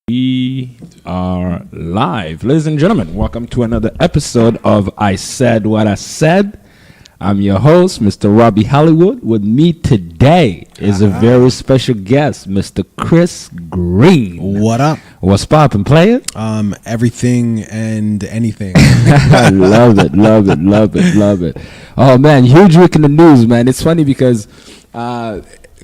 We are live. Ladies and gentlemen, welcome to another episode of I Said What I Said. I'm your host, Mr. Roby Hollywood. With me today is a very special guest, Mr. Chris Green. What up? What's poppin', player? Everything and anything. I love it. Oh, man, huge week in the news, man. It's funny because...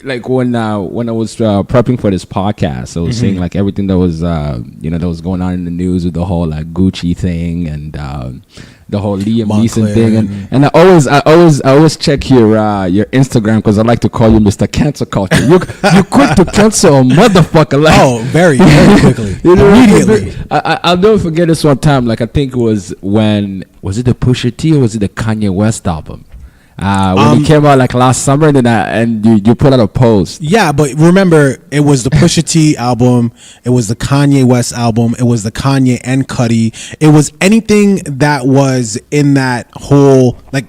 like when I was prepping for this podcast, I was seeing like everything that was that was going on in the news with the whole like Gucci thing and the whole Liam Neeson thing, and I always check your Instagram because I like to call you Mr. Cancel Culture. You quick to cancel a motherfucker. Like, very quickly. Immediately. I'll never forget this one time. Like I think it was it the Pusha T or was it the Kanye West album? When he came out like last summer, and you put out a post. Yeah, but remember, it was the Pusha T album, it was the Kanye West album, it was the Kanye and Cudi. It was anything that was in that whole, like,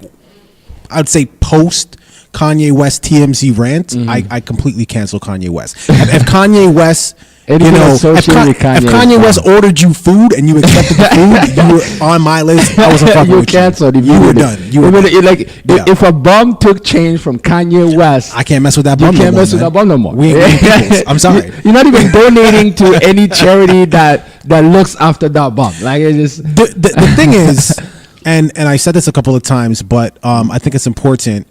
I'd say post Kanye West TMZ rant. I completely cancel Kanye West. If Kanye West... if Kanye West ordered you food and you accepted the food, you were on my list. I wasn't fucking with canceled. You were done. If a bum took change from Kanye West, I can't mess with that bum. You can't mess with that bum no more. We ain't peoples. I'm sorry. You're not even donating to any charity that looks after that bum. Like it just the thing is, and I said this a couple of times, but I think it's important.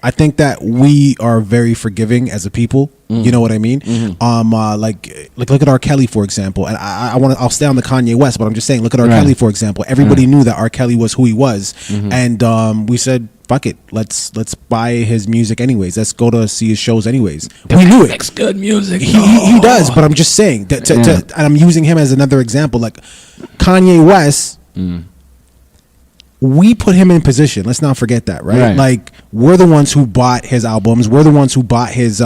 I think that we are very forgiving as a people. You know what I mean? Like look at R. Kelly, for example. And I'll stay on the Kanye West, but I'm just saying, look at R. Kelly, for example. Everybody knew that R. Kelly was who he was, and we said, "Fuck it, let's buy his music anyways. Let's go to see his shows anyways." We knew it. Makes good music. He does, but I'm just saying and I'm using him as another example. Like Kanye West. We put him in position. Let's not forget that, right? Like we're the ones who bought his albums. We're the ones who bought his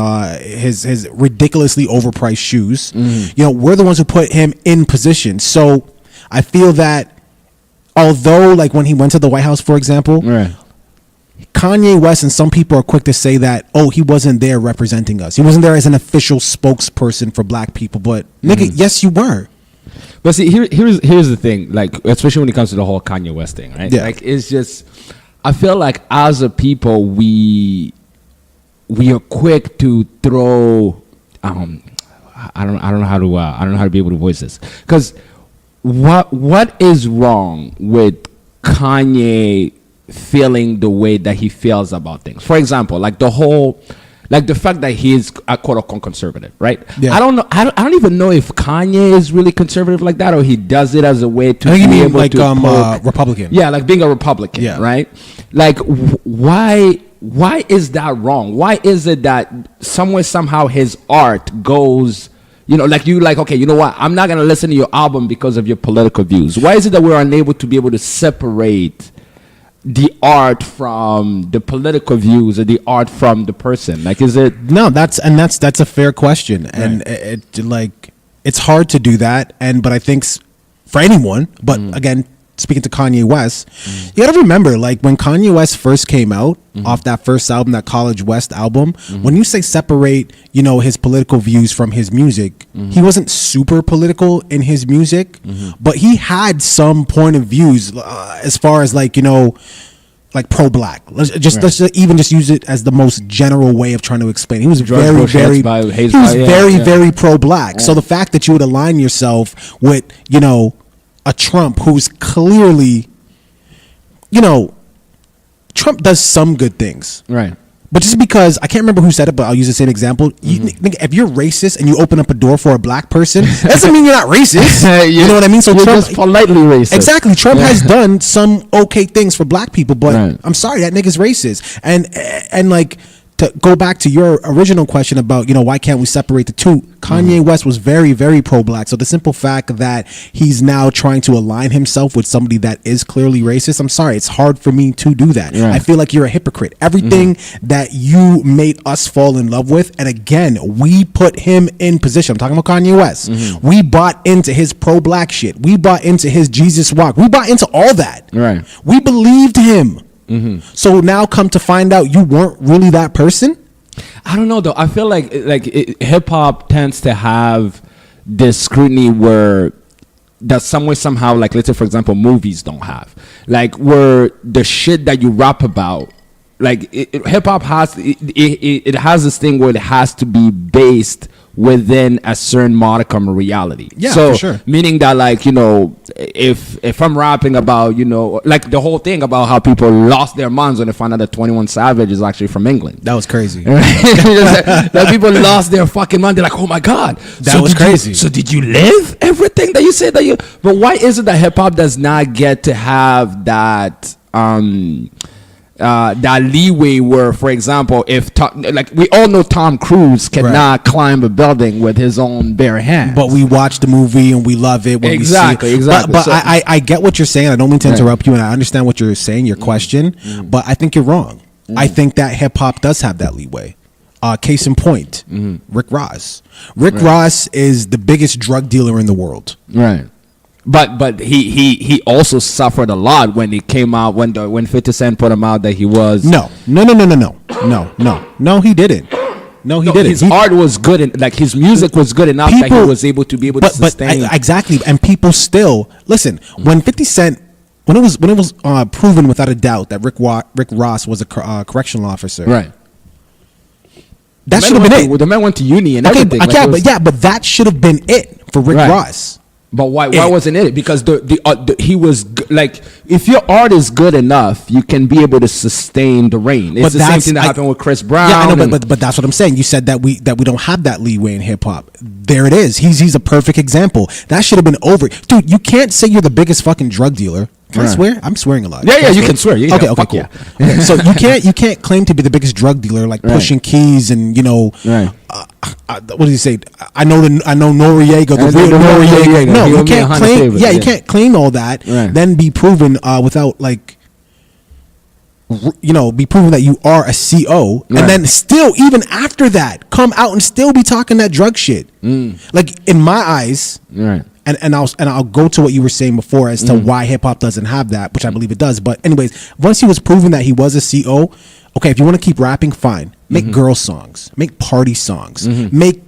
ridiculously overpriced shoes. You know, we're the ones who put him in position. So I feel that although, like when he went to the White House, for example, Kanye West and some people are quick to say that, oh, he wasn't there representing us. He wasn't there as an official spokesperson for black people. But nigga, yes, you were. But see, here's the thing, like especially when it comes to the whole Kanye West thing, right? Yeah. Like it's just, I feel like as a people, we are quick to throw. I don't know how to be able to voice this, because what is wrong with Kanye feeling the way that he feels about things? For example, like the whole. Like the fact that he is a quote unquote conservative, right? Yeah. I don't know. I don't even know if Kanye is really conservative like that, or he does it as a way to be able like to Republican. Yeah, like being a Republican, right? Like why is that wrong? Why is it that somehow his art goes? You know, okay, you know what? I'm not gonna listen to your album because of your political views. Why is it that we're unable to be able to separate the art from the political views or the art from the person? Like, is it? No, that's a fair question. Right. And it's hard to do that. But I think for anyone, but again, speaking to Kanye West, you gotta remember, like when Kanye West first came out off that first album, that College West album, when you say separate, you know, his political views from his music, he wasn't super political in his music, but he had some point of views as far as like, you know, like pro-black. Let's even use it as the most general way of trying to explain. He was very pro-black. So the fact that you would align yourself with, you know, a Trump who's clearly, you know, Trump does some good things, right? But just because, I can't remember who said it, but I'll use the same example. If you're racist and you open up a door for a black person, that doesn't mean you're not racist. You know what I mean? So you're Trump, just politely racist. Exactly. Trump has done some okay things for black people, but I'm sorry, that nigga's racist. And like, to go back to your original question about, you know, why can't we separate the two? Kanye West was very, very pro-black. So the simple fact that he's now trying to align himself with somebody that is clearly racist, I'm sorry, it's hard for me to do that. Yeah. I feel like you're a hypocrite. Everything that you made us fall in love with, and again, we put him in position. I'm talking about Kanye West. We bought into his pro-black shit. We bought into his Jesus walk. We bought into all that. Right. We believed him. So now come to find out you weren't really that person. I don't know though. I feel like hip hop tends to have this scrutiny where that somehow, like, let's say for example, movies don't have, like, where the shit that you rap about, like, hip hop has it has this thing where it has to be based within a certain modicum of reality. Yeah, so for sure. Meaning that, like, you know, if I'm rapping about, you know, like the whole thing about how people lost their minds when they found out that 21 Savage is actually from England. That was crazy. Like, people lost their fucking mind. They're like, oh my god, that was crazy. So did you live everything that you said that you? But why is it that hip hop does not get to have that that leeway where, for example, if like we all know Tom Cruise cannot climb a building with his own bare hands, but we watch the movie and we love it when exactly. But so, I get what you're saying. I don't mean to interrupt you, and I understand what you're saying, your question, but I think you're wrong. I think that hip hop does have that leeway. Case in point, Rick Ross. Rick Ross is the biggest drug dealer in the world. Right. But he also suffered a lot when he came out, when 50 Cent put him out that he was no he didn't. No, he didn't. His art was good, and like his music was good enough that he was able to sustain. Exactly, and people still listen when 50 Cent. When it was proven without a doubt that Rick Ross was a correctional officer, right? That should have been it. The man went to uni and everything. But that should have been it for Rick Ross. But why wasn't it? Because he was like, if your art is good enough, you can be able to sustain the reign. It's the same thing that happened with Chris Brown. Yeah, I know, but that's what I'm saying. You said that we don't have that leeway in hip hop. There it is. He's a perfect example. That should have been over, dude. You can't say you're the biggest fucking drug dealer. Can I swear? I'm swearing a lot. Yeah, you can swear. Yeah, okay, cool. Yeah. Okay, so you can't claim to be the biggest drug dealer, like pushing keys and, you know, what did he say? I know Noriega, the real Noriega. No, you can't claim. Yeah, you can't claim all that. Then be proven without, like, you know, be proven that you are a CO, and then still, even after that, come out and still be talking that drug shit. Like, in my eyes, and I'll go to what you were saying before as to why hip hop doesn't have that, which I believe it does. But anyways, once he was proven that he was a CO, okay, if you want to keep rapping, fine. Make girl songs, make party songs, be political.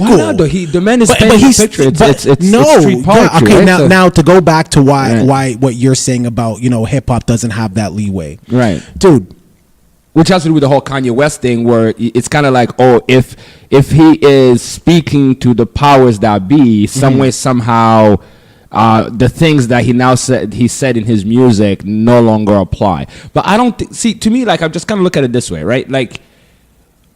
Why not, though? The man is painting a picture. It's street poetry. Okay, now to go back to why what you're saying about, you know, hip hop doesn't have that leeway, right, dude? Which has to do with the whole Kanye West thing, where it's kind of like, oh, if he is speaking to the powers that be, some way, somehow, the things that he said in his music no longer apply. But I don't see, to me, like, I'm just kind of look at it this way, right? Like,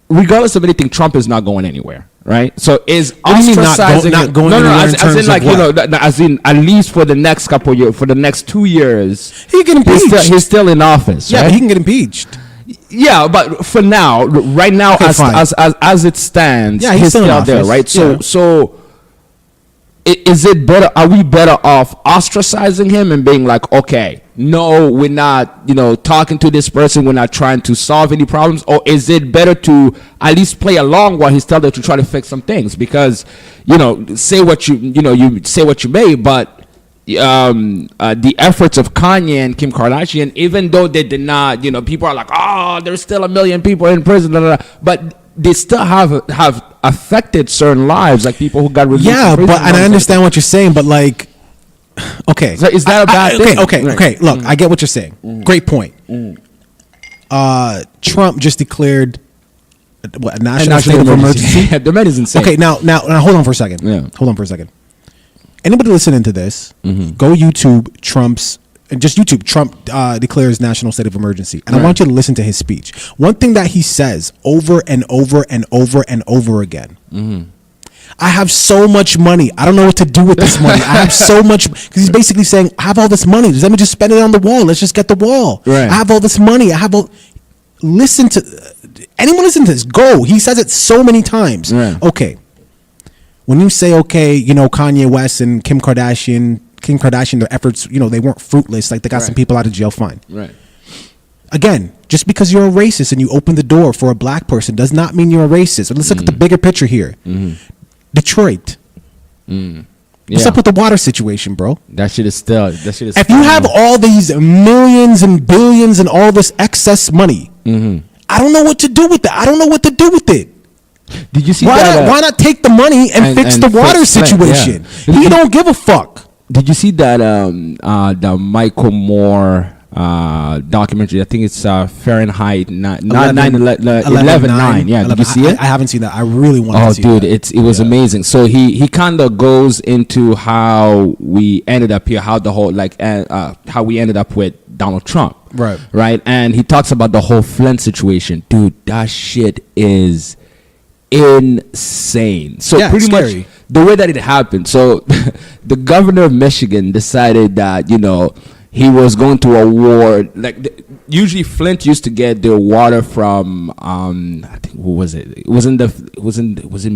regardless of anything, Trump is not going anywhere, right? So is ostracizing not going anywhere? As in like, you know, as in at least for the next couple years, for the next 2 years, he can impeach. He's still in office, yeah, right? but he can get impeached. Yeah, but for now, right now, as it stands, he's still out there, right? So is it better? Are we better off ostracizing him and being like, okay, no, we're not, you know, talking to this person, we're not trying to solve any problems, or is it better to at least play along while he's telling to try to fix some things? Because, you know, say what you say what you may, but the efforts of Kanye and Kim Kardashian, even though they did not, you know, people are like, oh, there's still 1 million people in prison, but they still have affected certain lives, like people who got released. Yeah, but and I understand what you're saying, but like, okay, so is that a bad thing? Okay. Look, I get what you're saying. Great point. Trump just declared a national state of emergency. The man is insane. Okay, now hold on for a second. Yeah. Hold on for a second. Anybody listening to this, go YouTube Trump declares national state of emergency. And I want you to listen to his speech. One thing that he says over and over and over and over again. I have so much money. I don't know what to do with this money. I have so much, because he's basically saying, I have all this money. Let me just spend it on the wall. Let's just get the wall. Right. I have all this money. Listen to anyone listen to this. Go. He says it so many times. Right. Okay. When you say, okay, you know, Kanye West and Kim Kardashian, their efforts, you know, they weren't fruitless. Like, they got some people out of jail, fine. Right. Again, just because you're a racist and you open the door for a black person does not mean you're a racist. Let's look at the bigger picture here. Detroit. What's up with the water situation, bro? That shit is still. If you have all these millions and billions and all this excess money, I don't know what to do with it. I don't know what to do with it. Did you see why that? Why not take the money and fix the water situation? Yeah. He don't give a fuck. Did you see that the Michael Moore documentary? I think it's Fahrenheit 11/9. Yeah, did you see it? I haven't seen that. I really want to see dude, that. It was amazing. So he kind of goes into how we ended up here, how the whole how we ended up with Donald Trump. Right. And he talks about the whole Flint situation. Dude, that shit is insane. So pretty much the way that it happened. So the governor of Michigan decided that, he was going to award, usually Flint used to get their water from I think, what was it? It was in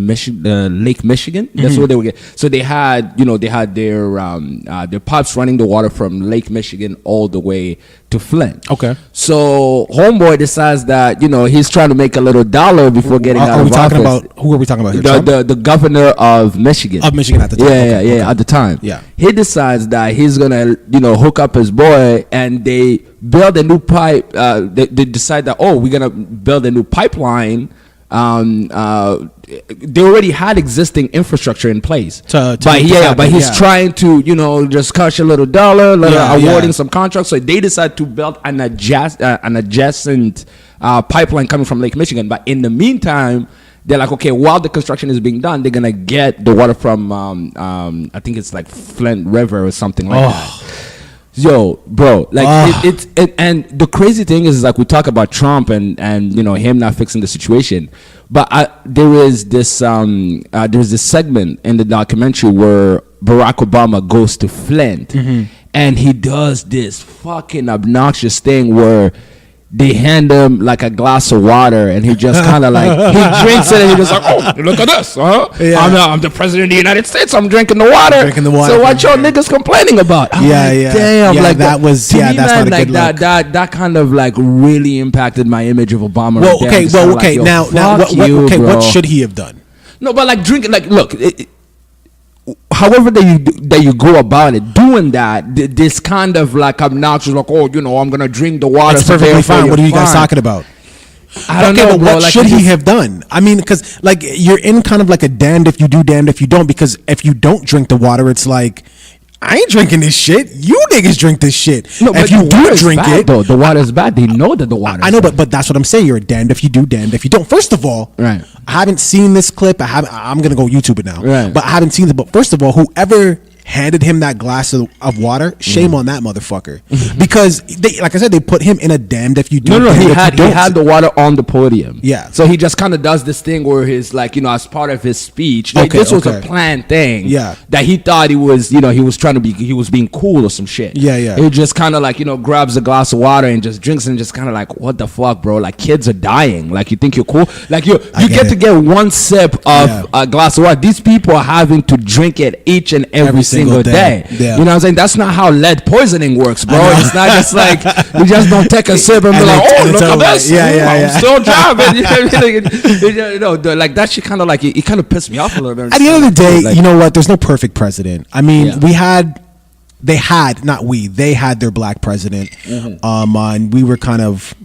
Michigan, Lake Michigan. That's where they would get. So they had their pipes running the water from Lake Michigan all the way to Flint. Okay. So homeboy decides that he's trying to make a little dollar before getting out of office. Who are we talking about here? The governor of Michigan. Of Michigan at the time. Yeah, at the time. Yeah. He decides that he's gonna hook up his boy, and they build a new pipe. They decide that we're gonna build a new pipeline. They already had existing infrastructure in place, but he's trying to just cash a little dollar, awarding some contracts. So they decide to build an adjacent pipeline coming from Lake Michigan. But in the meantime, they're like, okay, while the construction is being done, they're gonna get the water from I think it's like Flint River or something like that. Yo, bro, and the crazy thing is like we talk about Trump and him not fixing the situation, but there's this segment in the documentary where Barack Obama goes to Flint, and he does this fucking obnoxious thing where they hand him like a glass of water, and he just kind of he drinks it, and he just like, oh, look at this, huh? Yeah. I'm the president of the United States. I'm drinking the water. So what y'all niggas complaining about? Damn, that was that's not a good look. That kind of really impacted my image of Obama. What should he have done? No, but drinking, look. However that you go about it, doing that, this kind of obnoxious, I'm gonna drink the water. That's perfectly fine. What are you guys talking about? I don't know, bro. What should he have done? I mean, because you're in kind of a damned if you do, damned if you don't. Because if you don't drink the water, it's like, I ain't drinking this shit. You niggas drink this shit. No, if you do drink it, though, the water is bad. They know that the water. I know, but that's what I'm saying. You're damned if you do, damned if you don't. First of all, right. I haven't seen this clip. I'm gonna go YouTube it now. Right. But I haven't seen it. But first of all, whoever handed him that glass of water, shame on that motherfucker. Because like I said, they put him in a damned if you do. No, he had the water on the podium. Yeah. So he just kind of does this thing where he's as part of his speech. This was a planned thing. Yeah. That he thought he was being cool or some shit. Yeah. He just kind of grabs a glass of water and just drinks and just kind of what the fuck, bro? Kids are dying. You think you're cool? You get to get one sip of a glass of water. These people are having to drink it each and every single day. Yeah. You know what I'm saying? That's not how lead poisoning works, bro. It's not just you just don't take a sip and be like, oh, look at this. I'm still driving. That shit kind of it kind of pissed me off a little bit. At the end of the day, you know what? There's no perfect president. I mean, they had their black president. And we were kind of,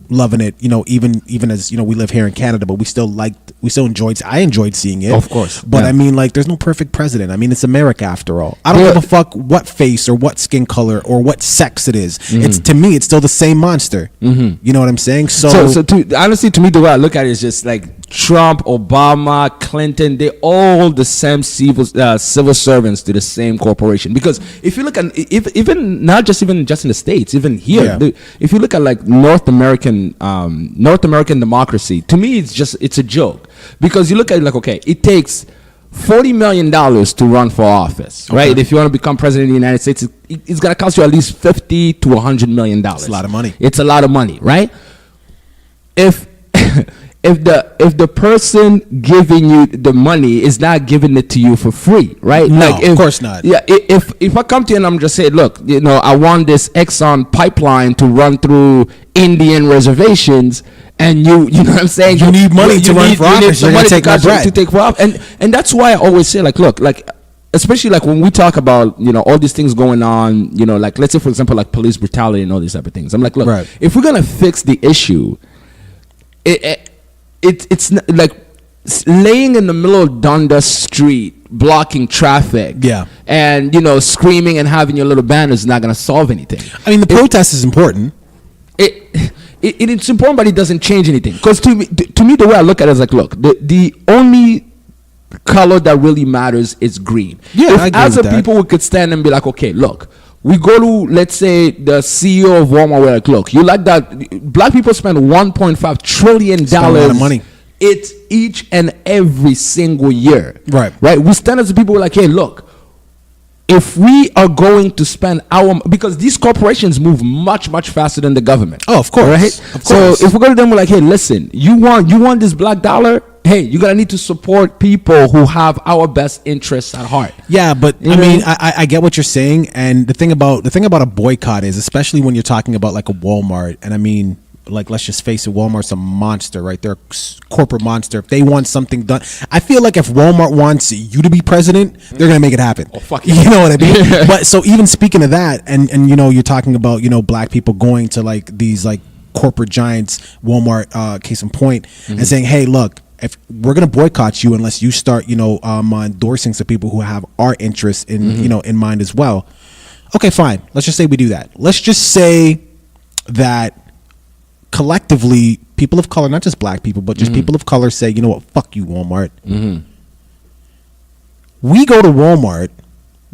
loving it, even as we live here in Canada, but I enjoyed seeing it, of course. But I mean, there's no perfect president. I mean, it's America after all. I don't give a fuck what face or what skin color or what sex it is. It's, to me, it's still the same monster. You know what I'm saying? So honestly, to me, the way I look at it is just Trump, Obama, Clinton, they're all the same civil servants to the same corporation. Because if you look at even not just in the States, even here, if you look at North American democracy, to me it's a joke. Because you look at it, it takes $40 million to run for office, right? If you want to become president of the United States, it's gonna cost you at least $50 to $100 million. It's a lot of money. It's a lot of money, right? If the person giving you the money is not giving it to you for free, right? No, of course not. Yeah, if I come to you and I'm just saying, look, I want this Exxon pipeline to run through Indian reservations, and you know what I'm saying? You need money to run for office. You're gonna take my bread. To take for office, and that's why I always say, look, especially when we talk about all these things going on, let's say for example police brutality and all these type of things. I'm like, look, if we're gonna fix the issue, it's not, laying in the middle of Dundas Street, blocking traffic, and screaming and having your little banner is not going to solve anything. I mean, the protest is important. It's important, but it doesn't change anything. Because to me, the way I look at it is like, look, the only color that really matters is green. Yeah, I agree as with a that. people, we could stand and be like, okay, look, we go to, let's say, the CEO of Walmart. We're like, look, you like that? Black people spend $1.5 trillion. Spend a lot of money. It's each and every single year. Right. We stand as a people, we're like, hey, look, if we are going to spend because these corporations move much, much faster than the government. Oh, of course. Right? Of course. So if we go to them, we're like, hey, listen, you want this black dollar? Hey, you're going to need to support people who have our best interests at heart. Yeah, but I get what you're saying. And the thing about a boycott is, especially when you're talking about like a Walmart, and I mean, like, let's just face it, Walmart's a monster, right? They're a corporate monster. If they want something done, I feel like if Walmart wants you to be president, they're gonna make it happen. Oh, fuck yeah. You know what I mean? But so even speaking of that, and you're talking about black people going to like these like corporate giants, Walmart, case in point, and saying, hey, look, if we're gonna boycott you unless you start endorsing some people who have our interests in mind as well. Okay, fine. Let's just say we do that. Let's just say that collectively, people of color, not just black people, but just people of color say, you know what, fuck you, Walmart. We go to Walmart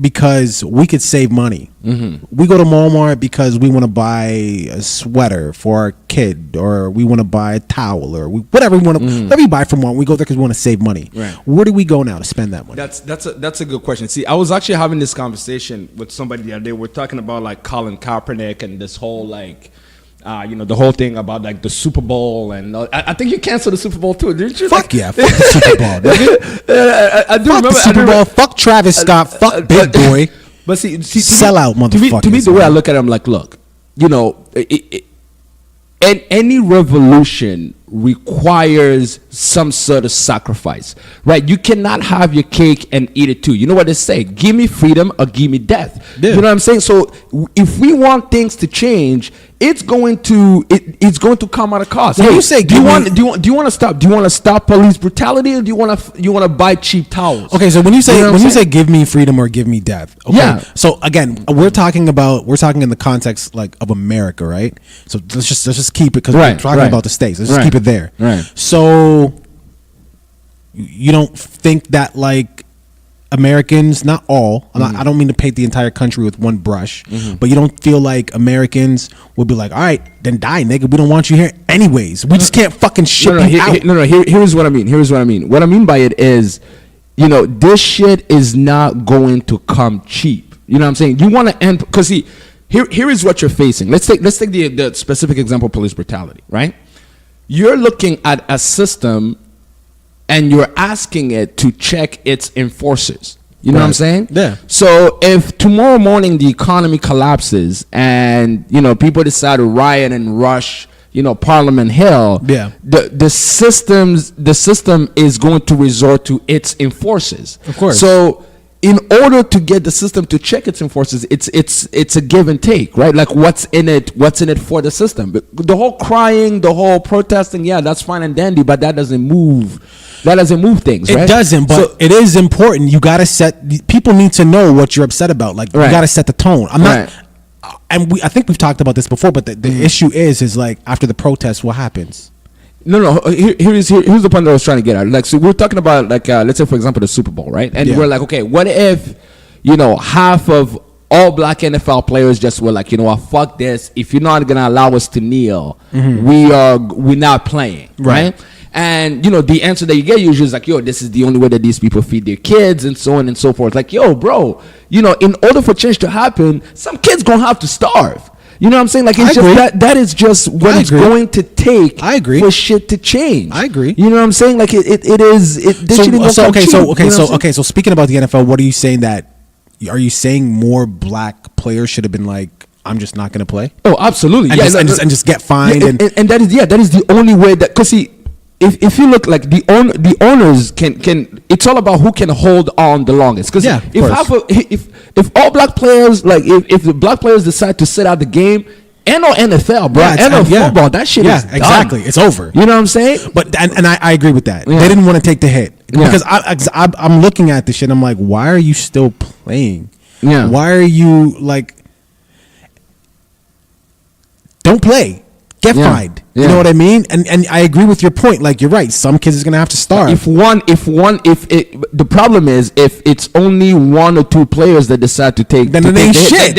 because we could save money. We go to Walmart because we want to buy a sweater for our kid, or we want to buy a towel, or whatever we want to. Whatever we buy from Walmart, we go there because we want to save money. Right. Where do we go now to spend that money? That's a good question. See, I was actually having this conversation with somebody the other day. We're talking about like Colin Kaepernick and this whole like. The whole thing about like the Super Bowl, and I think you canceled the Super Bowl too, didn't you? Fuck yeah, fuck the Super Bowl, nigga. I do fuck remember the Super Bowl. Fuck Travis Scott. Fuck Big Boy. But see, sell out, motherfuckers. To me, the way I look at it, I'm like, look, and any revolution requires some sort of sacrifice, right? You cannot have your cake and eat it too. You know what they say? Give me freedom or give me death. Yeah. You know what I'm saying? So if we want things to change, it's going to come at a cost. When hey, you say, do you want to stop police brutality, or do you want to buy cheap towels? Okay, so when you say give me freedom or give me death, okay. Yeah. So again, we're talking in the context like of America, right? So let's just keep it, because we're talking about the states. Let's just keep it there. Right. So you don't think that like Americans, not all, I don't mean to paint the entire country with one brush, but you don't feel like Americans would be like, all right, then die, nigga. We don't want you here anyways. We just can't fucking ship you out. Here's what I mean. What I mean by it is, this shit is not going to come cheap. You know what I'm saying? You want to end, because see, here is what you're facing. Let's take the specific example of police brutality, right? You're looking at a system and you're asking it to check its enforcers. You know what I'm saying? Yeah. So if tomorrow morning the economy collapses and people decide to riot and rush Parliament Hill, the system is going to resort to its enforcers. Of course. So in order to get the system to check its enforcers, it's a give and take, right? Like what's in it for the system. But the whole crying, the whole protesting, yeah, that's fine and dandy, but that doesn't move things, right? It doesn't, but it is important. You got to people need to know what you're upset about. Like, you got to set the tone. I'm not, and I think we've talked about this before, but the issue is like after the protest, what happens? No. Here's the point that I was trying to get at. Like, so we're talking about like, let's say for example the Super Bowl, right? And we're like, okay, what if half of all black NFL players just were like, what, fuck this. If you're not gonna allow us to kneel, we're not playing, right? And the answer that you get usually is like, yo, this is the only way that these people feed their kids, and so on and so forth. Like, yo, bro, in order for change to happen, some kids gonna have to starve. You know what I'm saying? Like, it's just that is just what it's going to take. I agree. For shit to change. I agree. You know what I'm saying? Like So speaking about the NFL, what are you saying are you saying more black players should have been like, I'm just not going to play? Oh, absolutely. And just get fined. And that is the only way that, because see, if you look like the owners can it's all about who can hold on the longest. Because if all black players, like if the black players decide to sit out the game, And no NFL, bro. And no football. That shit is done. Exactly. It's over. You know what I'm saying? But and I agree with that. They didn't want to take the hit because I'm looking at this shit. I'm like, why are you still playing? Yeah. Why are you like? Don't play. Get fined. You know what I mean? And I agree with your point. Like, you're right. Some kids is gonna have to starve. The problem is if it's only 1 or 2 players that decide to take, then it ain't shit.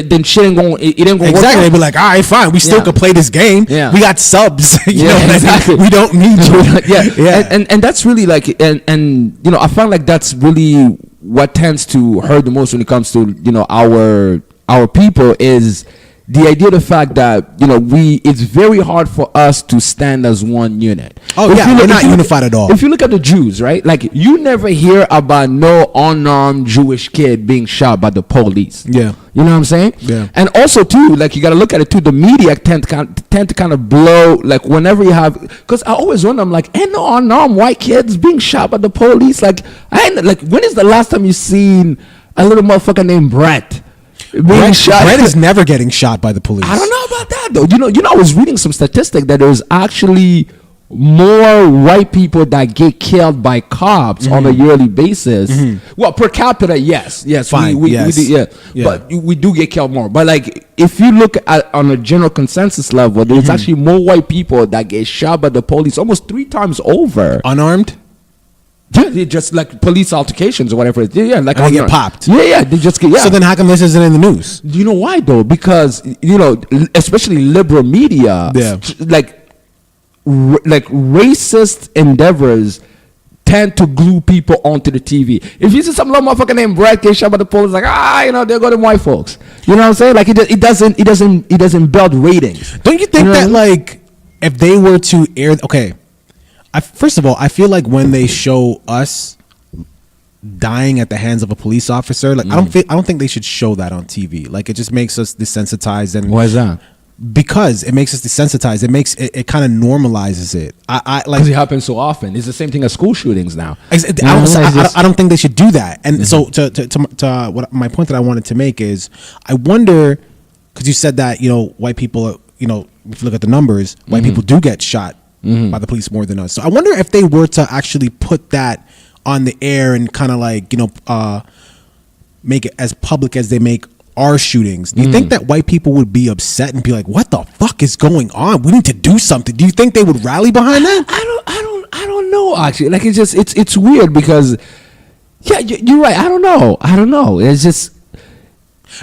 Then shit ain't going. It ain't going. Exactly. They'd be like, all right, fine. We still could play this game. Yeah. We got subs. You know what I mean? We don't need you. And that's really like, and you know, I find like that's really what tends to hurt the most when it comes to, you know, our people is the idea of the fact that, you know, it's very hard for us to stand as one unit. We're not unified at all. If you look at the Jews, right? Like, you never hear about no unarmed Jewish kid being shot by the police. Yeah. You know what I'm saying? Yeah. And also, too, like, you got to look at it, too. The media tend to kind of blow, like, whenever you have... Because I always wonder, I'm like, ain't no unarmed white kids being shot by the police? Like, when is the last time you seen a little motherfucker named Brett being shot? Brett is never getting shot by the police. I don't know about that, though. You know, I was reading some statistic that there's actually more white people that get killed by cops on a yearly basis. Well, per capita, yes, fine, we do, but we do get killed more. But like, if you look at on a general consensus level, there's actually more white people that get shot by the police, almost 3 times over, unarmed. Yeah, just like police altercations or whatever. Yeah, like they get popped. Yeah, they just get. Yeah. So then, how come this isn't in the news? Do you know why though? Because, you know, especially liberal media, like racist endeavors tend to glue people onto the TV. If you see some little motherfucker named Brad get shot by the police, like, you know, they're going to white folks. You know what I'm saying? Like, it doesn't build ratings. Don't you think that like if they were to air, first of all, I feel like when they show us dying at the hands of a police officer, like I don't think they should show that on TV. Like, it just makes us desensitized. And why is that? Because it makes us desensitized. It makes it kind of normalizes it. I like, because it happens so often. It's the same thing as school shootings now. I don't think they should do that. And so to what my point that I wanted to make is, I wonder, because you said that, you know, white people, you know, if you look at the numbers, white people do get shot by the police more than us. So I wonder if they were to actually put that on the air and kind of like, you know, make it as public as they make our shootings. Do you think that white people would be upset and be like, what the fuck is going on? We need to do something. Do you think they would rally behind that? I don't know, actually. Like, it's weird because, yeah, you're right. I don't know. It's just,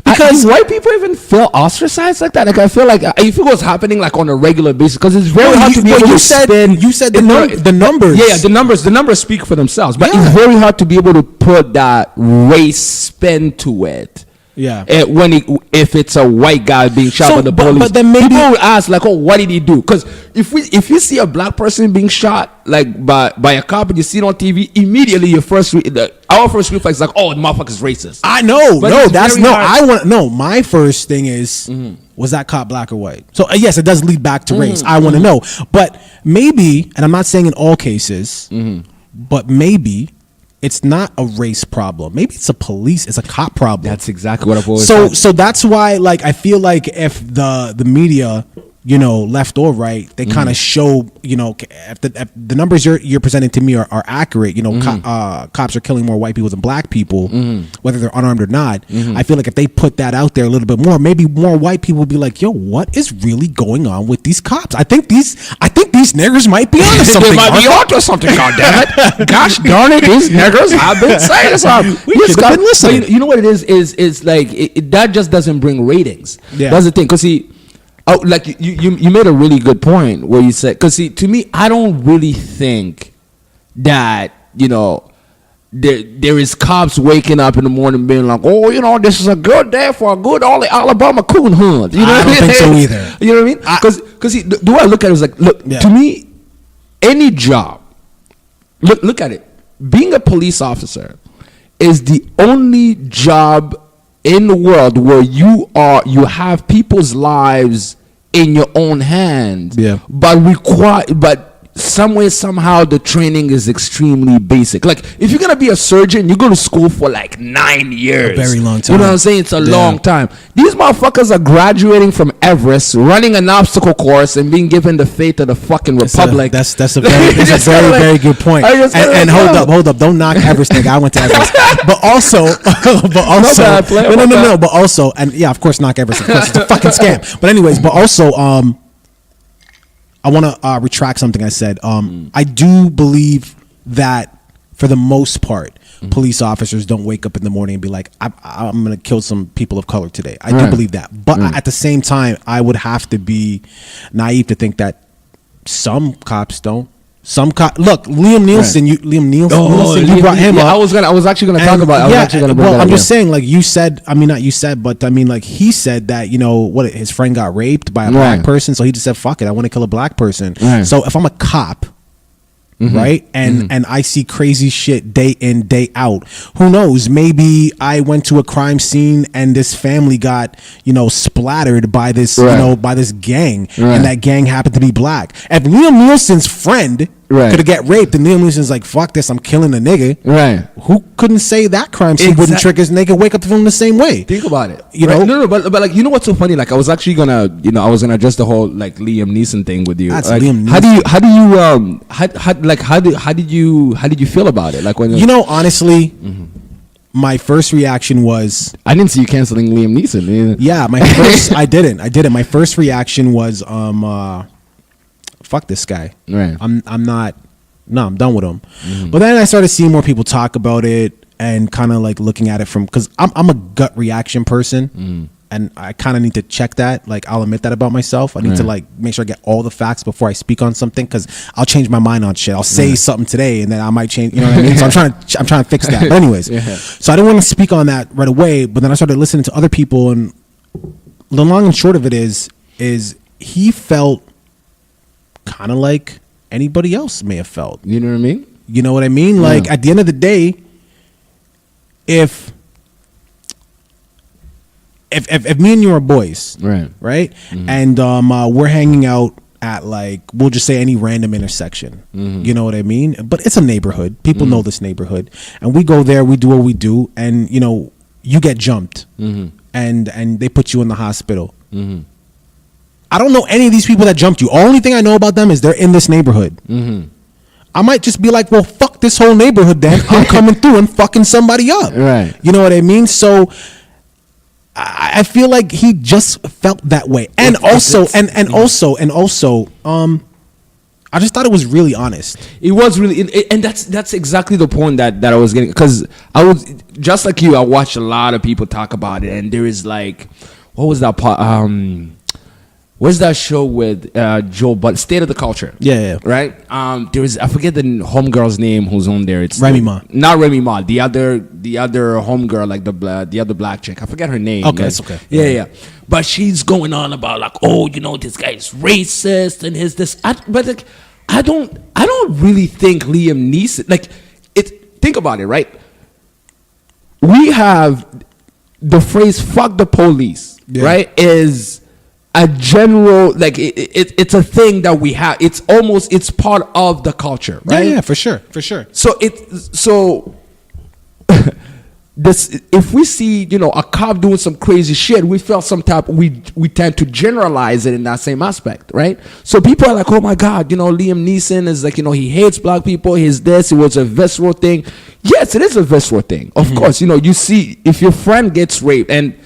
because white people even feel ostracized like that. Like, I feel like if it was happening like on a regular basis, because it's very hard to be able to spin. You said the numbers. Yeah, the numbers speak for themselves. But it's very hard to be able to put that race spin to it. Yeah. If it's a white guy being shot by the police, but then maybe people would ask like, "Oh, what did he do?" Because if you see a black person being shot like by a cop and you see it on TV, immediately our first reflex is like, "Oh, the motherfucker's racist." I know, my first thing is, was that cop black or white? So yes, it does lead back to race. I want to know, but maybe, and I'm not saying in all cases, but maybe it's not a race problem. Maybe it's a cop problem. That's exactly what I've always said. So that's why, like, I feel like if the media, you know, left or right, they kind of show, you know, if the numbers you're presenting to me are accurate, you know, cops are killing more white people than black people, whether they're unarmed or not. I feel like if they put that out there a little bit more, maybe more white people will be like, yo, what is really going on with these cops? I think these niggers might be onto something. They might be onto something, goddammit. Gosh darn it, these niggers have been saying something. We should have been listening. You know what it is like, that just doesn't bring ratings. Yeah. That's the thing, because like you made a really good point where you said, because to me, I don't really think that, you know, there is cops waking up in the morning being like, oh, you know, this is a good day for a good Alabama coon hunt. You know I don't think so either. You know what I mean? Because the way I look at it is like, look, to me, any job, look at it. Being a police officer is the only job in the world where you have people's lives in your own hands, but some way, somehow, the training is extremely basic. Like, if you're gonna be a surgeon, you go to school for like 9 years. A very long time. You know what I'm saying? It's a long time. These motherfuckers are graduating from Everest, running an obstacle course, and being given the fate of the fucking republic. That's a very good point. And hold up, don't knock Everest, nigga. I went to Everest, but also, no. But also, and yeah, of course, knock Everest. Of course, it's a fucking scam. But anyways, but also, I want to retract something I said. I do believe that for the most part, police officers don't wake up in the morning and be like, I'm going to kill some people of color today. I do believe that. But at the same time, I would have to be naive to think that some cops don't. Look, Liam Neeson. You brought him up. I was actually going to talk about. I'm just saying, like you said. I mean, not you said, but I mean, like he said that his friend got raped by a black person, so he just said, "Fuck it, I want to kill a black person." Right. So if I'm a cop, right, and I see crazy shit day in, day out, who knows? Maybe I went to a crime scene and this family got splattered by this by this gang, and that gang happened to be black. If Liam Neeson's friend could have get raped, and Liam Neeson's like, fuck this, I'm killing a nigga, right? Who couldn't say that crime scene wouldn't trigger, and they could wake up to film the same way? Think about it. No, but like, you know what's so funny? Like, I was actually gonna I was gonna address the whole like Liam Neeson thing with you. That's like, Liam Neeson. How did you feel about it? Like, when honestly, my first reaction was, I didn't see you canceling Liam Neeson. Yeah, I didn't. My first reaction was fuck this guy. Right. I'm done with him. But then I started seeing more people talk about it and kind of like looking at it from, because I'm a gut reaction person, and I kind of need to check that. Like, I'll admit that about myself. I need to like make sure I get all the facts before I speak on something, because I'll change my mind on shit. I'll say something today and then I might change. You know what I mean? So I'm trying to fix that. But anyways, so I didn't want to speak on that right away. But then I started listening to other people, and the long and short of it is he felt kind of like anybody else may have felt. You know what I mean? You know what I mean? Like, at the end of the day, if me and you are boys, right, and we're hanging out at, like, we'll just say any random intersection, you know what I mean? But it's a neighborhood. People know this neighborhood, and we go there, we do what we do, and you get jumped, and they put you in the hospital. I don't know any of these people that jumped you. Only thing I know about them is they're in this neighborhood. I might just be like, well, fuck this whole neighborhood then. I'm coming through and fucking somebody up. Right. You know what I mean? So I feel like he just felt that way. And also, I just thought it was really honest. It was really, and that's exactly the point that I was getting, because I was just like you. I watched a lot of people talk about it, and there is like, what was that part? Where's that show with Joe Budden? State of the Culture. Yeah. Right? There is, I forget the homegirl's name who's on there. It's Remy Ma. Not Remy Ma. The other homegirl, like the other black chick. I forget her name. Okay, it's okay. Yeah. But she's going on about like, oh, this guy is racist and his this. But like, I don't really think Liam Neeson, like, think about it, right? We have the phrase "fuck the police," right? Is a general, like, it's a thing that we have. It's part of the culture, right? Yeah, for sure. So this, if we see a cop doing some crazy shit, we feel some type, we tend to generalize it in that same aspect, right? So people are like, oh my god, Liam Neeson is like, he hates black people, he's this, it was a visceral thing. Yes, it is a visceral thing, of course. You see, if your friend gets raped, right,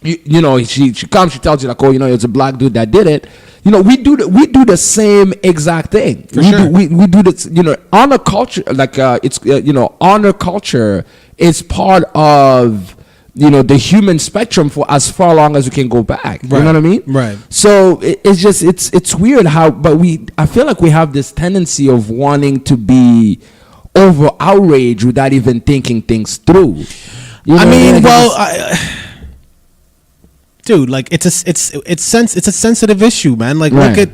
she comes, she tells you like, oh, it's a black dude that did it. We do the same exact thing. We do this. Honor culture, like honor culture is part of the human spectrum for as far along as we can go back. Right. You know what I mean? Right. So it's weird how, but I feel like we have this tendency of wanting to be over outraged without even thinking things through. Dude, like, it's a sensitive issue, man. Like, look at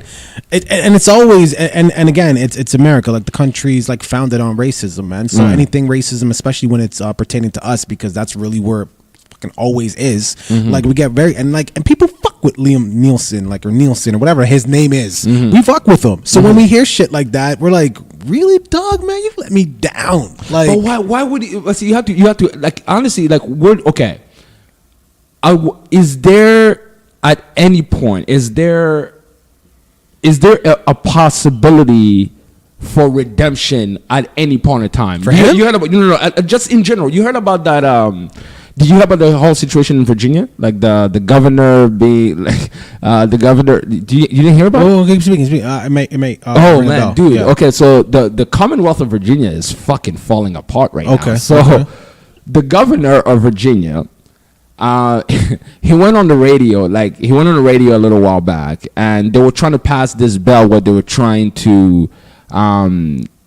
it, and it's always, and again, it's America. Like, the country's like founded on racism, man. So anything racism, especially when it's pertaining to us, because that's really where it fucking always is. Like, we get and people fuck fuck with Liam Nielsen, like, or Nielsen, or whatever his name is. We fuck with him. So when we hear shit like that, we're like, really, dog, man, you let me down. Like, but why would you? See, you have to like, honestly, like, okay. Is there at any point is there a possibility for redemption at any point in time? For him? You heard about just in general. You heard about that? Did you hear about the whole situation in Virginia? Like the governor being like the governor. You didn't hear about? Oh, keep speaking. It may. Oh man, dude. Yeah. Okay, so the Commonwealth of Virginia is fucking falling apart right now. So the governor of Virginia, he went on the radio. Like, he went on the radio a little while back, and they were trying to pass this bill where they were trying to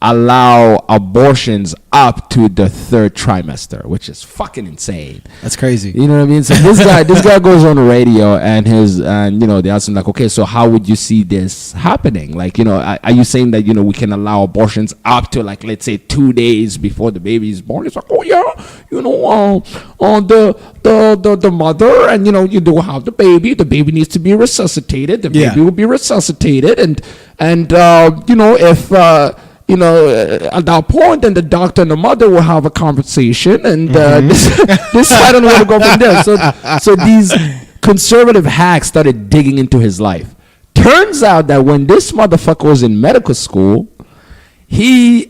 allow abortions up to the third trimester, which is fucking insane. That's crazy. You know what I mean? So this guy goes on the radio, and they ask him, like, okay, so how would you see this happening? Like, are you saying that, we can allow abortions up to, like, let's say 2 days before the baby is born? It's like, oh yeah, the mother, and you do have the baby needs to be resuscitated, the baby will be resuscitated, and if at that point, then the doctor and the mother will have a conversation, and this I don't know where to go from there. So these conservative hacks started digging into his life. Turns out that when this motherfucker was in medical school, there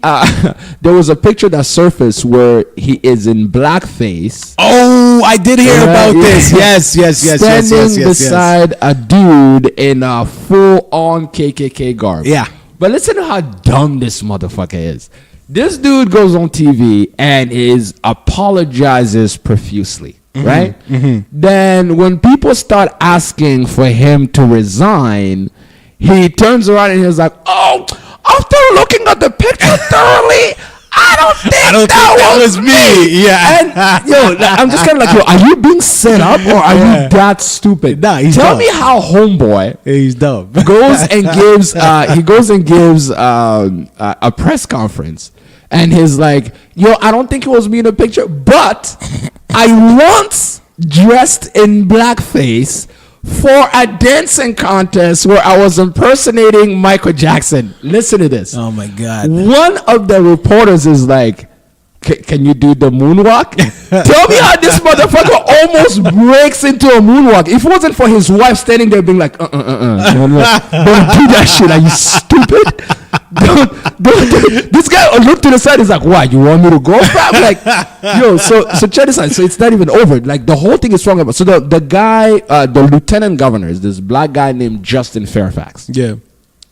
was a picture that surfaced where he is in blackface. Oh, I did hear about this. Yes. Standing beside a dude in a full-on KKK garb. Yeah. But listen to how dumb this motherfucker is. This dude goes on TV and apologizes profusely, right? Then when people start asking for him to resign, he turns around and he's like, oh, after looking at the picture thoroughly, I don't think that was me. Yeah. And I'm just kind of like, are you being set up, or are you that stupid? Nah, he's Tell dumb. me how homeboy He's dumb. goes and gives a press conference, and he's like, I don't think it was me in the picture, but I once dressed in blackface for a dancing contest where I was impersonating Michael Jackson. Listen to this. Oh my God. One of the reporters is like, can you do the moonwalk? Tell me how this motherfucker almost breaks into a moonwalk. If it wasn't for his wife standing there being like, don't do that shit. Are you stupid? Don't. This guy looked to the side. He's like, "Why? You want me to go?" I'm like, yo. So check this out. So it's not even over. Like, the whole thing is wrong about. So the guy, the lieutenant governor, is this black guy named Justin Fairfax. Yeah.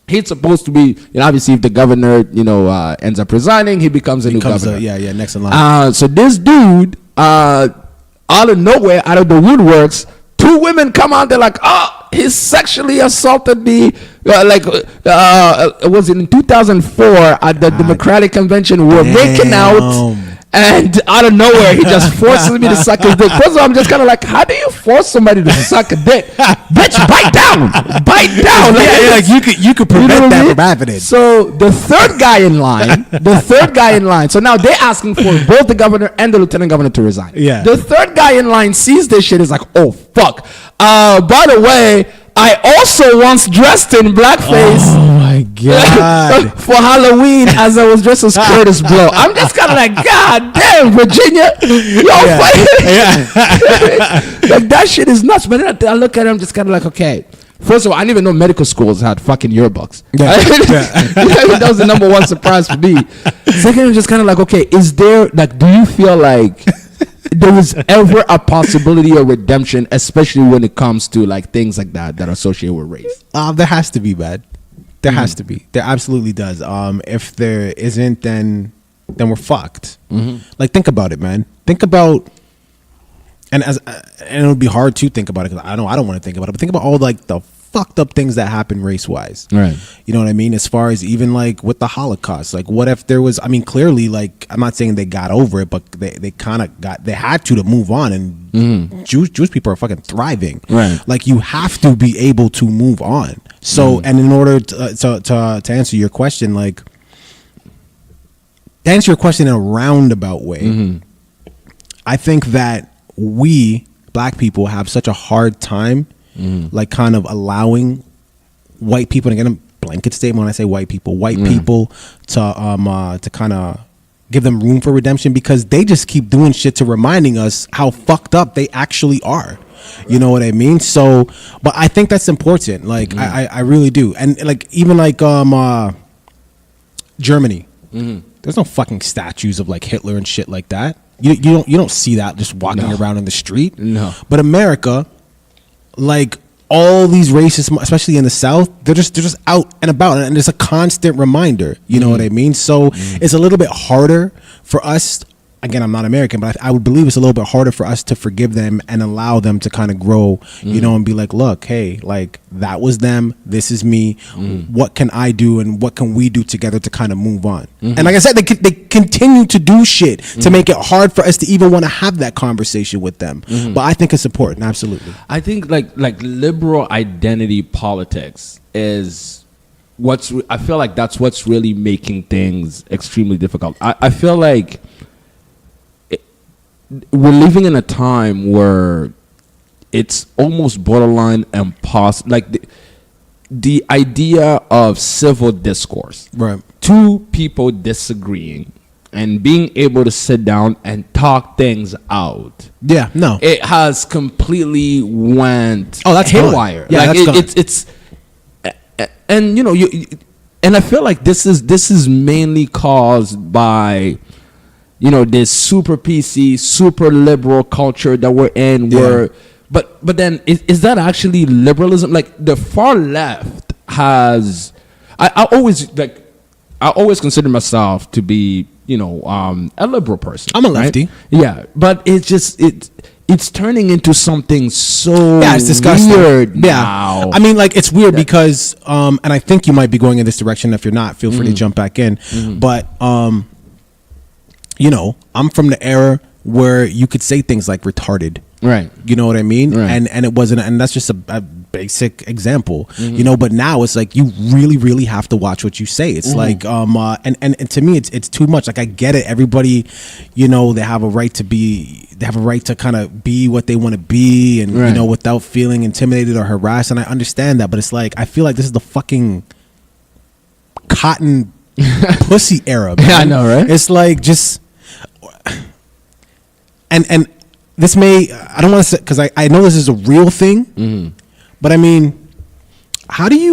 He's supposed to be, obviously, if the governor, ends up resigning, he becomes a new governor. Next in line. So this dude, out of nowhere, out of the woodworks, two women come out. They're like, oh, he sexually assaulted me. Was it in 2004 at the Democratic Convention? We were making out. And out of nowhere, he just forces me to suck his dick. First of all, I'm just kind of like, how do you force somebody to suck a dick? Bitch, bite down. Bite down. Like you could prevent that from happening. So the third guy in line. So now they're asking for both the governor and the lieutenant governor to resign. Yeah. The third guy in line sees this shit, is like, oh, fuck. By the way, I also once dressed in blackface. Oh my God. For Halloween, as I was dressed as Curtis Blow. I'm just kind of like, God damn, Virginia, like, that shit is nuts. But then I look at him, just kind of like, okay. First of all, I didn't even know medical schools had fucking yearbooks. That was the number one surprise for me. Second, I'm just kind of like, okay, is there, like, do you feel like there was ever a possibility of redemption, especially when it comes to, like, things like that are associated with race? There has to be, man. There has to be. There absolutely does. If there isn't, then we're fucked. Like, think about it, man. Think about, and it would be hard to think about it because I don't want to think about it. But think about all, like, the fucked up things that happen race wise. Right. You know what I mean? As far as even, like, with the Holocaust, like, what if there was? I mean, clearly, like, I'm not saying they got over it, but they kind of they had to move on, and Jewish people are fucking thriving. Right. Like, you have to be able to move on. So, and in order to answer your question, like, to answer your question in a roundabout way, I think that we black people have such a hard time like kind of allowing white people, and again, a blanket statement when I say white people to kind of give them room for redemption, because they just keep doing shit to reminding us how fucked up they actually are. You know what I mean? So, but I think that's important. Like, I really do. And like, even like Germany, there's no fucking statues of like Hitler and shit like that. You don't see that just walking around in the street. No. But America, like, all these racists, especially in the South, they're just out and about, and it's a constant reminder. You know what I mean? So it's a little bit harder for us. Again, I'm not American, but I would believe it's a little bit harder for us to forgive them and allow them to kind of grow, you know, and be like, look, hey, like, that was them, this is me. What can I do, and what can we do together to kind of move on? And like I said, they continue to do shit to make it hard for us to even want to have that conversation with them. But I think it's important, absolutely. I think like liberal identity politics is I feel like that's what's really making things extremely difficult. I feel like we're living in a time where it's almost borderline impossible. Like the idea of civil discourse, right? Two people disagreeing and being able to sit down and talk things out. Yeah, no, it has completely went that's haywire. Yeah, like it's and you know and I feel like this is mainly caused by, you know, this super PC, super liberal culture that we're in. But then is that actually liberalism? Like, the far left has, I always consider myself to be, you know, a liberal person. I'm a lefty. Right? Yeah, but it's turning into something so it's disgusting. Weird now. I mean, like, it's weird because, and I think you might be going in this direction. If you're not, feel free to jump back in. But, you know, I'm from the era where you could say things like retarded. Right. You know what I mean? Right. And it wasn't, and that's just a basic example, you know, but now it's like, you really, really have to watch what you say. It's like, and to me, it's too much. Like, I get it. Everybody, you know, they have a right to kind of be what they want to be, and, you know, without feeling intimidated or harassed. And I understand that, but it's like, I feel like this is the fucking cotton pussy era, man. Yeah, I know, right? It's like, just, and this may, I don't want to say, because I know this is a real thing, but I mean, how does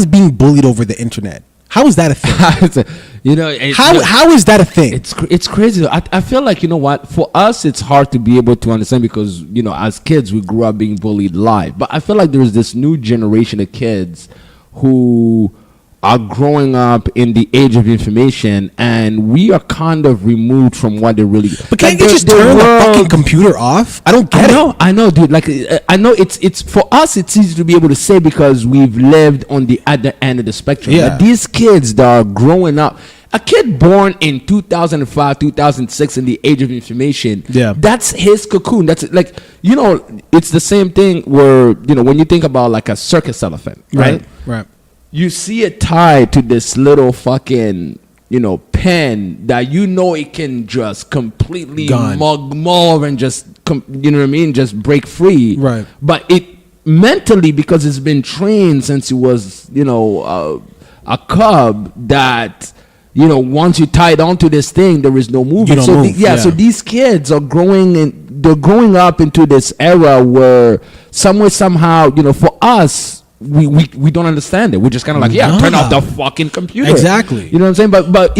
being bullied over the internet, how is that a thing? You know, how is that a thing? It's crazy. I feel like, you know what, for us it's hard to be able to understand, because, you know, as kids we grew up being bullied live, but I feel like there's this new generation of kids who are growing up in the age of information, and we are kind of removed from what they really. But can't you just turn the fucking computer off? I don't get it. I know, dude. Like, I know it's for us. It's easy to be able to say because we've lived on the other end of the spectrum. Yeah. But these kids that are growing up, a kid born in 2005, 2006, in the age of information, that's his cocoon. That's like, you know, it's the same thing where, you know, when you think about like a circus elephant, right? Right. You see it tied to this little fucking, you know, pen that, you know, it can just completely maul and just, you know what I mean, just break free. Right. But it mentally, because it's been trained since it was, you know, a cub, that, you know, once you tie it onto this thing, there is no movement. You don't move. So these kids are they're growing up into this era where somehow, you know, for us, we don't understand it. We're just kind of like, turn off the fucking computer. Exactly. You know what I'm saying? But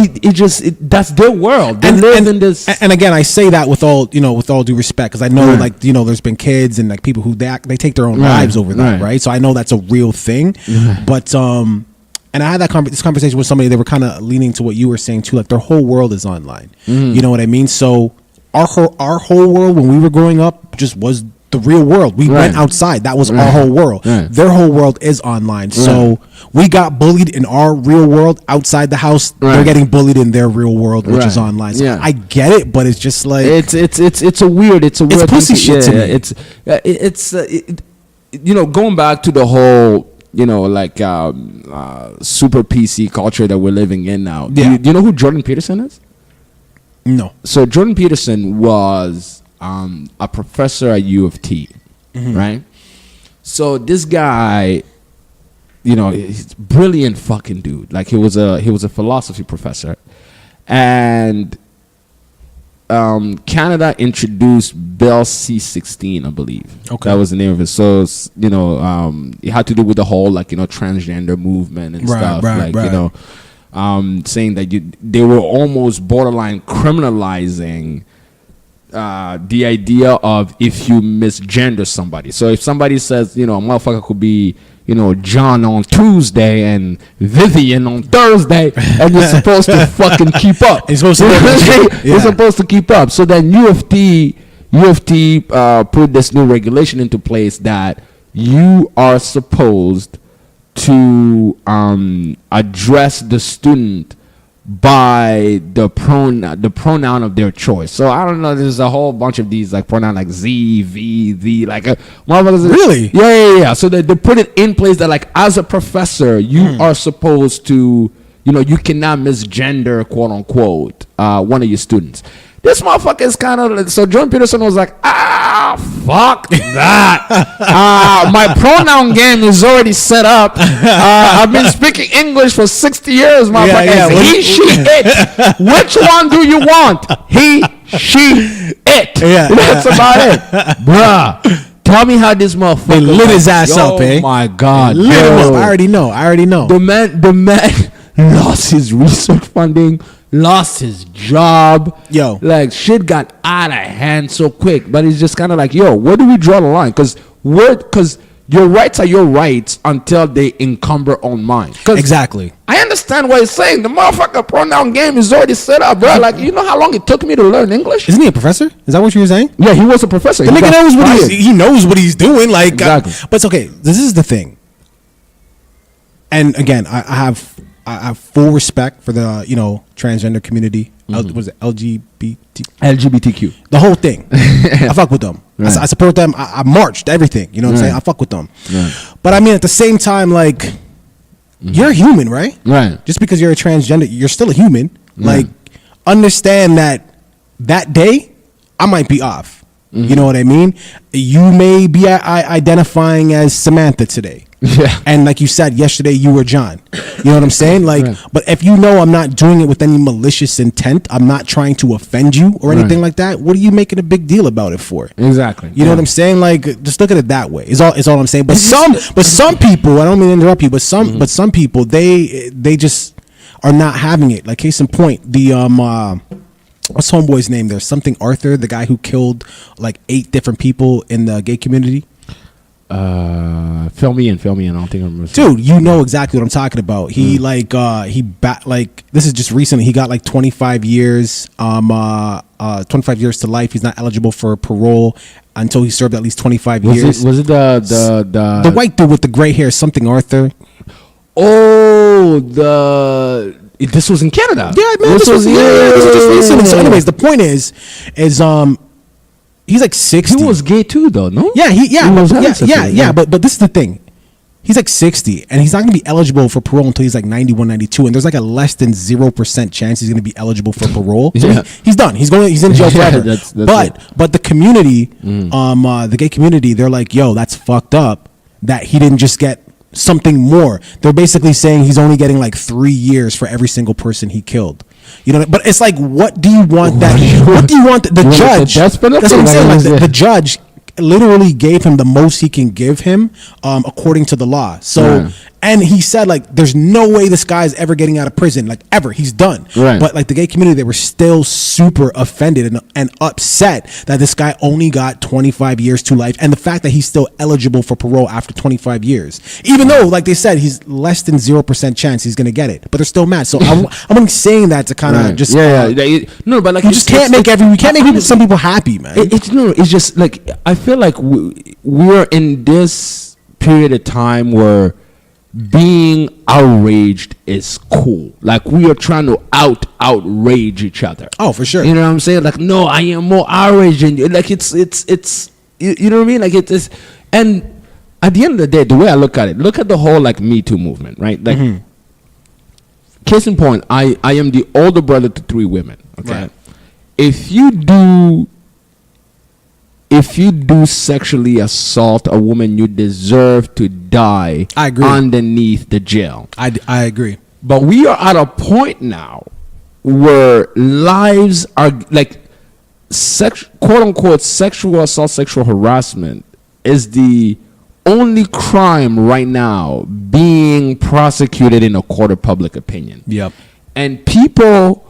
that's their world. They live in this. And again, I say that with all due respect, because I know, like, you know, there's been kids and like people who they take their own lives over that, right? So I know that's a real thing. But and I had this conversation with somebody. They were kind of leaning to what you were saying too. Like, their whole world is online. You know what I mean? So our whole world when we were growing up just was the real world. We went outside. That was our whole world. Their whole world is online. So we got bullied in our real world outside the house. They're getting bullied in their real world, which is online. So I get it, but it's just like it's a weird pussy shit to me. It's you know, going back to the whole, you know, like super PC culture that we're living in now. Do you know who Jordan Peterson is? No. So Jordan Peterson was a professor at U of T, right? So this guy, you know, he's a brilliant fucking dude. Like he was a philosophy professor, and Canada introduced Bill C-16, I believe. Okay, that was the name of it. So you know, it had to do with the whole like, you know, transgender movement and stuff. Like you know, saying that they were almost borderline criminalizing the idea of if you misgender somebody. So if somebody says, you know, a motherfucker could be, you know, John on Tuesday and Vivian on Thursday, and you're supposed to fucking keep up. You're supposed to keep up. So then U of T put this new regulation into place that you are supposed to address the student by the pronoun of their choice. So I don't know, there's a whole bunch of these like pronoun like Z, V, the like really? Yeah. So they put it in place that like as a professor you are supposed to, you know, you cannot misgender, quote unquote, one of your students. This motherfucker is kind of, so Jordan Peterson was like, fuck that. My pronoun game is already set up. I've been speaking English for 60 years, motherfucker. Yeah. He, she, it. Which one do you want? He, she, it. Yeah. That's about it. Bruh. Tell me how this motherfucker. They lit his ass up, eh? Oh my God. Lit him up. I already know. The man lost his research funding, lost his job. Yo, like shit got out of hand so quick. But it's just kind of like, yo, where do we draw the line? Because your rights are your rights until they encumber on mine. Exactly. I understand what he's saying. The motherfucker pronoun game is already set up, bro. Like, you know how long it took me to learn English? Isn't he a professor? Is that what you were saying? Yeah, he was a professor. The nigga knows what he knows what he's doing. Like, exactly. But it's okay. This is the thing. And again, I have full respect for the, you know, transgender community. Was it LGBTQ? The whole thing. I fuck with them. Right. I support them. I marched everything. You know what I'm saying? I fuck with them. Right. But I mean, at the same time, like, you're a human, right? Right. Just because you're a transgender, you're still a human. Right. Like, understand that day, I might be off. You know what I mean? You may be identifying as Samantha today. Yeah. And like you said, yesterday you were John. You know what I'm saying? Like, right. But if you know I'm not doing it with any malicious intent, I'm not trying to offend you or anything like that, what are you making a big deal about it for? Exactly. You know what I'm saying? Like, just look at it that way. Is all I'm saying. But some people, I don't mean to interrupt you, but some people, they just are not having it. Like, case in point, the what's homeboy's name? There's something Arthur, the guy who killed like 8 different people in the gay community. Fill me in. I don't think I remember. Dude, you know exactly what I'm talking about. He like this is just recently. He got like 25 years, 25 years to life. He's not eligible for parole until he served at least 25 years. Was it the white dude with the gray hair? Something Arthur. Oh, this was in Canada. Yeah, man. This was just recent. So, anyways, the point is. He's like 60. He was gay too, though, no? Yeah, but this is the thing. He's like 60, and he's not going to be eligible for parole until he's like 91, 92, and there's like a less than 0% chance he's going to be eligible for parole. So he's done. He's in jail forever. But the community, the gay community, they're like, yo, that's fucked up that he didn't just get something more. They're basically saying he's only getting like 3 years for every single person he killed. You know, but it's like, what do you want what do you want the judge? That's what I'm saying. Like the judge literally gave him the most he can give him, according to the law. So, and he said like, there's no way this guy's ever getting out of prison, like ever. He's done. Right. But like the gay community, they were still super offended and upset that this guy only got 25 years to life, and the fact that he's still eligible for parole after 25 years, even though like they said he's less than 0% chance he's gonna get it, but they're still mad. So I'm only saying that to kind of just no, but like you just can't make some people happy, man. It's just like I feel like we're in this period of time where being outraged is cool. Like we are trying to outrage each other. Oh, for sure. You know what I'm saying? Like, no, I am more outraged than you. Like it's you know what I mean? Like it's and at the end of the day, the way I look at it, look at the whole like MeToo movement, right? Like case in point, I am the older brother to 3 women. Okay. Right. If you do if you do sexually assault a woman, you deserve to die. I agree. Underneath the jail. I agree. But we are at a point now where lives are like quote unquote sexual assault, sexual harassment is the only crime right now being prosecuted in a court of public opinion. Yep. And people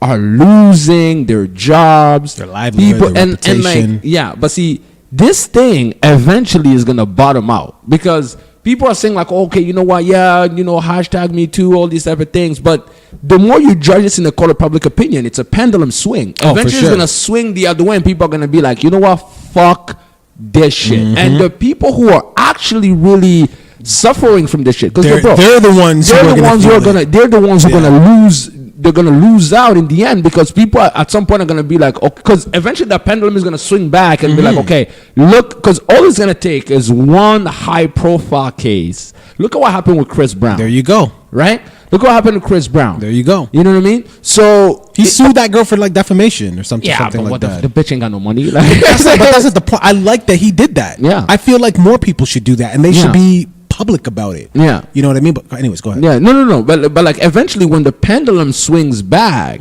are losing their jobs, their livelihood, their reputation. But see, this thing eventually is gonna bottom out because people are saying like, okay, you know what? Yeah, hashtag MeToo, all these type of things. But the more you judge this in the court of public opinion, it's a pendulum swing. Eventually, it's gonna swing the other way, and people are gonna be like, you know what? Fuck this shit. Mm-hmm. And the people who are actually really suffering from this shit, because they're the ones who are gonna lose. They're gonna lose out in the end because people at some point are gonna be like, okay, because eventually that pendulum is gonna swing back and be like, okay, look, because all it's gonna take is one high-profile case. Look at what happened with Chris Brown. There you go. Right? Look what happened to Chris Brown. There you go. You know what I mean? So he sued that girl for like defamation or something. Yeah, something but like that. The bitch ain't got no money. Like, that's not the point. I like that he did that. Yeah. I feel like more people should do that, and they should be public about it. Yeah. You know what I mean? But anyways, go ahead. Yeah. No. But like eventually when the pendulum swings back,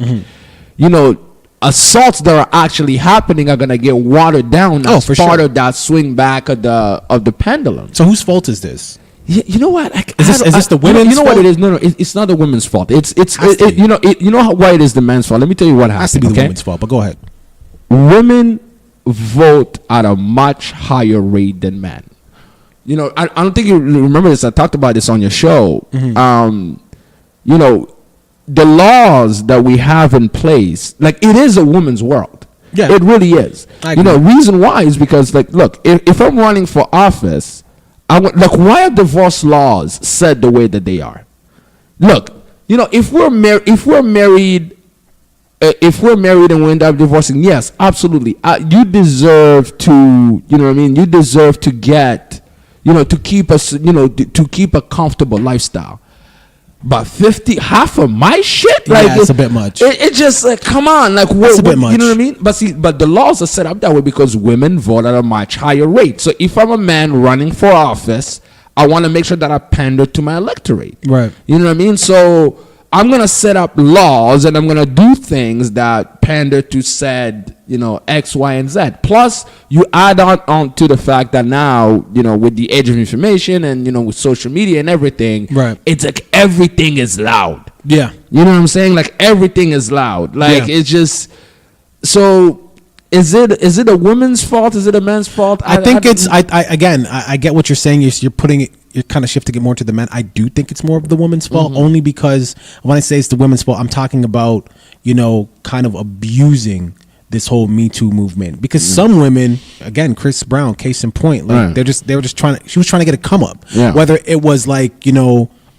assaults that are actually happening are gonna get watered down as part of that swing back of the pendulum. So whose fault is this? You know what? Is this the women's fault? You know what it is? No, it's not the women's fault. Why it is the man's fault. Let me tell you what happened. It has to be the women's fault, but go ahead. Women vote at a much higher rate than men. I don't think you remember this. I talked about this on your show. Mm-hmm. The laws that we have in place, like it is a woman's world. Yeah, it really is. Reason why is because, like, look, if I'm running for office, why are divorce laws set the way that they are? Look, if we're married and we end up divorcing, yes, absolutely. You deserve to, you deserve to get, to keep a comfortable lifestyle. But half of my shit, like, it's a bit much. It just like, come on, like, that's a bit much. You know what I mean? But the laws are set up that way because women vote at a much higher rate. So if I'm a man running for office, I want to make sure that I pander to my electorate. Right. You know what I mean? So I'm gonna set up laws and I'm gonna do things that pander to said, X, Y, and Z. Plus, you add on to the fact that now, with the age of information and with social media and everything, right? It's like everything is loud. Yeah, you know what I'm saying? Like everything is loud. Like it's just so. Is it a woman's fault? Is it a man's fault? I get what you're saying. You're putting it. You're kind of shifting it more to the men. I do think it's more of the woman's fault, only because when I say it's the women's fault, I'm talking about, kind of abusing this whole Me Too movement. Because some women, again, Chris Brown, case in point, like they were just she was trying to get a come up. Yeah. Whether it was like,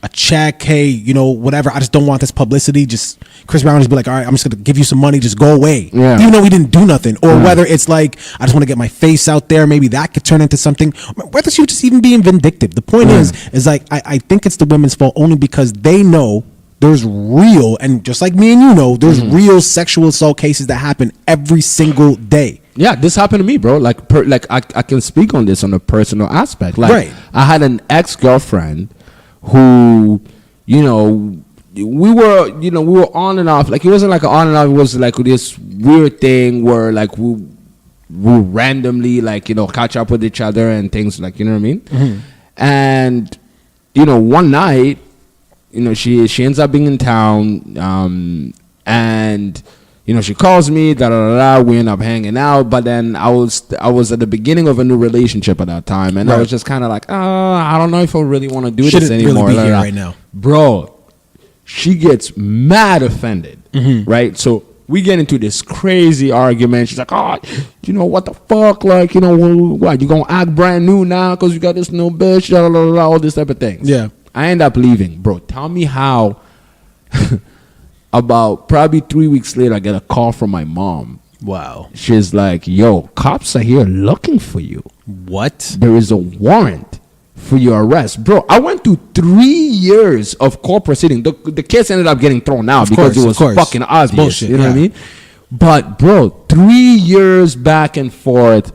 a check, hey, whatever, I just don't want this publicity. Just Chris Brown just be like, all right, I'm just gonna give you some money, just go away. Yeah. Even though he didn't do nothing. Or whether it's like, I just want to get my face out there, maybe that could turn into something. Whether she was just even being vindictive. The point is like, I think it's the women's fault only because they know there's real, and just like me and there's real sexual assault cases that happen every single day. Yeah, this happened to me, bro. Like, I can speak on this on a personal aspect. Like, I had an ex-girlfriend who, we were on and off. Like, it wasn't like an on and off. It was like this weird thing where, like, we randomly, like, catch up with each other and things, like, you know what I mean? Mm-hmm. And, one night, she ends up being in town, and she calls me, we end up hanging out. But then I was at the beginning of a new relationship at that time, and I was just kind of like, I don't know if I really want to do this anymore. Really be here right now, bro. She gets mad offended, right? So we get into this crazy argument. She's like, what the fuck? Like, what, you gonna act brand new now because you got this new bitch, all this type of things. Yeah. I end up leaving, bro. Tell me how. About probably 3 weeks later, I get a call from my mom. Wow. She's like, yo, cops are here looking for you. What? There is a warrant for your arrest. Bro, I went through 3 years of court proceeding. The case ended up getting thrown out because it was fucking obvious. Bullshit, you know what I mean? But, bro, 3 years back and forth.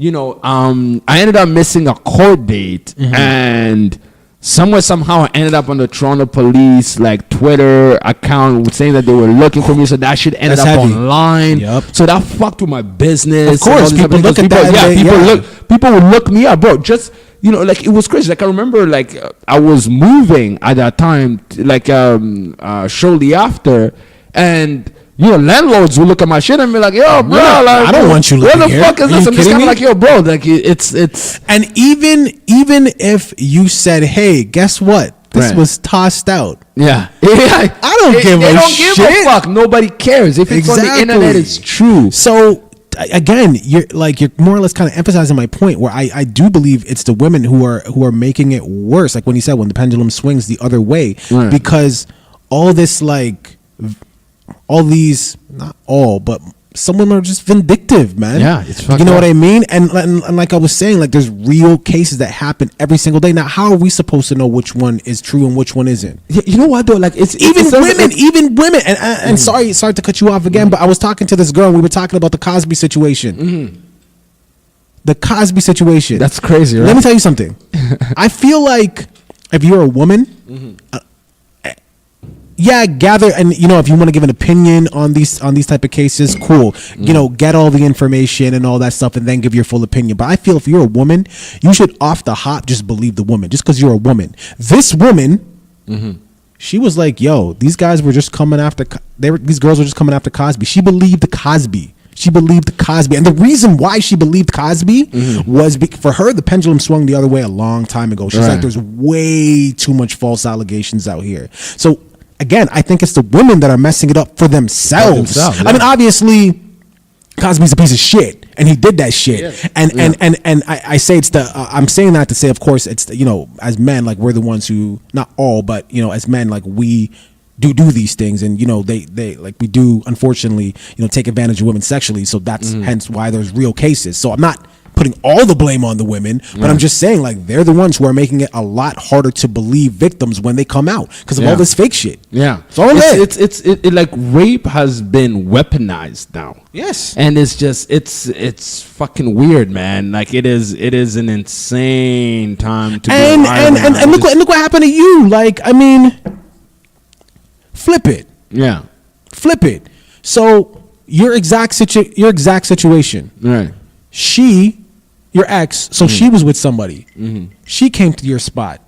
I ended up missing a court date, and somehow I ended up on the Toronto police Twitter account saying that they were looking for me. So that shit ended up online. Yep. So that fucked with my business. Of course, people look at that. People would look me up, bro. Just it was crazy. I remember, I was moving at that time, shortly after, and landlords will look at my shit and be like, "Yo, bro, I don't want you looking here. What the fuck is this?" I'm just kind of like, "Yo, bro, it's." And even if you said, "Hey, guess what? This was tossed out." Yeah. I don't give a shit. They don't give a fuck. Nobody cares. If it's on the internet, it's true. So again, you're more or less kind of emphasizing my point, where I do believe it's the women who are making it worse. Like when you said, when the pendulum swings the other way, because all this all these, not all, but some women are just vindictive, man. Yeah, it's fucked You know up. what I mean? And like I was saying, there's real cases that happen every single day. Now, how are we supposed to know which one is true and which one isn't? You know what though? It's Even women. And sorry to cut you off again, but I was talking to this girl and we were talking about the Cosby situation. The Cosby situation. That's crazy, right? Let me tell you something. I feel like if you're a woman, gather, and if you want to give an opinion on these type of cases, cool. Get all the information and all that stuff, and then give your full opinion. But I feel if you're a woman, you should off the hop just believe the woman, just because you're a woman. This woman, she was like, "Yo, these guys were just coming after. These girls were just coming after Cosby." She believed the Cosby. And the reason why she believed Cosby was for her, the pendulum swung the other way a long time ago. She's like, "There's way too much false allegations out here." So again, I think it's the women that are messing it up for themselves. I mean, obviously, Cosby's a piece of shit, and he did that shit. And I say it's I'm saying that to say, of course, it's as men, we're the ones who, not all, but as men, we do these things, and they we do, unfortunately, take advantage of women sexually. So that's hence why there's real cases. So I'm not putting all the blame on the women, but I'm just saying they're the ones who are making it a lot harder to believe victims when they come out because of all this fake shit. Yeah, so it's rape has been weaponized now. Yes, and it's just it's fucking weird, man. It is an insane time to and look what happened to you. Flip it. Yeah, flip it. So your exact situation. Right. Your ex, so she was with somebody. She came to your spot.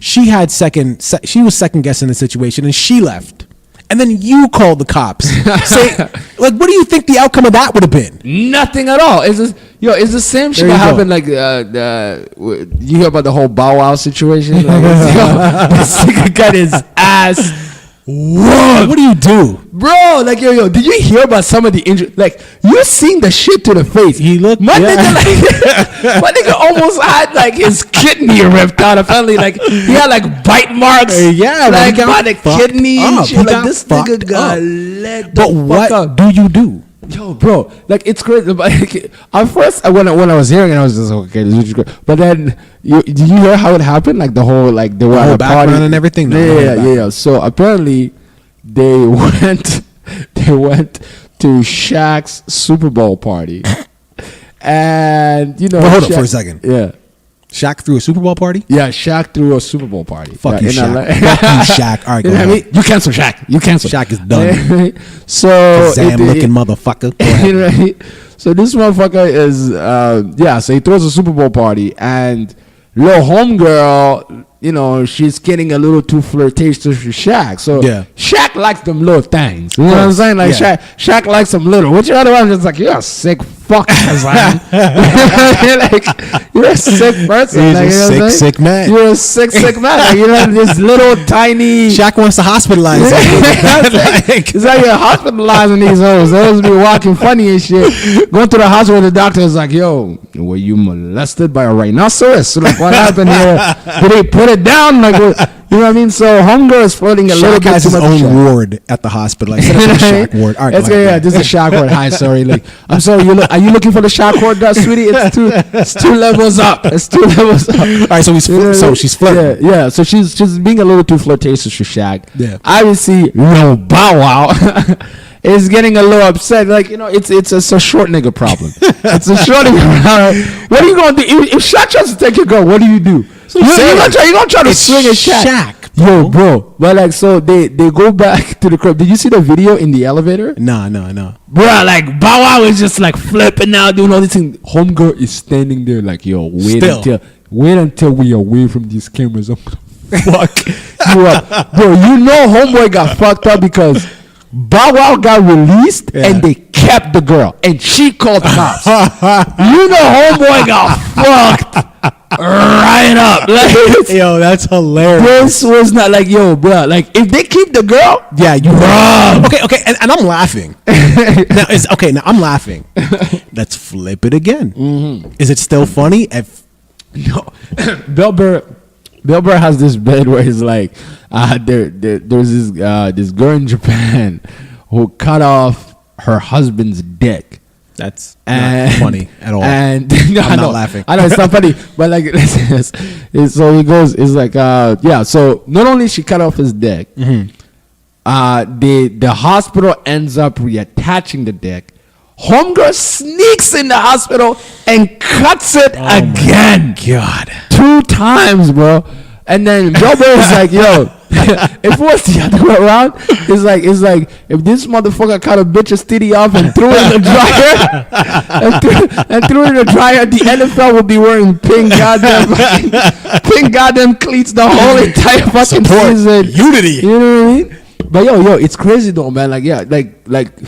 She had she was second guessing the situation, and she left. And then you called the cops. What do you think the outcome of that would have been? Nothing at all. It's the same shit that happened. You hear about the whole Bow Wow situation? This nigga got his ass. What do you do, bro? Did you hear about some of the injury? You seen the shit to the face. He looked. My nigga almost had his kidney ripped out. Apparently, he had bite marks. By the kidney. Shit. This nigga got leg. But what do you do? Yo, bro, it's crazy. At first, when I was hearing it, I was just okay. This is great. But then, did you hear how it happened? The whole they were at a party and everything. Yeah. So apparently, they went to Shaq's Super Bowl party, and hold up for a second. Yeah. Shaq threw a Super Bowl party? Yeah, Shaq threw a Super Bowl party. Fuck you, Shaq. Fuck you, Shaq. All right, go ahead. You cancel Shaq. Shaq is done. So Shazam-looking motherfucker. Right? So this motherfucker is, so he throws a Super Bowl party, and little homegirl, she's getting a little too flirtatious with Shaq. So Shaq likes them little things. You know what I'm saying? Shaq likes them little. Which other one is you're a sick fuck. You're a sick person. He's sick man. You're a sick man. This little tiny. Shaq wants to hospitalize. It's you're hospitalizing these hoes. Those be walking funny and shit. Going to the hospital, the doctor is yo, were you molested by a rhinoceros? What happened here? Did they put it down? You know what I mean? So homegirl is floating a little bit has too his much. own ward at the hospital. Shaq ward. All right, this is a Shaq ward. Hi, sorry. I'm sorry. Are you looking for the Shaq ward, sweetie? It's two levels up. It's 2 levels up. All right, so she's flirting. Yeah. So she's being a little too flirtatious for Shaq. Yeah. Obviously, no Bow Wow. is getting a little upset. Like, you know, it's a short nigga problem. It's a short nigga problem. What are you gonna do if Shaq tries to take your girl? What do you do? So you're gonna try to swing a Shaq. Yo, bro. But like, so they go back to the crib. Did you see the video in the elevator? No. Bro, like Bow Wow is just like flipping out, doing all this thing. Homegirl is standing there like, yo, wait until we are away from these cameras. I'm gonna fuck you up, bro. You know, homeboy got fucked up because Bow Wow got released and they kept the girl and she called the cops. You know, homeboy got fucked right up. Like, yo, that's hilarious. This was not like, yo, bro. Like, if they keep the girl, yeah, you wrong. Okay, and I'm laughing. Now I'm laughing. Let's flip it again. Mm-hmm. Is it still funny? No, Bill Burr has this bit where he's like, there's this girl in Japan who cut off her husband's dick. That's not funny at all. And no, I'm not laughing. I know it's not funny, but like, so he goes, it's like, so not only she cut off his dick, mm-hmm. The hospital ends up reattaching the dick. Homegirl sneaks in the hospital and cuts it again. God, 2 times, bro. And then Bill Burr is like, yo, if it was the other way around, it's like if this motherfucker cut a bitch's titty off and threw it in the dryer and threw it in the dryer, the NFL would be wearing pink goddamn cleats the whole entire fucking season. Unity. You know what I mean? But yo, it's crazy though, man. Like, yeah, like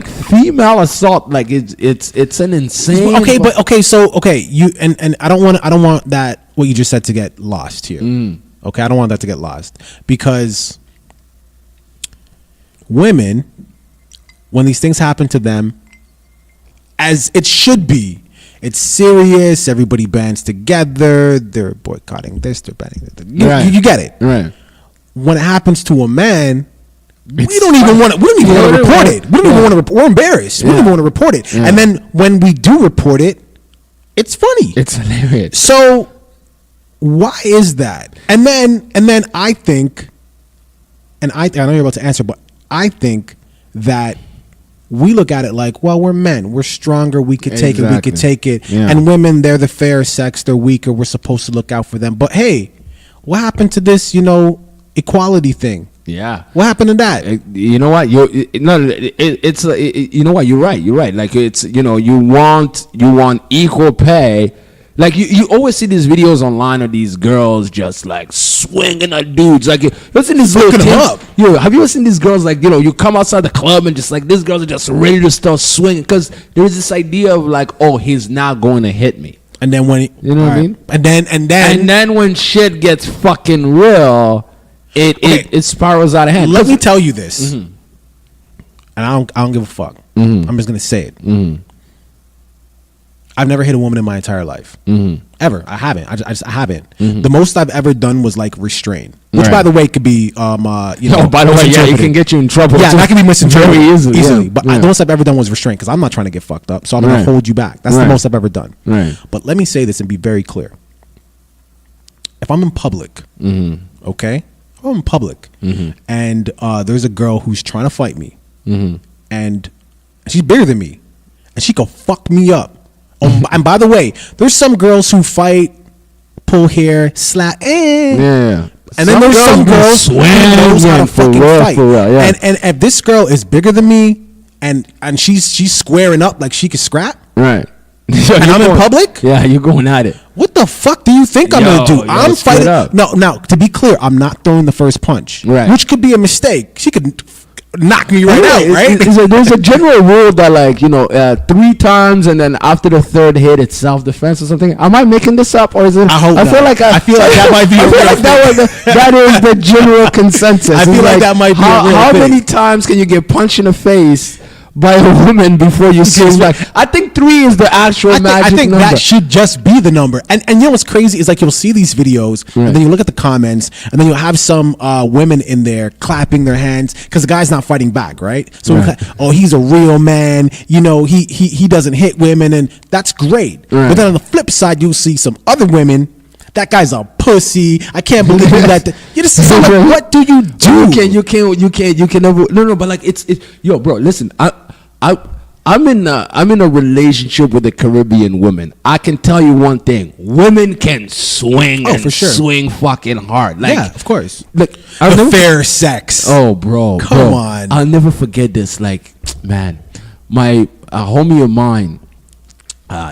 female assault, like it's an insane. Okay, you and I don't want that what you just said to get lost here. Okay, I don't want that to get lost because women, when these things happen to them, as it should be, it's serious. Everybody bands together. They're boycotting this. They're banning that. You get it, right? When it happens to a man, we don't even want to report it. We don't even want to. We're embarrassed. We don't even want to report it. Yeah. And then when we do report it, it's funny. It's hilarious. So why is that? And then I think, and I know you're about to answer, but I think that we look at it like, well, we're men. We're stronger. We could take it. We could take it. Yeah. And women, they're the fair sex. They're weaker. We're supposed to look out for them. But hey, what happened to this, equality thing? Yeah, what happened to that? You know what? You know what? You're right. Like, it's, you want equal pay. Like, you always see these videos online of these girls just like swinging at dudes. Like, you've seen these little up. Yo, have you ever seen these girls, like, you come outside the club and just like these girls are just ready to start swinging because there's this idea of like, oh, he's not going to hit me. And then when you know what I mean? And then when shit gets fucking real, it spirals out of hand. Let me tell you this, mm-hmm. and I don't give a fuck. Mm-hmm. I'm just gonna say it. Mm-hmm. I've never hit a woman in my entire life, mm-hmm. ever. I haven't. I haven't. Mm-hmm. The most I've ever done was like restrain, which by the way could be by the way, yeah, it can get you in trouble. Yeah, that can be misinterpreted very easily. Yeah. But the most I've ever done was restrain because I'm not trying to get fucked up, so I'm gonna hold you back. That's the most I've ever done. Right. But let me say this and be very clear. If I'm in public, mm-hmm. okay. I'm in public, mm-hmm. and there's a girl who's trying to fight me, mm-hmm. and she's bigger than me, and she could fuck me up. Oh, and by the way, there's some girls who fight, pull hair, slap, and then there's some girls who knows how to fucking fight. Yeah. And if this girl is bigger than me, and she's squaring up like she could scrap, right? And I'm in public. Yeah, you're going at it. What the fuck do you think I'm gonna do? I'm fighting. No, now to be clear, I'm not throwing the first punch, right? Which could be a mistake. She could knock me right out, right? There's a general rule that, like, 3 times and then after the 3rd hit, it's self-defense or something. Am I making this up, or is it? I feel like that might be. That is the general consensus. I feel like that might be. How many times can you get punched in the face by a woman before you swing back? I think 3 is the actual magic number. I think that should just be the number. And you know what's crazy is, like, you'll see these videos, and then you look at the comments, and then you'll have some women in there clapping their hands because the guy's not fighting back, right? So oh, he's a real man. He doesn't hit women, and that's great. But then on the flip side, you'll see some other women that guy's a pussy. I can't believe you let you just so like, what do you do? You can never. No, but like it's yo, bro. Listen, I'm in a relationship with a Caribbean woman. I can tell you one thing: women can swing for sure. swing fucking hard. Like, yeah, of course. Like the fair sex. Oh, bro, come on. I'll never forget this. Like, man, my homie of mine.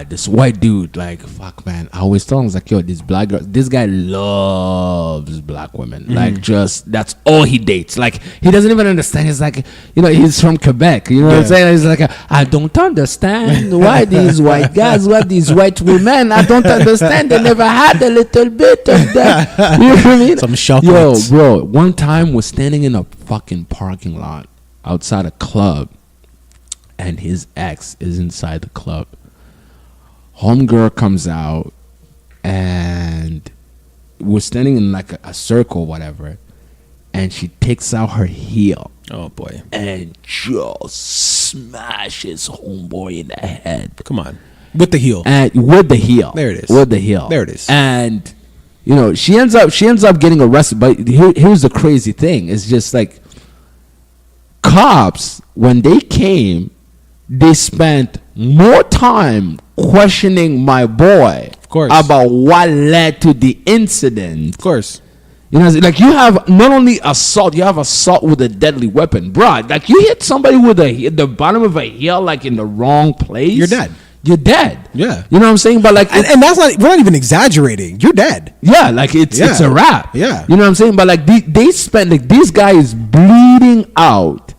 This white dude, like, fuck, man. I always tell him, like, yo, this black girl, this guy loves black women. Like, just, that's all he dates. Like, he doesn't even understand. He's like, you know, he's from Quebec. You know what I'm saying? He's like, I don't understand why these white guys, why these white women, I don't understand. They never had a little bit of that. You know what I mean? Some chocolates. Yo, bro, one time we're standing in a fucking parking lot outside a club, and his ex is inside the club. Homegirl comes out, and we're standing in like a circle, whatever, and she takes out her heel. Oh boy! And just smashes homeboy in the head. Come on, with the heel. And with the heel. There it is. With the heel. There it is. And you know, she ends up getting arrested. But here's the crazy thing: it's just like cops, when they came, they spent more time questioning my boy, of course, about what led to the incident. Of course. You know, like, you have not only assault, you have assault with a deadly weapon, bro. Like, you hit somebody with the bottom of a heel, like, in the wrong place, you're dead. You're dead. Yeah. You know what I'm saying? But like, and that's not, we're not even exaggerating. You're dead. Yeah, like it's a wrap. Yeah. You know what I'm saying? But like they spent, like, this guy is bleeding out,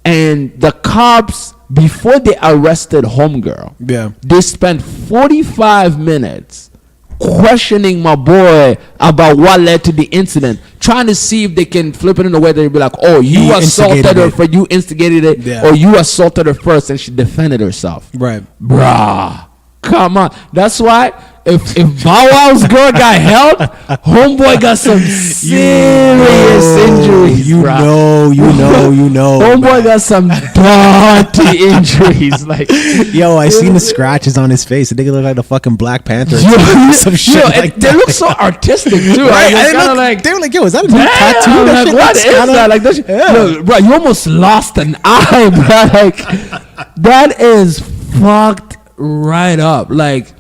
and the cops, before they arrested homegirl, they spent 45 minutes questioning my boy about what led to the incident, trying to see if they can flip it in a way that they'd be like, oh, you assaulted her, you instigated it, or you assaulted her first, and she defended herself. Right. Bruh, come on. That's why if Bow Wow's girl got held, homeboy got some serious injuries. You know. Homeboy man. got some dirty injuries. Like, yo, I seen the scratches on his face. The nigga look like the fucking Black Panther. Some shit like they look so artistic too. Right? They were like, yo, is that a new tattoo? Like, what is that? Like, that shit, yo, bro, you almost lost an eye, bro. Like, that is fucked right up. Like,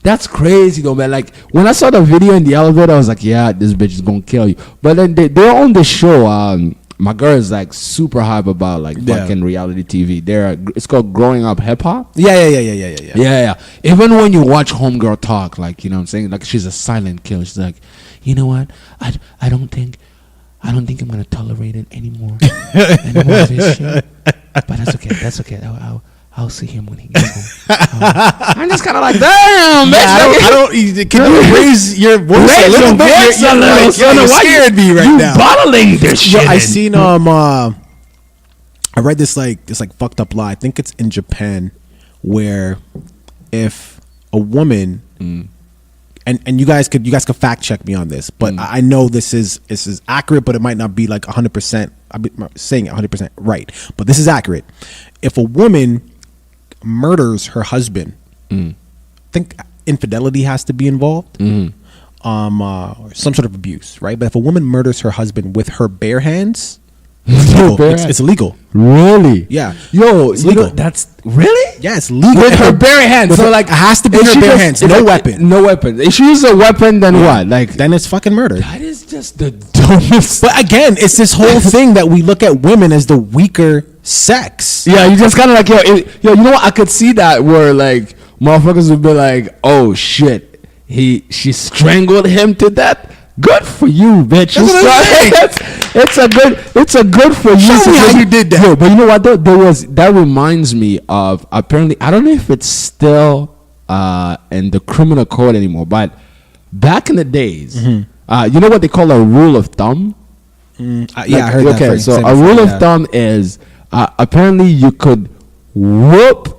that's crazy though, man. Like, when I saw the video in the elevator, I was like, yeah, this bitch is gonna kill you. But then they're on the show. My girl is like super hype about like fucking reality TV. It's called Growing Up Hip Hop. Yeah. Even when you watch homegirl talk, like, you know what I'm saying, like, she's a silent killer. She's like, you know what? I don't think I'm gonna tolerate it anymore. Anymore of this shit. But that's okay. I'll see him when he gets home. I'm just kind of like, damn, bitch. I don't. Can you raise your voice a little bit? You scared me right now. Bottling this shit. I seen I read this fucked up lie. I think it's in Japan, where if a woman and you guys could fact check me on this, but I know this is accurate, but it might not be like 100%. I'm saying 100% right, but this is accurate. If a woman murders her husband, I think infidelity has to be involved, or some sort of abuse, right? But if a woman murders her husband with her bare hands, it's illegal. Really? Yeah. Yo, it's legal. That's really? Yeah, it's legal. With her bare hands. So like, it has to be her bare hands. No weapon. No weapon. If she uses a weapon, then what? Like, then it's fucking murder. That is just the dumbest. But again, it's this whole thing that we look at women as the weaker sex. Yeah, you just kind of like, yo, you know what? I could see that where like motherfuckers would be like, oh shit, she strangled him to death. Good for you, bitch. It's a good for you. Show me how you did that. Yo, but you know what though? That reminds me of, apparently, I don't know if it's still in the criminal code anymore, but back in the days, you know what they call a rule of thumb? I heard that. Okay, so a rule of thumb is apparently you could whoop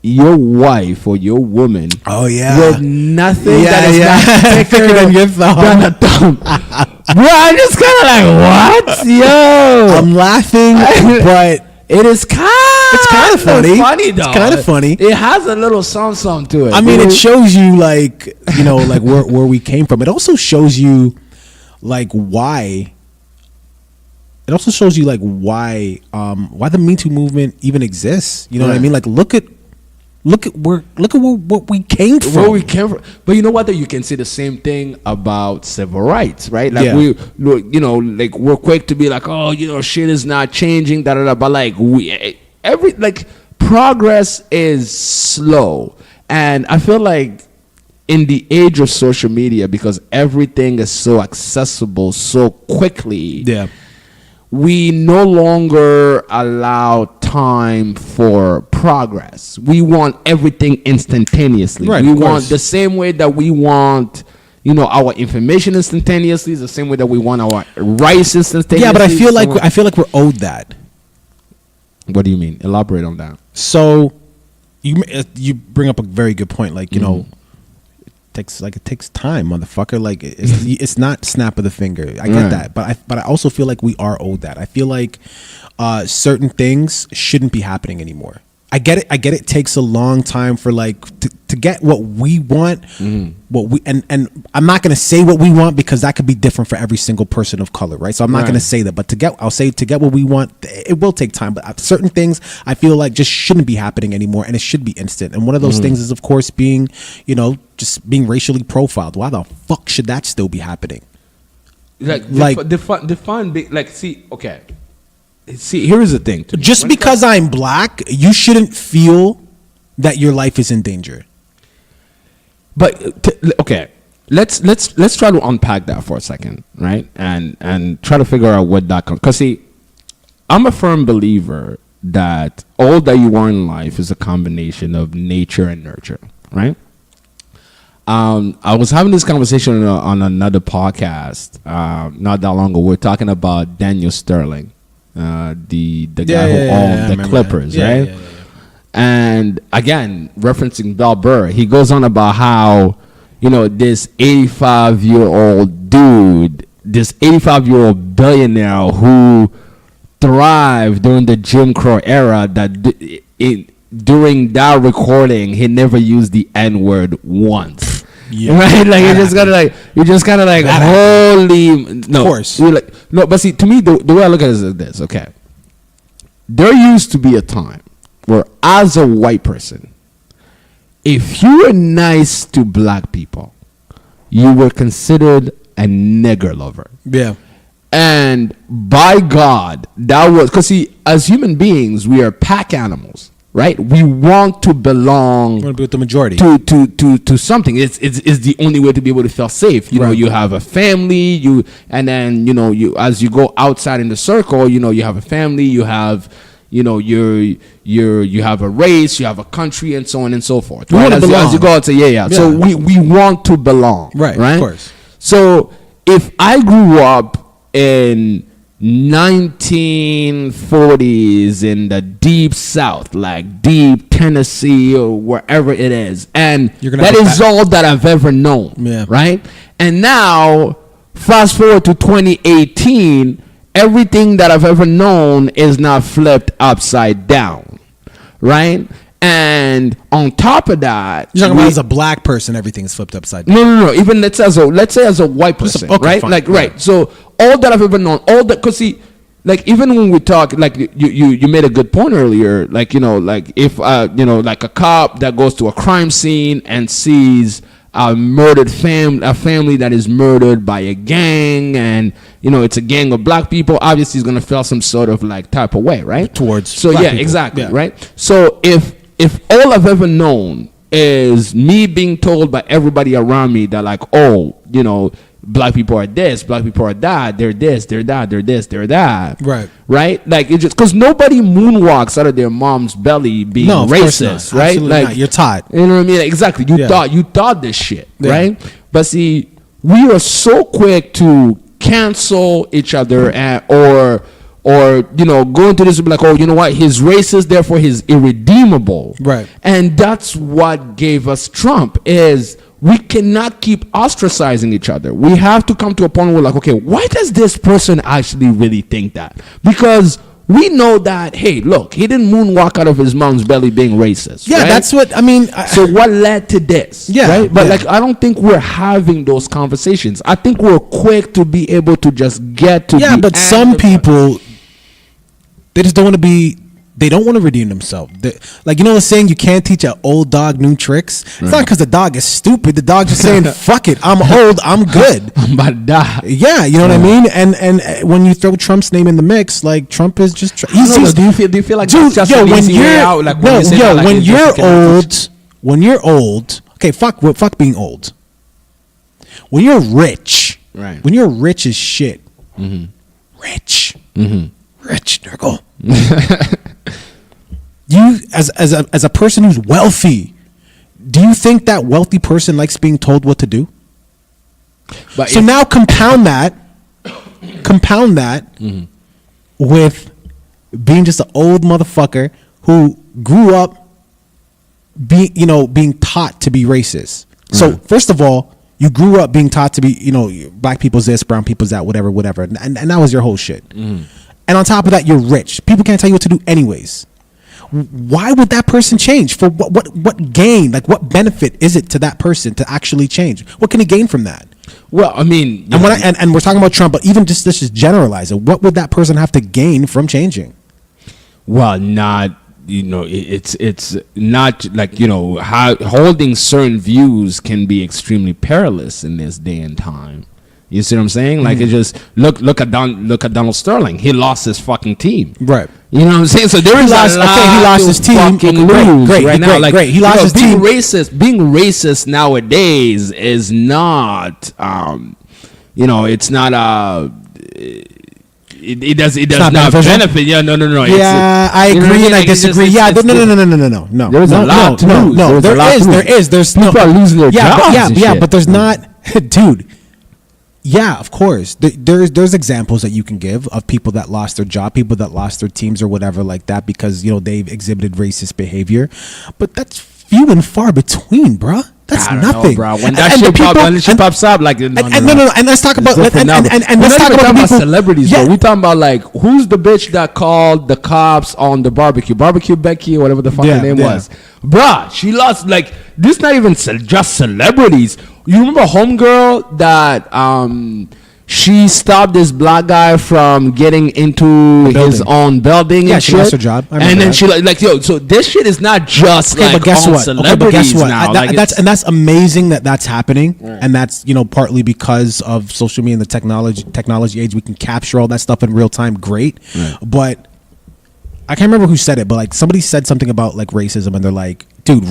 your wife or your woman with nothing that is not thicker than your thumb. Bro, I'm just kind of like, what? Yo, I'm laughing, but it is kind It's kind of funny. It's funny though. It's kind of funny. It has a little some to it. I mean, it shows you like, you know, like where we came from. It also shows you like why. It also shows you like why the MeToo movement even exists. You know what I mean? Like look at what we came from. Where we came from. But you know what? Though you can say the same thing about civil rights, right? Like you know, like we're quick to be like, oh, you know, shit is not changing, da da da. But like progress is slow, and I feel like in the age of social media, because everything is so accessible so quickly. Yeah. We no longer allow time for progress. We want everything instantaneously. Right, we of want course. the same way that we want, you know, our information instantaneously. Is the same way that we want our rights instantaneously. Yeah, but I feel like we're owed that. What do you mean? Elaborate on that. So, you bring up a very good point. Like, you know, it takes time, motherfucker. Like it's not snap of the finger. I get that, but I also feel like we are owed that. I feel like certain things shouldn't be happening anymore. I get it. It takes a long time for like to get what we want. What we and I'm not gonna say what we want because that could be different for every single person of color, right? So I'm not gonna say that. But to get what we want, it will take time. But certain things I feel like just shouldn't be happening anymore, and it should be instant. And one of those things is, of course, being, you know, just being racially profiled. Why the fuck should that still be happening? Define big. Like, see, okay. See, here is the thing. Just because I'm black, you shouldn't feel that your life is in danger. But okay, let's try to unpack that for a second, right? And try to figure out what that comes. Because see, I'm a firm believer that all that you are in life is a combination of nature and nurture, right? I was having this conversation on another podcast not that long ago. We're talking about Daniel Sterling. The guy who owned the Clippers, right? Yeah. And again, referencing Bill Burr, he goes on about how, you know, this 85-year-old dude, this 85-year-old billionaire who thrived during the Jim Crow era, that during that recording, he never used the N-word once. Yeah. Right, like you just gotta like holy no. Of course, no. But see, to me, the way I look at it is this. Okay, there used to be a time where, as a white person, if you were nice to black people, you were considered a nigger lover. Yeah, and by God, that was because see, as human beings, we are pack animals. Right, we want to belong. We want to be with the majority. To something. It's the only way to be able to feel safe. You know, you have a family. And then you as you go outside in the circle. You know, you have a family. You have, you know, you have a race. You have a country, and so on and so forth. Right? As you go out, yeah. So we want to belong. Right. Of course. So if I grew up in 1940s in the deep South, like deep Tennessee or wherever it is, and that is all that I've ever known. Yeah. Right. And now, fast forward to 2018, everything that I've ever known is now flipped upside down. Right. And on top of that, you're talking about as a black person, everything's flipped upside down. No. Even let's say as a white person, right? Fine. Like, right. So all that I've ever known, all that, because see, like even when we talk, like you made a good point earlier, like, you know, like if like a cop that goes to a crime scene and sees a family that is murdered by a gang, and you know it's a gang of black people, obviously he's gonna feel some sort of like type of way, right? Towards black people. Exactly, yeah. Right. So if all I've ever known is me being told by everybody around me that like, oh, you know, black people are this, black people are that, they're this, they're that, they're this, they're that. Right? Like, it just because nobody moonwalks out of their mom's belly being racist, right? Absolutely like not. You're taught. You know what I mean? Exactly. You thought this shit, right? But see, we are so quick to cancel each other or you know, go into this and be like, oh, you know what, he's racist, therefore he's irredeemable. Right. And that's what gave us Trump, is we cannot keep ostracizing each other. We have to come to a point where we're like, okay, why does this person actually really think that? Because we know that, hey, look, he didn't moonwalk out of his mom's belly being racist. Yeah, right? that's what I mean. So what led to this? Yeah, right? But yeah. like, I don't think we're having those conversations. I think we're quick to be able to just get to. Yeah, but some people, they just don't want to be. They don't want to redeem themselves. Like, you know the saying, you can't teach an old dog new tricks? It's not because the dog is stupid. The dog just saying, fuck it, I'm old, I'm good. I'm about to die. Yeah, you know what I mean? And when you throw Trump's name in the mix, like, Trump is just... Do you feel like dude, that's just an easy way out? Like, when you're old... Okay, fuck being old. When you're rich... Right. When you're rich as shit... Mm-hmm. Rich, nigga. You as a person who's wealthy, do you think that wealthy person likes being told what to do? But so now compound that mm-hmm. with being just an old motherfucker who grew up being taught to be racist. So first of all, you grew up being taught to be, black people's this, brown people's that, whatever, and that was your whole shit. Mm-hmm. And on top of that, you're rich. People can't tell you what to do anyways. Why would that person change? For what gain? Like, what benefit is it to that person to actually change? What can he gain from that? Well, I mean, and we're talking about Trump, but even just let's just generalize it. What would that person have to gain from changing? Well, not it's not like how holding certain views can be extremely perilous in this day and time. You see what I'm saying? Like, it just look at Donald Sterling. He lost his fucking team. Right. You know what I'm saying? So there is a lot. Okay, he lost his team. Great. Great. He lost his team. Being racist nowadays is not. It's not It does not benefit. Yeah, no. Yeah, I agree and I disagree. Yeah, no. There's a lot to lose. No, there is. There's people are losing their jobs. Yeah, but there's not, dude. Yeah, of course. There's examples that you can give of people that lost their job, people that lost their teams or whatever like that because they've exhibited racist behavior, but that's few and far between, bruh. That's nothing, bro. When that shit pops up, like no. And let's talk about and let's talk about celebrities. Yeah. Bro. We talking about like who's the bitch that called the cops on the barbecue Becky or whatever the fuck her name was, bruh. She lost like this. Not even just celebrities. You remember Homegirl that she stopped this black guy from getting into his own building. Yeah, and she shit. lost her job. And then she so this shit is not just but guess what? Celebrities now. That's amazing that's happening, and that's partly because of social media and the technology age. We can capture all that stuff in real time. Great, but I can't remember who said it, but like somebody said something about like racism, and they're like, dude,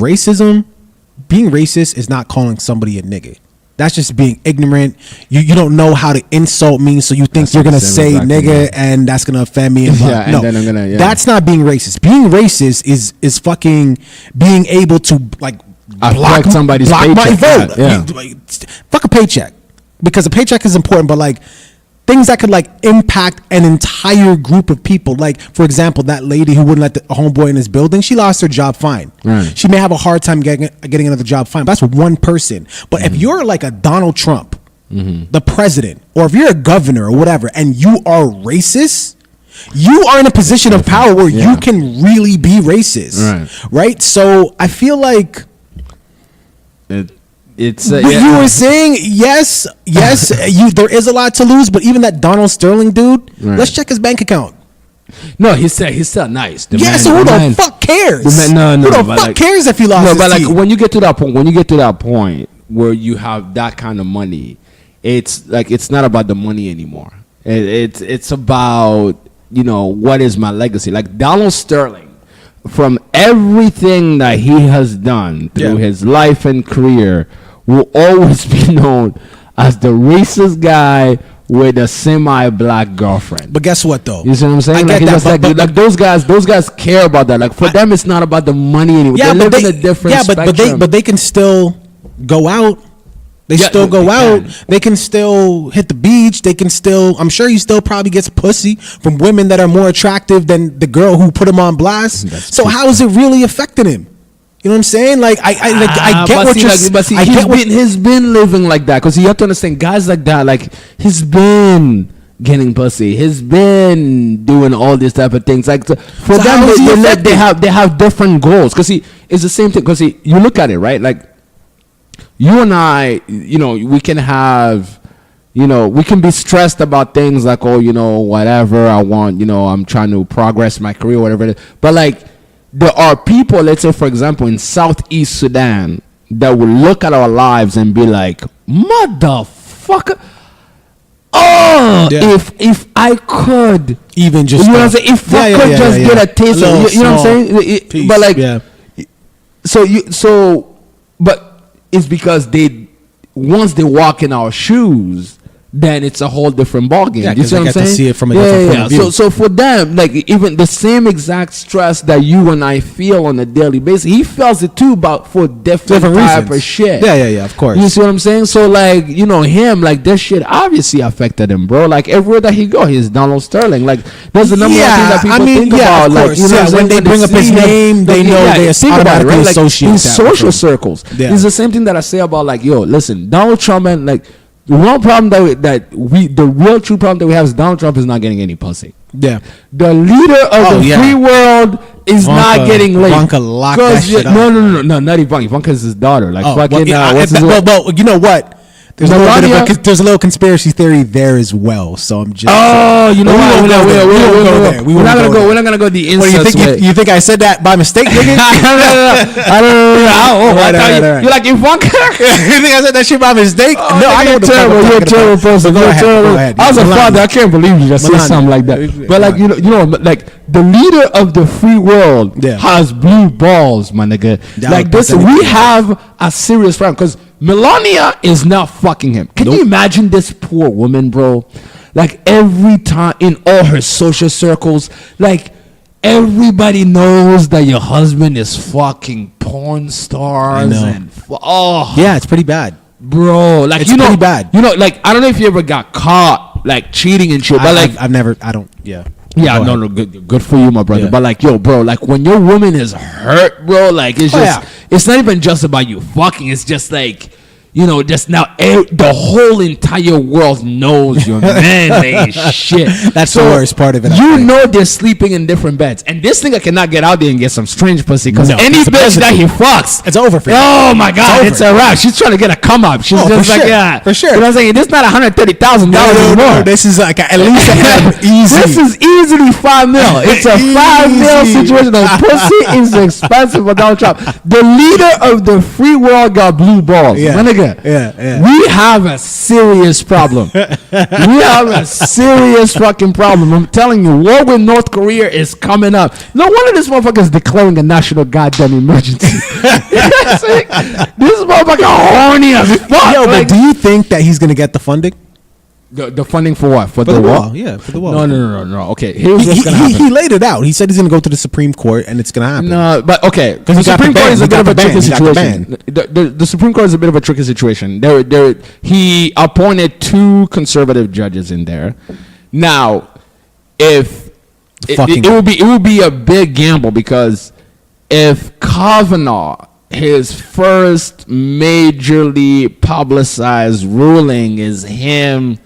being racist is not calling somebody a nigga. That's just being ignorant. You don't know how to insult me, so you think you're gonna say nigga and that's gonna offend me. And no, then I'm gonna, that's not being racist. Being racist is fucking being able to like block somebody's block my vote. Yeah. Fuck a paycheck, because a paycheck is important, but like things that could like impact an entire group of people. Like, for example, that lady who wouldn't let the homeboy in his building, she lost her job, fine. Right. She may have a hard time getting another job, fine. But that's one person. But if you're like a Donald Trump, the president, or if you're a governor or whatever, and you are racist, you are in a position of power where you can really be racist. Right? So I feel like... It's you were saying yes. There is a lot to lose, but even that Donald Sterling dude, let's check his bank account. No, he's still nice. So who the fuck cares? Who the fuck cares if he lost his team? Like when you get to that point where you have that kind of money, it's like it's not about the money anymore. It's about what is my legacy? Like Donald Sterling, from everything that he has done through his life and career, will always be known as the racist guy with a semi-black girlfriend. But guess what, though? You see what I'm saying? I get that, like those guys care about that. Like for them, it's not about the money anymore. Yeah, they live in a different spectrum. but they can still go out. They still go out. They can still hit the beach. They can still. I'm sure he still probably gets pussy from women that are more attractive than the girl who put him on blast. So how is it really affecting him? You know what I'm saying? Like I get what you're saying. He's been living like that, because you have to understand, guys like that, like he's been getting pussy. He's been doing all these type of things. Like for So them, how is he they have different goals. Cause it's the same thing. Cause you look at it, right? Like you and I, we can have, we can be stressed about things like, oh, whatever I want, I'm trying to progress my career, whatever it is. But like there are people, let's say for example, in Southeast Sudan that will look at our lives and be like, motherfucker. Oh, yeah. If I could even just, if I could just get a taste of, you know what I'm saying? But like, but it's because once they walk in our shoes, then it's a whole different ballgame. Yeah, you see what I'm saying? To see it from a different point of view. So for them, like even the same exact stress that you and I feel on a daily basis, he feels it too, but for different type reasons. of shit. Yeah, of course. You see what I'm saying? So like, him, like this shit obviously affected him, bro. Like everywhere that he go, he's Donald Sterling. Like there's a number of things that people think about. Like when they bring up his name, they know they automatically associate that. Social circles. It's the same thing that I say about like, listen, Donald Trump and like. The one problem the real true problem that we have is Donald Trump is not getting any pussy. Yeah. The leader of the free world is not getting laid. Ivanka locked that shit up. No, not Ivanka. Ivanka's his daughter. Like fucking. Well, you know what? There's a little conspiracy theory there as well. So I'm just. Oh, you know what? We're not gonna go. We're not gonna go the incest way. You think I said that by mistake, nigga? I don't know. You're like Ivanka. You think I said that shit by mistake? No, I know terrible. You're a terrible person. You're terrible. I was a father. I can't believe you just said something like that. But like like the leader of the free world has blue balls, my nigga. Like this, we have a serious problem because Melania is not fucking him. Can you imagine this poor woman, bro? Like every time in all her social circles, like everybody knows that your husband is fucking porn stars. Yeah, it's pretty bad, bro. Like it's pretty bad. Like I don't know if you ever got caught like cheating and shit, but like I've never. I don't. Yeah. Yeah, no, good for you, my brother. Yeah. But like, bro, like when your woman is hurt, bro, like it's just, it's not even just about you fucking. It's just like, just now the whole entire world knows your man ain't shit. That's the worst part of it. They're sleeping in different beds, and this nigga cannot get out there and get some strange pussy because any bitch that he fucks, it's over for you. Oh my god, it's a wrap. She's trying to get a come up. She's just like, for sure. You know what I'm saying? This is not $130,000 anymore. This is like at least easy. This is easily $5 million. It's a $5 million situation. The pussy is expensive for Donald Trump. The leader of the free world got blue balls. Yeah. My nigga. Yeah. We have a serious problem. We have a serious fucking problem. I'm telling you, war with North Korea is coming up. No wonder this motherfucker is declaring a national goddamn emergency. This motherfucker horny as fuck. But do you think that he's gonna get the funding? The funding for what? For the wall? Yeah, for the wall. No. Okay, here's what's gonna happen. He laid it out. He said he's gonna go to the Supreme Court, and it's gonna happen. No, but okay, because the Supreme Court is a bit of a tricky situation. The Supreme Court is a bit of a tricky situation. He appointed 2 conservative judges in there. Now, if it would be a big gamble because if Kavanaugh, his first majorly publicized ruling is him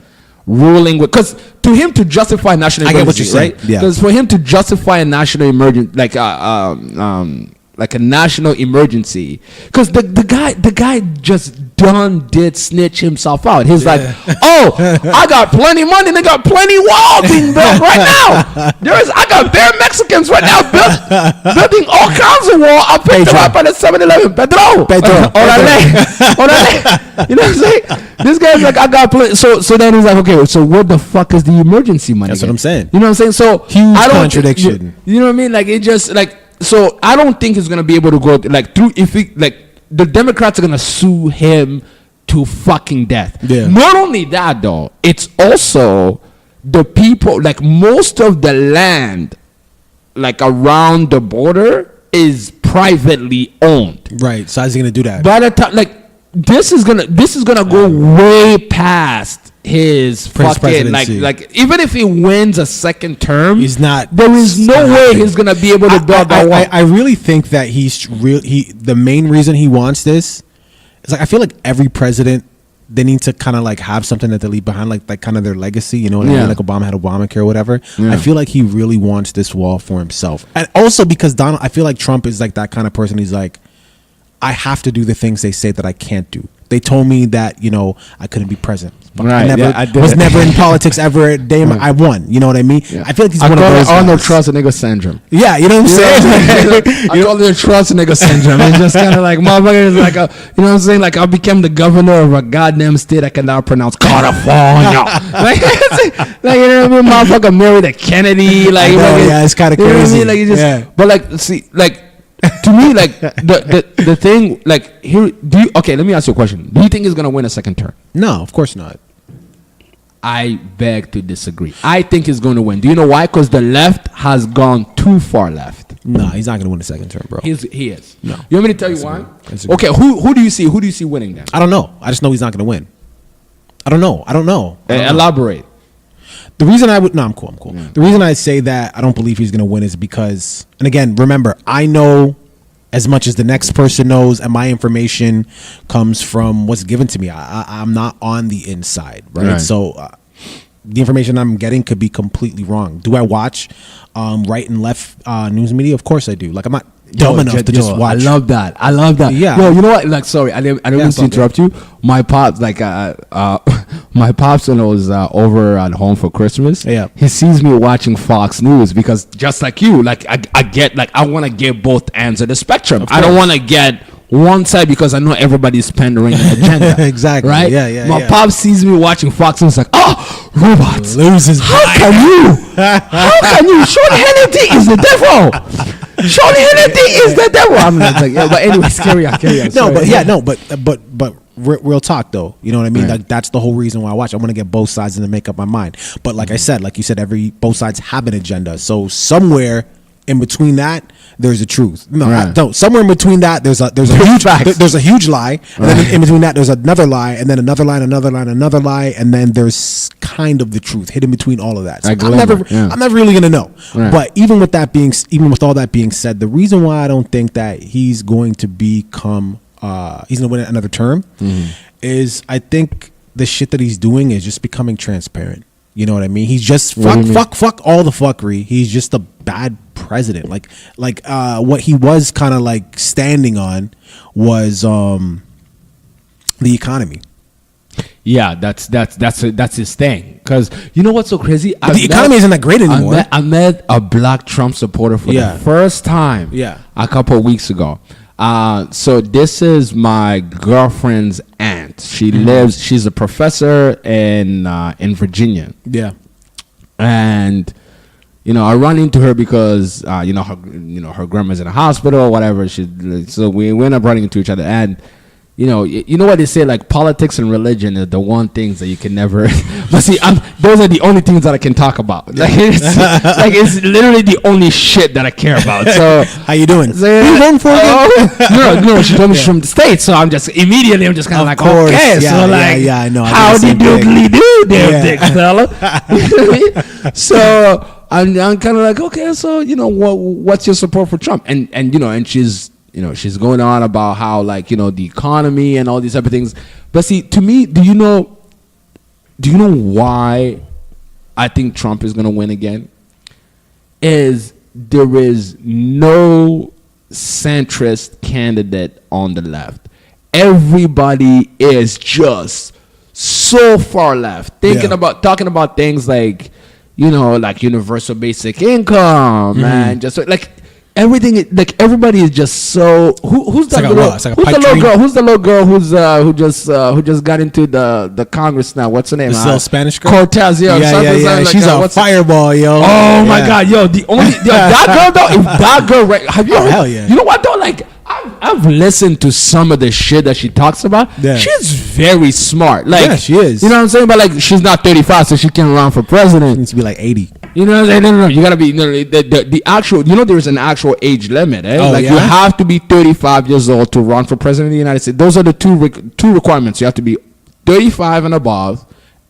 ruling with, because to him to justify national emergency, I get what you're saying, right? Because for him to justify a national emergency, like a national emergency, because the guy just did snitch himself out. He's like, oh, I got plenty of money and I got plenty walls being built right now. I got bare Mexicans right now building all kinds of wall. I'll pick them up at the 7-Eleven. Pedro. You know what I'm saying? This guy's like, I got plenty. So then he's like, okay, so what the fuck is the emergency money? That's what I'm saying. You know what I'm saying? So huge contradiction. You know what I mean? Like it just like, so I don't think he's gonna be able to go like through the Democrats are gonna sue him to fucking death. Yeah. Not only that though, it's also the people, like most of the land like around the border is privately owned. Right. So how's he gonna do that? By the time this is gonna go way past his fucking like even if he wins a second term, there is no way he's gonna be able to build that wall. I really think that the main reason he wants this is like, I feel like every president they need to kind of like have something that they leave behind, like kind of their legacy, you know what I mean? Like Obama had Obamacare or whatever. I feel like he really wants this wall for himself. And also because I feel like Trump is like that kind of person. He's like, I have to do the things they say that I can't do. They told me that, you know, I couldn't be president. But I was never in politics ever. Damn, I won. You know what I mean? I feel like he's one of those. I don't trust a nigga syndrome. Yeah, you know what I'm saying? I call it a trust nigga syndrome. It's just kind of like motherfuckers like you know what I'm saying? Like I became the governor of a goddamn state I cannot pronounce California. like you know what I mean? Motherfucker married a Kennedy. Like it's kind of crazy. You know what I mean? Like you just but like see like. To me, like the thing, like here, let me ask you a question. Do you think he's gonna win a second term? No, of course not. I beg to disagree. I think he's going to win. Do you know why? Because the left has gone too far left. No, he's not gonna win a second term, bro. He is. No. You want me to tell you why? Okay, who do you see? Who do you see winning then? I don't know. I just know he's not gonna win. I don't know. Elaborate. The reason I'm cool. Yeah. The reason I say that I don't believe he's going to win is because, and again, remember, I know as much as the next person knows, and my information comes from what's given to me. I'm not on the inside, right? So the information I'm getting could be completely wrong. Do I watch right and left news media? Of course I do. Like I'm not dumb enough to just watch. I love that. Yeah. Yo, you know what? Like, sorry, I didn't mean to interrupt you. My pops, like, my pops when I was over at home for Christmas. Yeah. He sees me watching Fox News because just like you, like I get, like I want to get both ends of the spectrum. I don't want to get one side because I know everybody's pandering an agenda. Exactly. Right? Yeah. My pop sees me watching Fox News like, oh, robots. Loses. How can you? Sean Hannity is the devil. Sean Hannity is the devil. I'm like, yeah, but anyways, carry on. But real talk though, you know what I mean? Right. Like that's the whole reason why I watch. I want to get both sides and to make up my mind. But like I said, like you said, both sides have an agenda. So somewhere in between that, there's a truth. No, I don't. Somewhere in between that, there's a huge lie, and then in between that, there's another lie, and then another lie, another lie, and then there's kind of the truth hidden between all of that. So I'm never really gonna know. Right. But even with all that being said, the reason why I don't think that he's going to become he's gonna win another term is I think the shit that he's doing is just becoming transparent. You know what I mean? He's just fuck all the fuckery. He's just a bad president. Like what he was kind of like standing on was the economy. Yeah, that's his thing. Because you know what's so crazy? The economy isn't that great anymore. I met a black Trump supporter for the first time. A couple of weeks ago. So this is my girlfriend's aunt. She's a professor in Virginia. Yeah. And you know, I run into her because her grandma's in a hospital or whatever. So we end up running into each other. And you know what they say, like politics and religion are the one things that you can never. But see, those are the only things that I can talk about. Like it's literally the only shit that I care about. So how you doing? So, you voting for no. She told me she's from the States, so I'm just kind of like, okay. So I know. Howdy doodly do, there, dick fella. So I'm kind of like, okay, so what's your support for Trump? And she's going on about how the economy and all these type of things. But see, to me, do you know why I think Trump is going to win again? Is there is no centrist candidate on the left. Everybody is just so far left, talking about things like universal basic income and just like everything. Like everybody is just so. Who's the little girl who just got into the Congress now? What's her name? The little Spanish girl. Cortez. Yeah. She's a fireball, yo. Oh my God, yo. That girl though. If that girl, have you? Hell yeah. You know what though? Like I've listened to some of the shit that she talks about. Yeah. She's very smart. Like she is. You know what I'm saying? But like she's not 35, so she can't run for president. She needs to be like 80. You know what I'm saying? No. You gotta be the actual. There's an actual age limit. You have to be 35 years old to run for president of the United States. Those are the two requirements. You have to be 35 and above,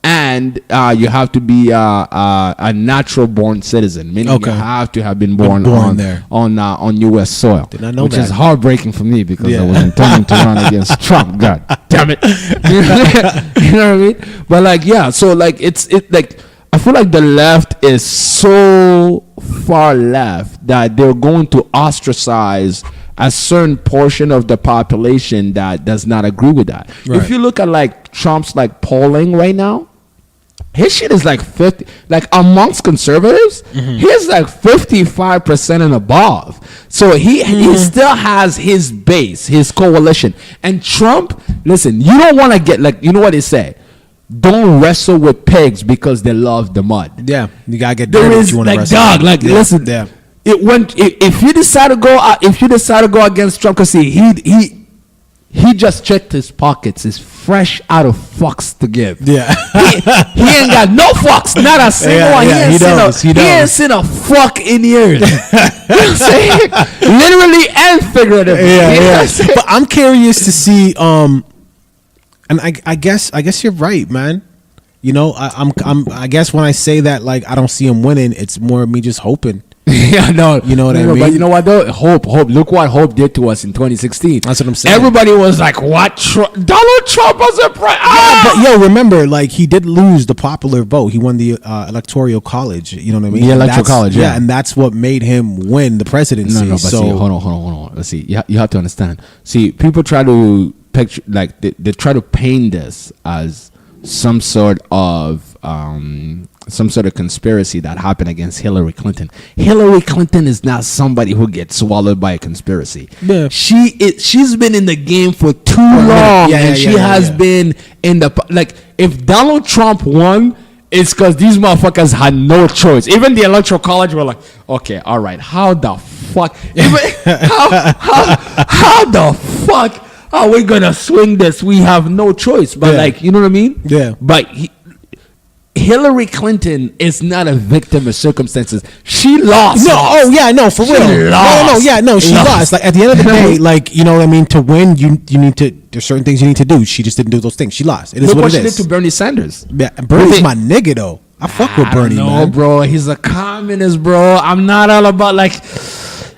and you have to be a natural born citizen, meaning you have to have been born there on U.S. soil. Did not know which that. is heartbreaking for me because I was intending to run against Trump. God damn it. You know what I mean? But like, yeah, so like it's like I feel like the left is so far left that they're going to ostracize a certain portion of the population that does not agree with that. Right. If you look at like Trump's like polling right now, his shit is like 50, like amongst conservatives, he's like 55% and above. So he still has his base, his coalition. And Trump, listen, you don't want to get like, you know what they say? Don't wrestle with pigs because they love the mud. Yeah, you gotta get there dirty is if you want like to wrestle. dog, like listen. Yeah. It went if you decide to go against Trump, because he just checked his pockets. He's fresh out of fucks to give. Yeah, he ain't got no fucks, not a single one. Yeah, he ain't seen a fuck in years. You know what I'm saying? Literally and figuratively. Yeah. But I'm curious to see. And I guess you're right, man. You know, I guess when I say that, like, I don't see him winning, it's more me just hoping. Yeah, no, you know what I mean. But you know what though? Hope. Look what Hope did to us in 2016. That's what I'm saying. Everybody was like, "What? Donald Trump was a president?" Yeah, but remember, like he did lose the popular vote. He won the electoral college. You know what I mean? The electoral college. Yeah, and that's what made him win the presidency. No, but so see, hold on. Let's see. You have to understand. See, people try to picture like they try to paint this as some sort of conspiracy that happened against Hillary Clinton. Hillary Clinton is not somebody who gets swallowed by a conspiracy. Yeah. She's been in the game for too long, and she has been in the like. If Donald Trump won, it's because these motherfuckers had no choice. Even the electoral college were like, okay, all right, how the fuck? How the fuck are we gonna swing this? We have no choice. But like, you know what I mean? Yeah. But Hillary Clinton is not a victim of circumstances. She lost. No, for real. No, she lost. Like at the end of the day, like, you know what I mean. To win, you need to. There's certain things you need to do. She just didn't do those things. She lost. It is what it is. Look what she did to Bernie Sanders. Yeah, Bernie's my nigga though. I fuck with Bernie, man. Bro. He's a communist, bro. I'm not all about like.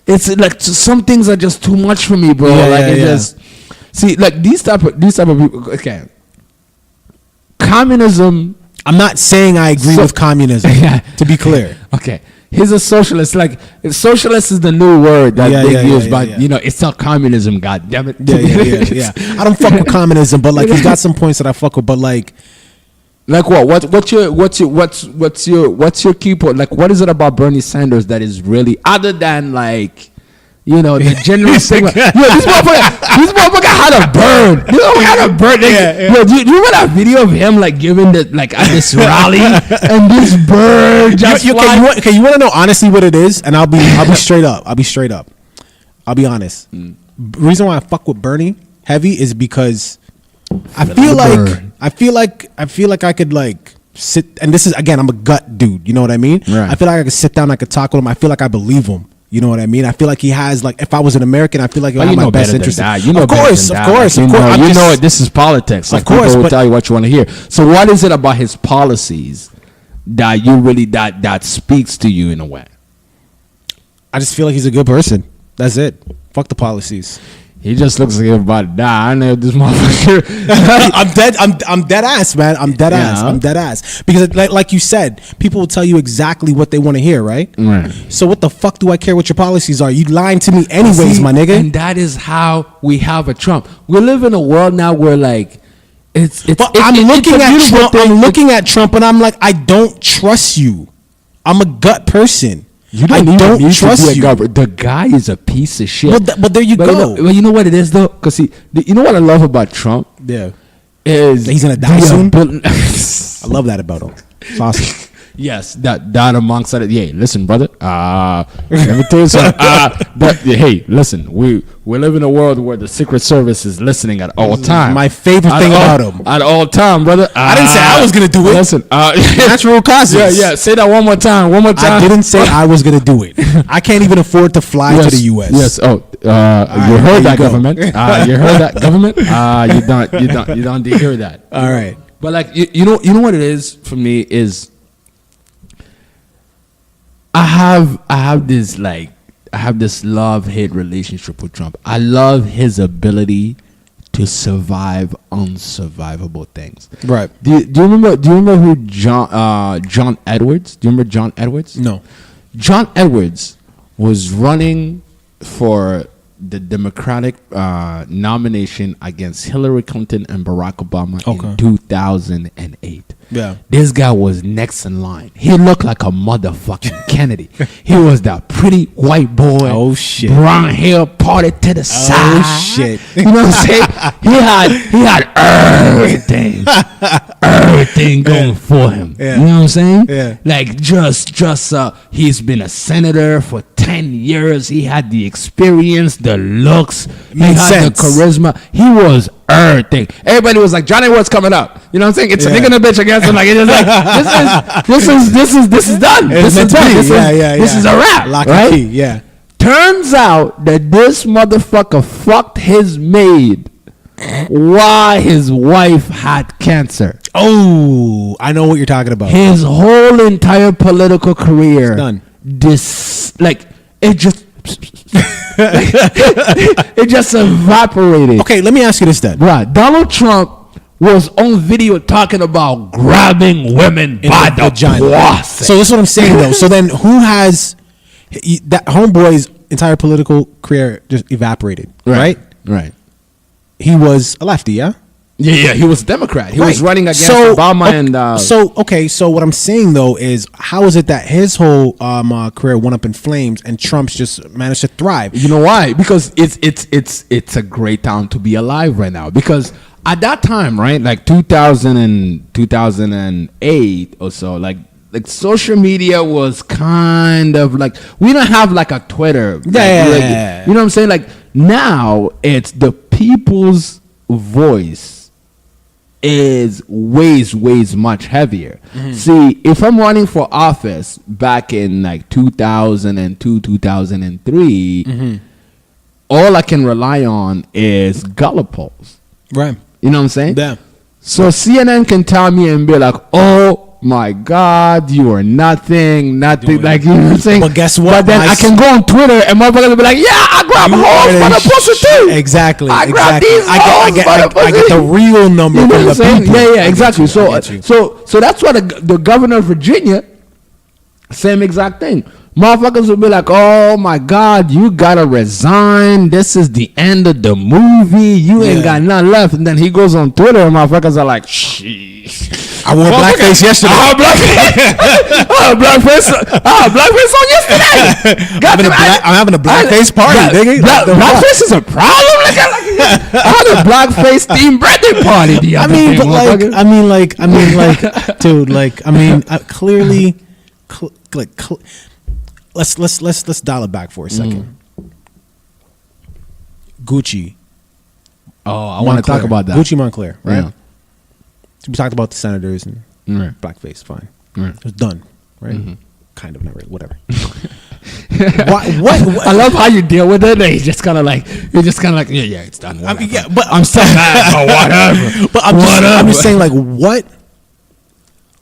It's like some things are just too much for me, bro. Just see like these type of people. Okay, communism. I'm not saying I agree with communism. To be clear, okay. He's a socialist. Like socialist is the new word that they use, but you know it's not communism. God damn it. Yeah. I don't fuck with communism, but like he's got some points that I fuck with. But like what? What's your key point? Like what is it about Bernie Sanders that is really other than like? You know, the general stigma. This motherfucker had a bird. This motherfucker had a bird. Yo, do you remember that video of him like giving the like at this rally and this bird just you want to know honestly what it is? And I'll be straight up. I'll be honest. Reason why I fuck with Bernie heavy is because I feel like I could like sit, and this is again, I'm a gut dude. You know what I mean? Right. I feel like I could sit down, I could talk with him. I feel like I believe him. You know what I mean? I feel like he has like. If I was an American, I feel like he had my best interest. Of course. This is politics. Like, of course, people will tell you what you want to hear. So, what is it about his policies that you really that speaks to you in a way? I just feel like he's a good person. That's it. Fuck the policies. He just looks like he's about to die. I know this motherfucker. I'm dead ass, man. I'm dead ass. Because like you said, people will tell you exactly what they want to hear, right? Right. So what the fuck do I care what your policies are? You lying to me anyways, my nigga. And that is how we have a Trump. We live in a world now where like I'm looking at Trump and I'm like, I don't trust you. I'm a gut person. I don't trust you. The guy is a piece of shit. But there you go. You know what it is though? Because you know what I love about Trump? Yeah. Is he's gonna die soon? I love that about him. It's awesome. Yes, that amongst that. Yeah, listen, brother. Let me tell you something. Hey, listen. We live in a world where the Secret Service is listening at all time. My favorite thing about him. At all time, brother. I didn't say I was gonna do it. Listen, natural causes. Yeah. Say that one more time. I didn't say I was gonna do it. I can't even afford to fly to the U.S. Yes. Oh, you heard that, government. You heard that, government. You don't hear that. All right. But like you know what it is for me is I have this love-hate relationship with Trump. I love his ability to survive unsurvivable things. Right. Do you remember who John Edwards? Do you remember John Edwards? No. John Edwards was running for the Democratic nomination against Hillary Clinton and Barack Obama in 2008. Yeah. This guy was next in line. He looked like a motherfucking Kennedy. He was that pretty white boy. Oh shit. Brown hair parted to the side. Oh shit. You know what I'm saying? He had everything. Everything going for him. Yeah. You know what I'm saying? Yeah. Like just he's been a senator for 10 years. He had the experience, the looks, he had the charisma. He was everything. Everybody was like, Johnny, what's coming up? You know what I'm saying? It's a nigga and a bitch against him. Like it's just like this is done. This is done. This is a wrap. Lock right? and key. Yeah. Turns out that this motherfucker fucked his maid while his wife had cancer. Oh, I know what you're talking about. His whole entire political career done. It just it just evaporated. Okay, let me ask you this then. Right. Donald Trump was on video talking about grabbing women by the vagina. So this is what I'm saying though. So then who has that homeboy's entire political career just evaporated, right? Right. He was a lefty, yeah? Yeah, he was a Democrat. He was running against Obama and... So what I'm saying, though, is how is it that his whole career went up in flames and Trump's just managed to thrive? You know why? Because it's a great time to be alive right now. Because at that time, right, like 2008 or so, like social media was kind of like... We don't have like a Twitter. Yeah. You know what I'm saying? Like now, it's the people's voice is ways much heavier. Mm-hmm. See, if I'm running for office back in like 2002, 2003, mm-hmm. all I can rely on is Gallup polls. Right. You know what I'm saying? Yeah. So CNN can tell me and be like, oh my God, you are nothing, like, you know what I'm saying? But guess what? But then I can go on Twitter and motherfuckers will be like, yeah, I grab hoes for the pussy too. Exactly. I grab these hoes for the pussy. I get the real number from the people. Yeah, exactly. So that's why the governor of Virginia, same exact thing. Motherfuckers will be like, oh my God, you gotta resign. This is the end of the movie. You ain't got nothing left. And then he goes on Twitter and motherfuckers are like, sheesh. I wore blackface yesterday. I had blackface on yesterday. I'm having a blackface party. Blackface is a problem. I had a blackface themed birthday party the other day. Clearly, let's dial it back for a second. Gucci. Oh, I want to talk about that. Gucci Montclair, right? Yeah. So we talked about the senators and blackface. Fine, it was done, right? Mm-hmm. Kind of, not really. Whatever. what? I love how you deal with it. You're just kind of like, yeah, it's done. Whatever. But I'm so mad. Whatever. But I'm just saying, like, what?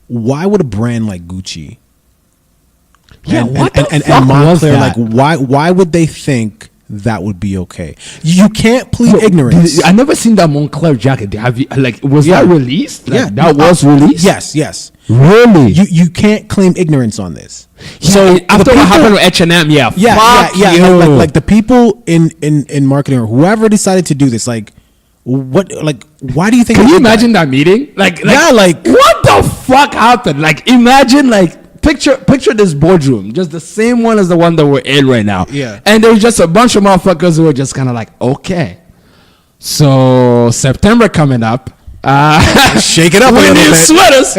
Why would a brand like Gucci? And Montclair, like, why would they think that would be okay? You can't plead ignorance. I never seen that Montclair jacket. Have you, like, was that released? Like, that was released? Yes. Really? You can't claim ignorance on this. Yeah, so after what happened with H&M, yeah. Like the people in marketing or whoever decided to do this, like, what? Like, why do you think? Can you imagine that meeting? Like, what the fuck happened? Like, imagine, like, Picture this boardroom, just the same one as the one that we're in right now. Yeah. And there's just a bunch of motherfuckers who are just kind of like, okay, so September coming up. Shake it up a little bit. Sweaters.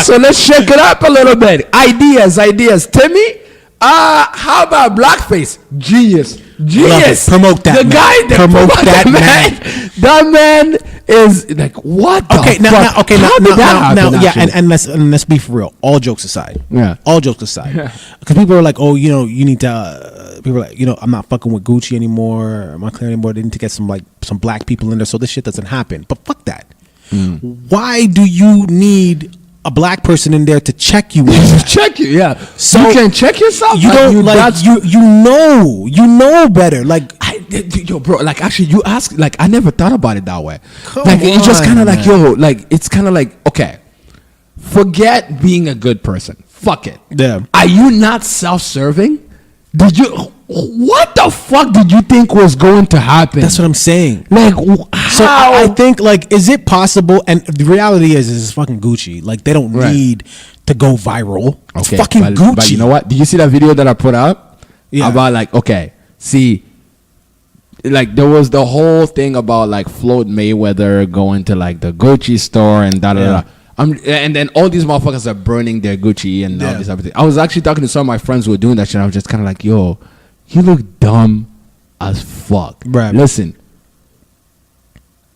So let's shake it up a little bit. Ideas. Timmy, how about blackface? Genius. Promote that. The guy that promote that man. That man is like, what the fuck? And let's be for real. All jokes aside. Yeah. All jokes aside. Because people are like, oh, you know, you need to. People are like, you know, I'm not fucking with Gucci anymore. I'm not clear anymore. They need to get some black people in there so this shit doesn't happen. But fuck that. Why do you need a black person in there to check you? Check you, yeah. So you can check yourself. You don't you know better. Like, yo, bro. Like, actually, you ask. Like, I never thought about it that way. Come like, it's just kind of on, like, yo, like, it's kind of like, okay, forget being a good person. Fuck it. Yeah. Are you not self-serving? Did you? What the fuck did you think was going to happen? that's what I'm saying. Like, So I think, like, is it possible? And the reality is it's fucking Gucci. Like, they don't need to go viral. It's fucking Gucci. But you know what? Did you see that video that I put up? Yeah. About, like, okay, see, like, there was the whole thing about, like, Floyd Mayweather going to, like, the Gucci store and da-da-da. And then all these motherfuckers are burning their Gucci and all this everything. I was actually talking to some of my friends who were doing that shit. And I was just kind of like, yo, you look dumb as fuck. Right. Listen,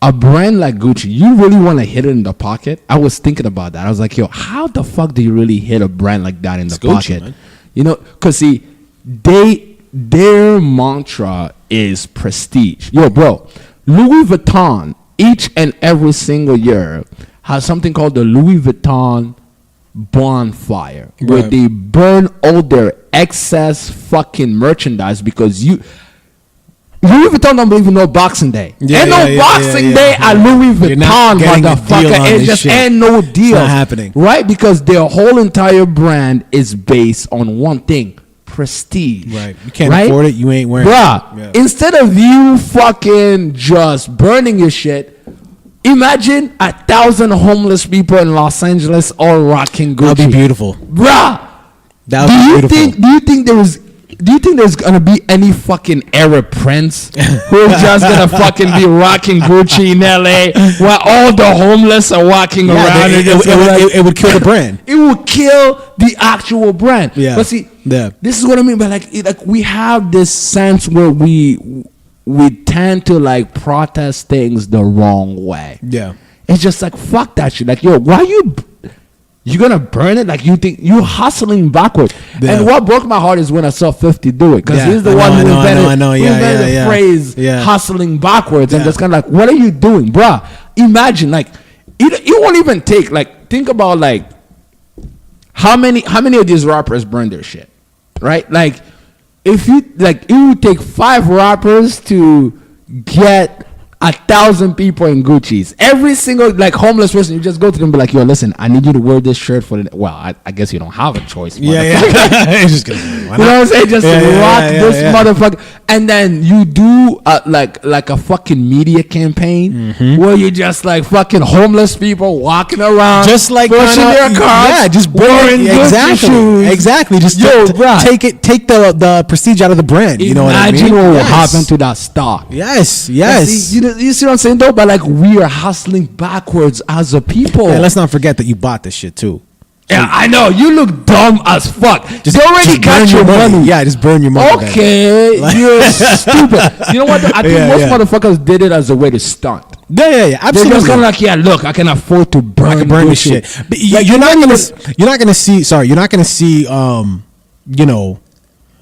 a brand like Gucci, you really want to hit it in the pocket? I was thinking about that. I was like, yo, how the fuck do you really hit a brand like that in the pocket? Man. You know, because see, their mantra is prestige. Yo, bro, Louis Vuitton, each and every single year, has something called the Louis Vuitton bonfire, where they burn all their excess fucking merchandise because Louis Vuitton don't even know Boxing Day. Ain't no Boxing Day at Louis Vuitton, motherfucker. It just ain't no deal. It's not happening. Right? Because their whole entire brand is based on one thing. Prestige. Right. You can't afford it, you ain't wearing Bruh, it. instead of you fucking just burning your shit, imagine 1,000 homeless people in Los Angeles all rocking Gucci. That'd be beautiful. Bruh. That would be beautiful. Do you think there's gonna be any fucking Arab prince who's just gonna fucking be rocking Gucci in LA while all the homeless are walking around? It would kill the brand. It would kill the actual brand. Yeah. But see, this is what I mean by like we have this sense where we tend to like protest things the wrong way. Yeah. It's just like, fuck that shit. Like, yo, why you gonna burn it? Like, you think you hustling backward. Yeah. And what broke my heart is when I saw 50 do it, because he's the one who invented the phrase hustling backwards. And just kind of like, what are you doing, bruh? Imagine, like, it won't even take, like, think about like how many of these rappers burn their shit, right? Like, if you like, it would take 5 rappers to get 1,000 people in Gucci's. Every single like homeless person, you just go to them and be like, yo, listen, I need you to wear this shirt for the I guess you don't have a choice. It's just gonna, you know what I'm saying? Just rock this motherfucker. And then you do like a fucking media campaign where you just like fucking homeless people walking around, just like pushing their cars, just wearing exactly. Just take the prestige out of the brand. You know what I mean? Imagine what will happen to that stock. Yes. You see what I'm saying though? But like, we are hustling backwards as a people. And let's not forget that you bought this shit too. Yeah, I know. You look dumb as fuck. They already got your money. Yeah, just burn your money. Okay, you're stupid. You know what? I think most motherfuckers did it as a way to stunt. Yeah, absolutely. They're just kind of like, look, I can afford to burn this shit. But like, you're not gonna see, you know.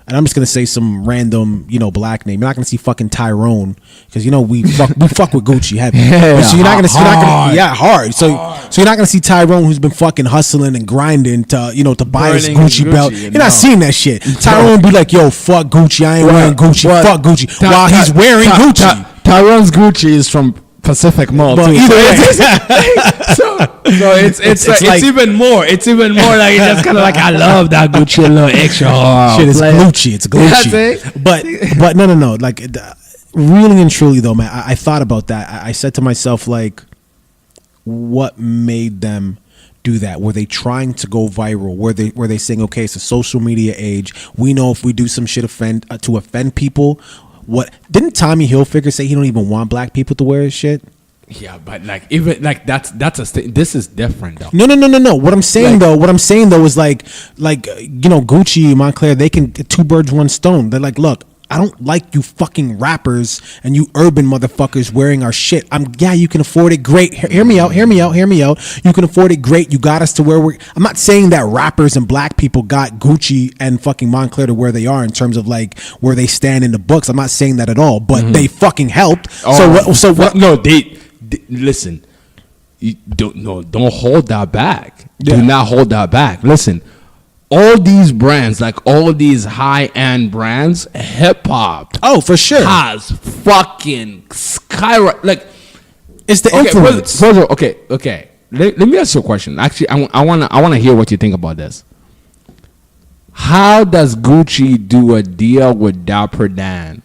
And I'm just gonna say some random, you know, black name. You're not gonna see fucking Tyrone, because you know we fuck with Gucci heavy. So you're not gonna see, hard. So you're not gonna see Tyrone, who's been fucking hustling and grinding to buy his Gucci belt. You're not seeing that shit. Tyrone be like, yo, fuck Gucci, I ain't wearing Gucci. Fuck Gucci, while he's wearing Gucci. Tyrone's Gucci is from Pacific Mall. But either so it's even more. It's even more like, it's just kind of like, I love that Gucci a little extra hard. Shit, it's Gucci. It's Gucci. But no. Like, really and truly though, man, I thought about that. I said to myself, like, what made them do that? Were they trying to go viral? Were they saying, okay, it's a social media age, we know if we do some shit to offend people? What didn't Tommy Hilfiger say? He don't even want black people to wear his shit. Yeah, but like, even like that's this is different though. No. What I'm saying though is like you know, Gucci, Montclair, they can get 2 birds, 1 stone. They're like, look, I don't like you fucking rappers and you urban motherfuckers wearing our shit. You can afford it, great. Hear me out. You can afford it, great. You got us to where I'm not saying that rappers and black people got Gucci and fucking Montclair to where they are in terms of like where they stand in the books. I'm not saying that at all, but they fucking helped. So what? No, they listen. don't hold that back. Yeah. Do not hold that back. Listen, all these brands, like all these high-end brands, hip-hop, oh, for sure, has fucking skyrocketed. Like, it's the influence. Okay. Let me ask you a question. Actually, I wanna hear what you think about this. How does Gucci do a deal with Dapper Dan?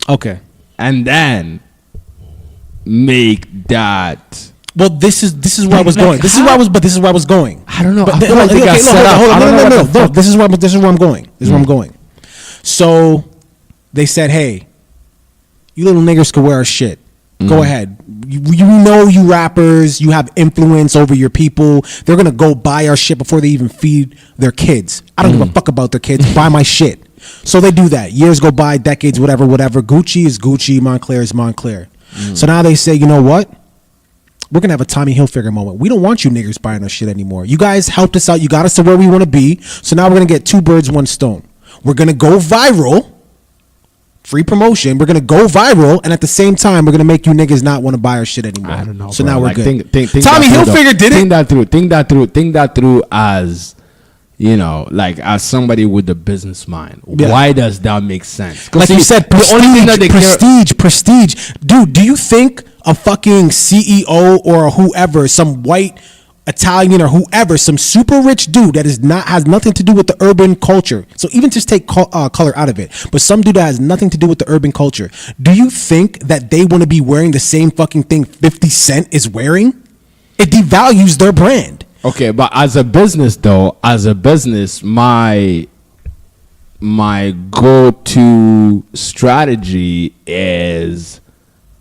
Okay, and then make that. Well, this is where I was going. This is where I was going. I don't know. But I feel like they got set up. No. This is where I'm going. So they said, "Hey, you little niggers can wear our shit. Go ahead. You know, you rappers, you have influence over your people. They're gonna go buy our shit before they even feed their kids. I don't give a fuck about their kids. Buy my shit." So they do that. Years go by, decades, whatever. Gucci is Gucci. Montclair is Montclair. So now they say, you know what? We're going to have a Tommy Hilfiger moment. We don't want you niggers buying our shit anymore. You guys helped us out. You got us to where we want to be. So now we're going to get 2 birds, 1 stone. We're going to go viral. Free promotion. We're going to go viral. And at the same time, we're going to make you niggas not want to buy our shit anymore. I don't know. So bro. now we're like, good. Think Tommy Hilfiger did it. Think that through as, you know, like as somebody with a business mind. Yeah. Why does that make sense? Like you said, prestige. Dude, do you think a fucking CEO or whoever, some white Italian or whoever, some super rich dude that has nothing to do with the urban culture, so even just take color out of it, but some dude that has nothing to do with the urban culture, do you think that they want to be wearing the same fucking thing 50 Cent is wearing? It devalues their brand. Okay, but as a business, my go-to strategy is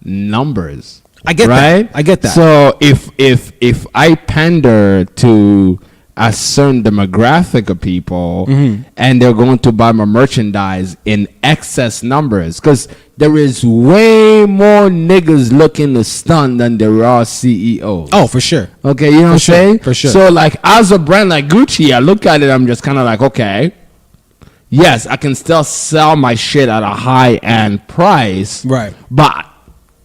numbers. I get right? that. I get that. So if I pander to a certain demographic of people and they're going to buy my merchandise in excess numbers, because there is way more niggas looking to stun than there are CEOs. Oh, for sure. Okay, you know what I'm saying? For sure. So like as a brand like Gucci, I look at it, I'm just kind of like, okay, yes, I can still sell my shit at a high-end price. Right. But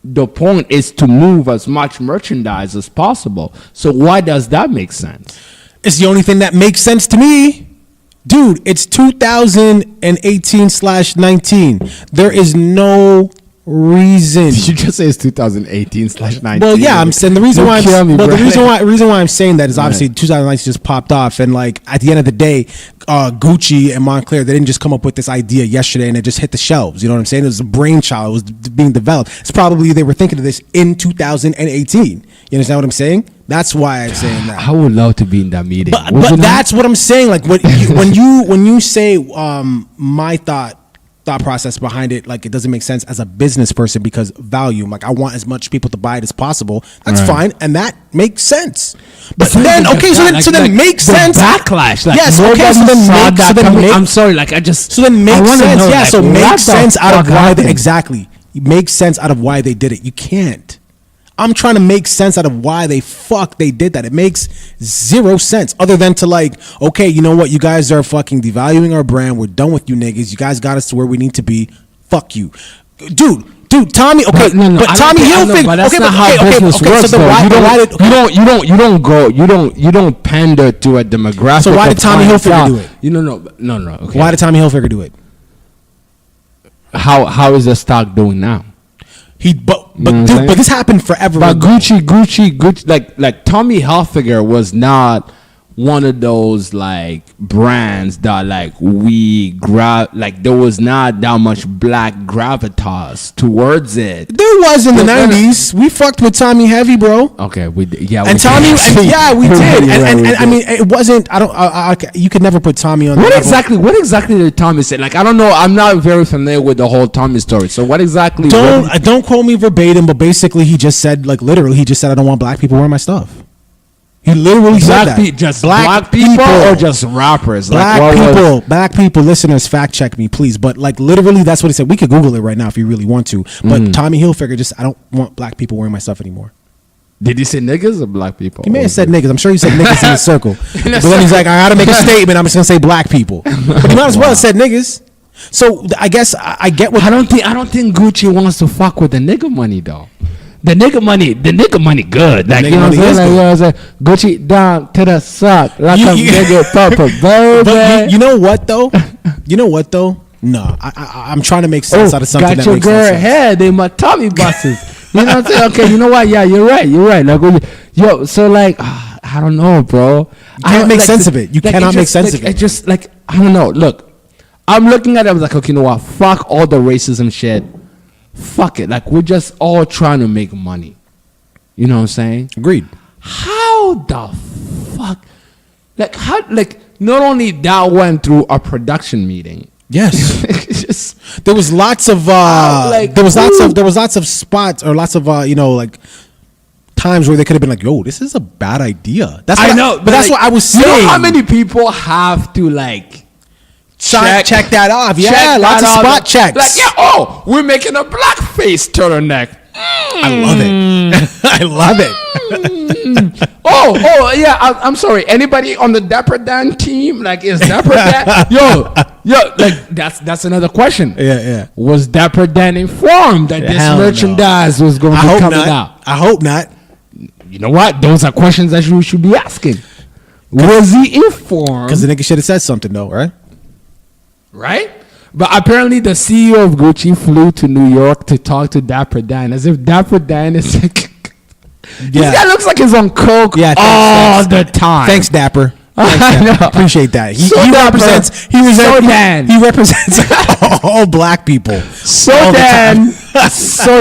the point is to move as much merchandise as possible. So why does that make sense? It's the only thing that makes sense to me. Dude, it's 2018/19. There is no reason. Did you just say it's 2018/19? Well, yeah, I'm saying the reason why the reason why I'm saying that is obviously 2019 just popped off, and like at the end of the day, Gucci and Montclair, they didn't just come up with this idea yesterday and it just hit the shelves. You know what I'm saying? It was a brainchild. It was being developed. It's probably they were thinking of this in 2018. You understand what I'm saying? That's why I'm saying that. I would love to be in that meeting. But that's what I'm saying. Like when you say my thought process behind it, like it doesn't make sense as a business person because volume. Like I want as much people to buy it as possible. That's fine, and that makes sense. But then it makes sense. Backlash. Like, yes. Okay. I'm sorry. Like I just. So then makes sense. Know, yeah. Like, so make sense out of why they exactly. Make sense out of why they did it. You can't. I'm trying to make sense out of why they did that. It makes zero sense other than to like, okay, you know what? You guys are fucking devaluing our brand. We're done with you niggas. You guys got us to where we need to be. Fuck you. Dude, Tommy, okay, but Tommy Hilfiger, but that's not how business works. So you don't pander to a demographic. So why did Tommy Hilfiger do it? No. Okay. Why did Tommy Hilfiger do it? How is the stock doing now? But this happened forever. But Gucci, like Tommy Hilfiger was not one of those like brands that like there was not that much black gravitas towards it. There was in the 90s. We fucked with Tommy heavy, bro. Okay, we did. Yeah, and Tommy, yeah, we did. And I mean, it wasn't. You could never put Tommy on. What exactly did Tommy say? Like, I don't know. I'm not very familiar with the whole Tommy story. So what exactly? Don't quote me verbatim, but basically he just said, like, literally, he just said, I don't want black people wearing my stuff. He literally said that. Just black people or just rappers? Black people, listeners, fact check me, please. But like literally, that's what he said. We could Google it right now if you really want to. But Tommy Hilfiger I don't want black people wearing my stuff anymore. Did he say niggas or black people? He may have said niggas. I'm sure he said niggas in the circle. But then he's like, I gotta make a statement. I'm just gonna say black people. But he might as well have said niggas. So I guess I get what I don't think Gucci wants to fuck with the nigga money though. the nigga money good. Like, you know what I'm saying? Like, you know what I'm saying? Gucci down to the sock like a nigga papa, baby. But you know what though? No, I'm trying to make sense out of something that makes sense. Got your girl head in my tummy buses. You know what I'm saying? Okay, you know what? Yeah, you're right. Like, yo, so like, I don't know, bro. You can't make sense of it. You cannot make sense of it. It's just like, I don't know. Look, I'm looking at it. I was like, okay, you know what? Fuck all the racism shit. Fuck it. Like, we're just all trying to make money. You know what I'm saying? Agreed. How the fuck? Like, how? Like, not only that went through a production meeting. Yes. Just, there was lots of there was lots of spots or lots of like times where they could have been like, yo, this is a bad idea. That's what I know, but that's what I was saying. You know how many people have to like check that off? Yeah, lots of spot checks. Like, yeah, we're making a blackface turtleneck. I love it. I love it. Oh, yeah. I'm sorry. Anybody on the Dapper Dan team? Like, is Dapper Dan? Yo. Like, that's another question. Yeah. Was Dapper Dan informed that this merchandise was going to be coming out? I hope not. You know what? Those are questions that you should be asking. Was he informed? Because the nigga should have said something, though, right? Right? But apparently the CEO of Gucci flew to New York to talk to Dapper Dan, as if Dapper Dan is like, this guy looks like he's on coke all the time. Thanks, Dapper. I appreciate that. He represents all black people. So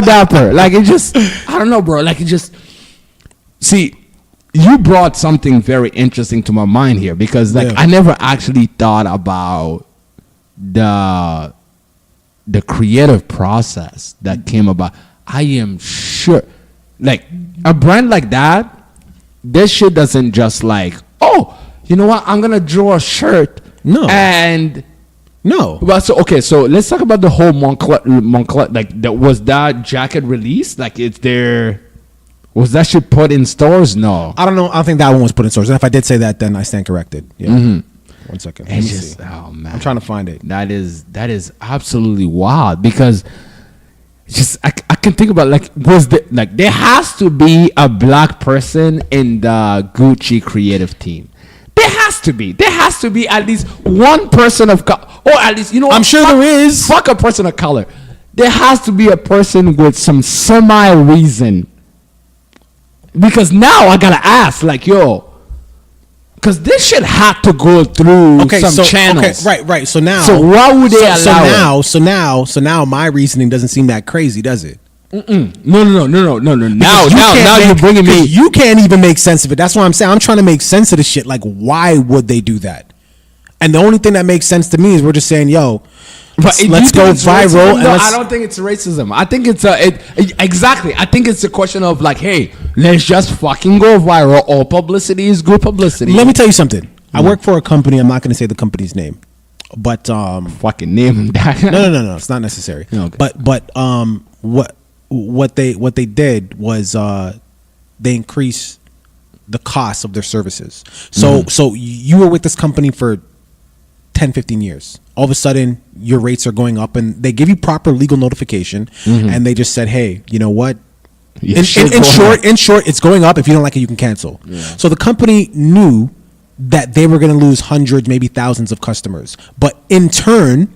dapper. Like, it just, I don't know, bro. Like, it just, see, you brought something very interesting to my mind here, because like I never actually thought about the creative process that came about. I am sure, like, a brand like that, this shit doesn't just like, oh, you know what, I'm gonna draw a shirt. No. But so let's talk about the whole Moncler. Like, was that jacket released? Like, was that shit put in stores? No, I don't know. I don't think that one was put in stores. And if I did say that, then I stand corrected. Yeah. Mm-hmm. 1 second. It's just, oh man, I'm trying to find it. That is absolutely wild, because just I can think about, like, there has to be a black person in the Gucci creative team. There has to be at least one person of color, or at least, you know what? I'm sure there is. Fuck a person of color. There has to be a person with some semi reason, because now I gotta ask, like, yo, because this shit had to go through some channels. Okay, right. So why would they allow it? So now my reasoning doesn't seem that crazy, does it? No. Now you're bringing me. You can't even make sense of it. That's why I'm saying I'm trying to make sense of this shit. Like, why would they do that? And the only thing that makes sense to me is we're just saying, yo, let's go viral. No, I don't think it's racism. I think it's exactly. I think it's a question of like, hey, let's just fucking go viral. All publicity is good publicity. Let me tell you something. I work for a company. I'm not going to say the company's name, but fucking name that. No. It's not necessary. Okay. But what they did was they increased the cost of their services. So you were with this company for 10, 15 years. All of a sudden, your rates are going up, and they give you proper legal notification, and they just said, hey, you know what? In short, it's going up. If you don't like it, you can cancel. Yeah. So the company knew that they were going to lose hundreds, maybe thousands of customers. But in turn,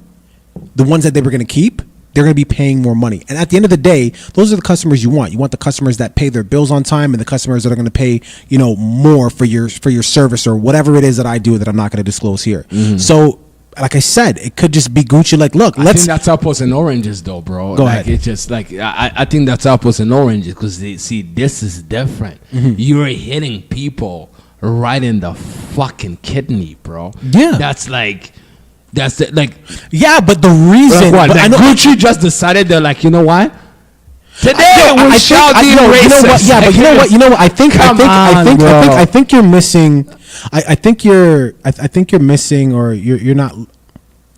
the ones that they were going to keep, they're going to be paying more money. And at the end of the day, those are the customers you want. You want the customers that pay their bills on time, and the customers that are going to pay, more for your service or whatever it is that I do that I'm not going to disclose here. Mm-hmm. So, like I said, it could just be Gucci. Like, look, I think that's apples and oranges, though, bro. Go ahead. It's just like I think that's apples and oranges, because this is different. Mm-hmm. You're hitting people right in the fucking kidney, bro. Yeah, that's it. Like, yeah, but the reason, but I know Gucci just decided they're like, you know what? Today we shall be racist. Yeah, but you know what? I think you're missing. I think you're missing, or you're not.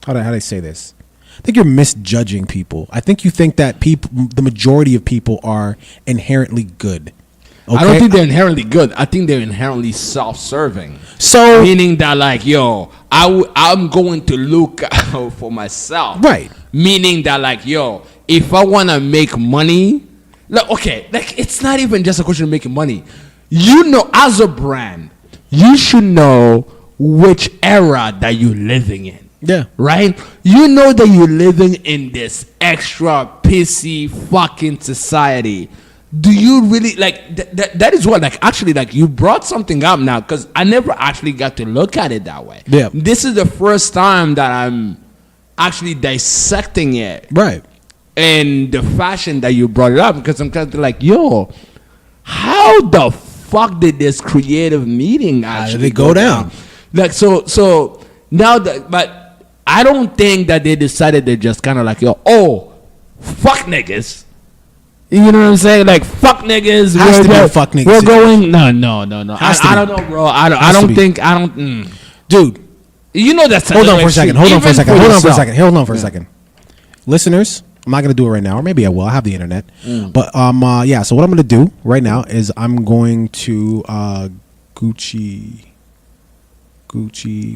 How do I say this? I think you're misjudging people. I think you think that the majority of people are inherently good. Okay? I don't think they're inherently good. I think they're inherently self-serving. So, meaning that, like, yo, I'm going to look out for myself. Right. Meaning that, like, yo, if I want to make money, like, okay, like it's not even just a question of making money. You know, as a brand, you should know which era that you're living in. Yeah. Right? You know that you're living in this extra pissy fucking society. Do you really like that is what, like, actually, like, you brought something up now, because I never actually got to look at it that way. Yeah. This is the first time that I'm actually dissecting it. Right. And the fashion that you brought it up, because I'm kind of like, yo, how the fuck did this creative meeting actually go down? Like, so now that, but I don't think that they decided to just kind of like, yo, oh, fuck niggas. You know what I'm saying? Like, fuck niggas. Has to be fuck niggas. We're going. No. I don't know, bro. I don't think. Dude. You know that's. Hold on for a second. Hold on for a second. Listeners, I'm not gonna do it right now, or maybe I will. I have the internet. But yeah. So what I'm gonna do right now is I'm going to Gucci.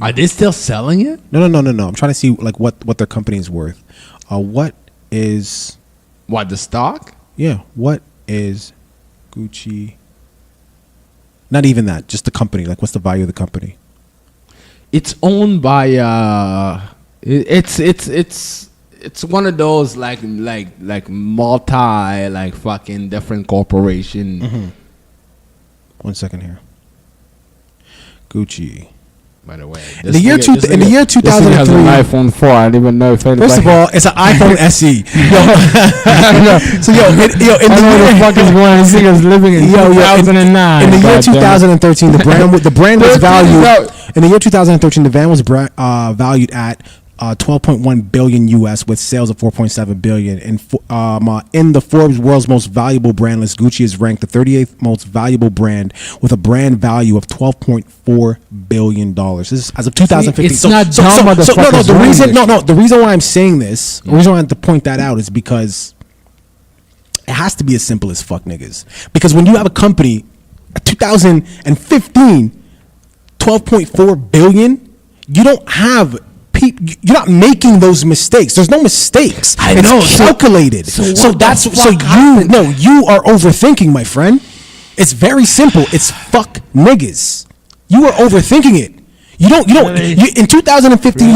Are they still selling it? No. I'm trying to see like what their company is worth. What is the stock? Yeah. What is Gucci? Not even that. Just the company. Like, what's the value of the company? It's owned by it's one of those like multi, like, fucking different corporation. Mm-hmm. 1 second here. Gucci. By the way, in the year 2003, has an iPhone 4. I don't even know if anybody. First of all, it's an iPhone SE. I don't know. So in the fuck is going on? This nigga's living in 2009. In the year 2013, the brand was valued. In the year 2013, the van was valued at 12.1 billion US, with sales of 4.7 billion. In the Forbes World's Most Valuable Brand list, Gucci is ranked the 38th most valuable brand with a brand value of $12.4 billion. This is as of 2015. It's not dumb. The reason why I'm saying this, the reason why I have to point that out is because it has to be as simple as fuck niggas. Because when you have a company, 2015, 12.4 billion, you don't have. You're not making those mistakes. There's no mistakes. It's calculated. You are overthinking, my friend. It's very simple. It's fuck niggas. You are overthinking it. In 2015,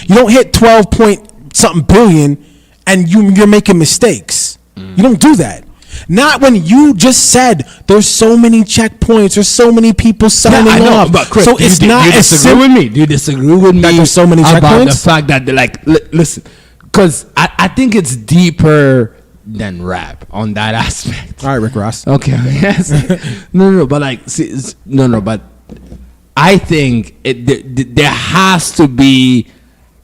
you don't hit 12 point something billion, and you're making mistakes. You don't do that. Not when you just said there's so many checkpoints, there's so many people signing off. But Chris, so it's not. Do you disagree with me? Do you disagree with me? That there's so many checkpoints? About the fact that they're like, listen, because I think it's deeper than rap on that aspect. All right, Rick Ross. Okay, yes. No, but like, but I think there has to be.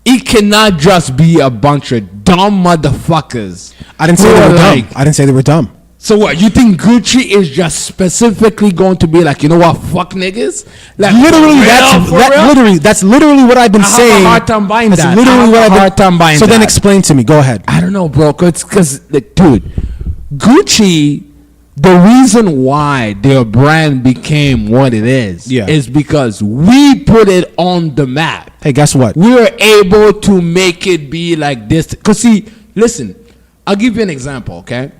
It cannot just be a bunch of dumb motherfuckers. I didn't say they were dumb. I didn't say they were dumb. So what? You think Gucci is just specifically going to be like, you know what, fuck niggas? Like, that's literally what I've been saying. I have a hard time buying that. That's literally what I've been buying. So then explain to me. Go ahead. I don't know, bro. Because, like, dude, Gucci, the reason why their brand became what it is is because we put it on the map. Hey, guess what? We were able to make it be like this. Because, see, listen, I'll give you an example, okay?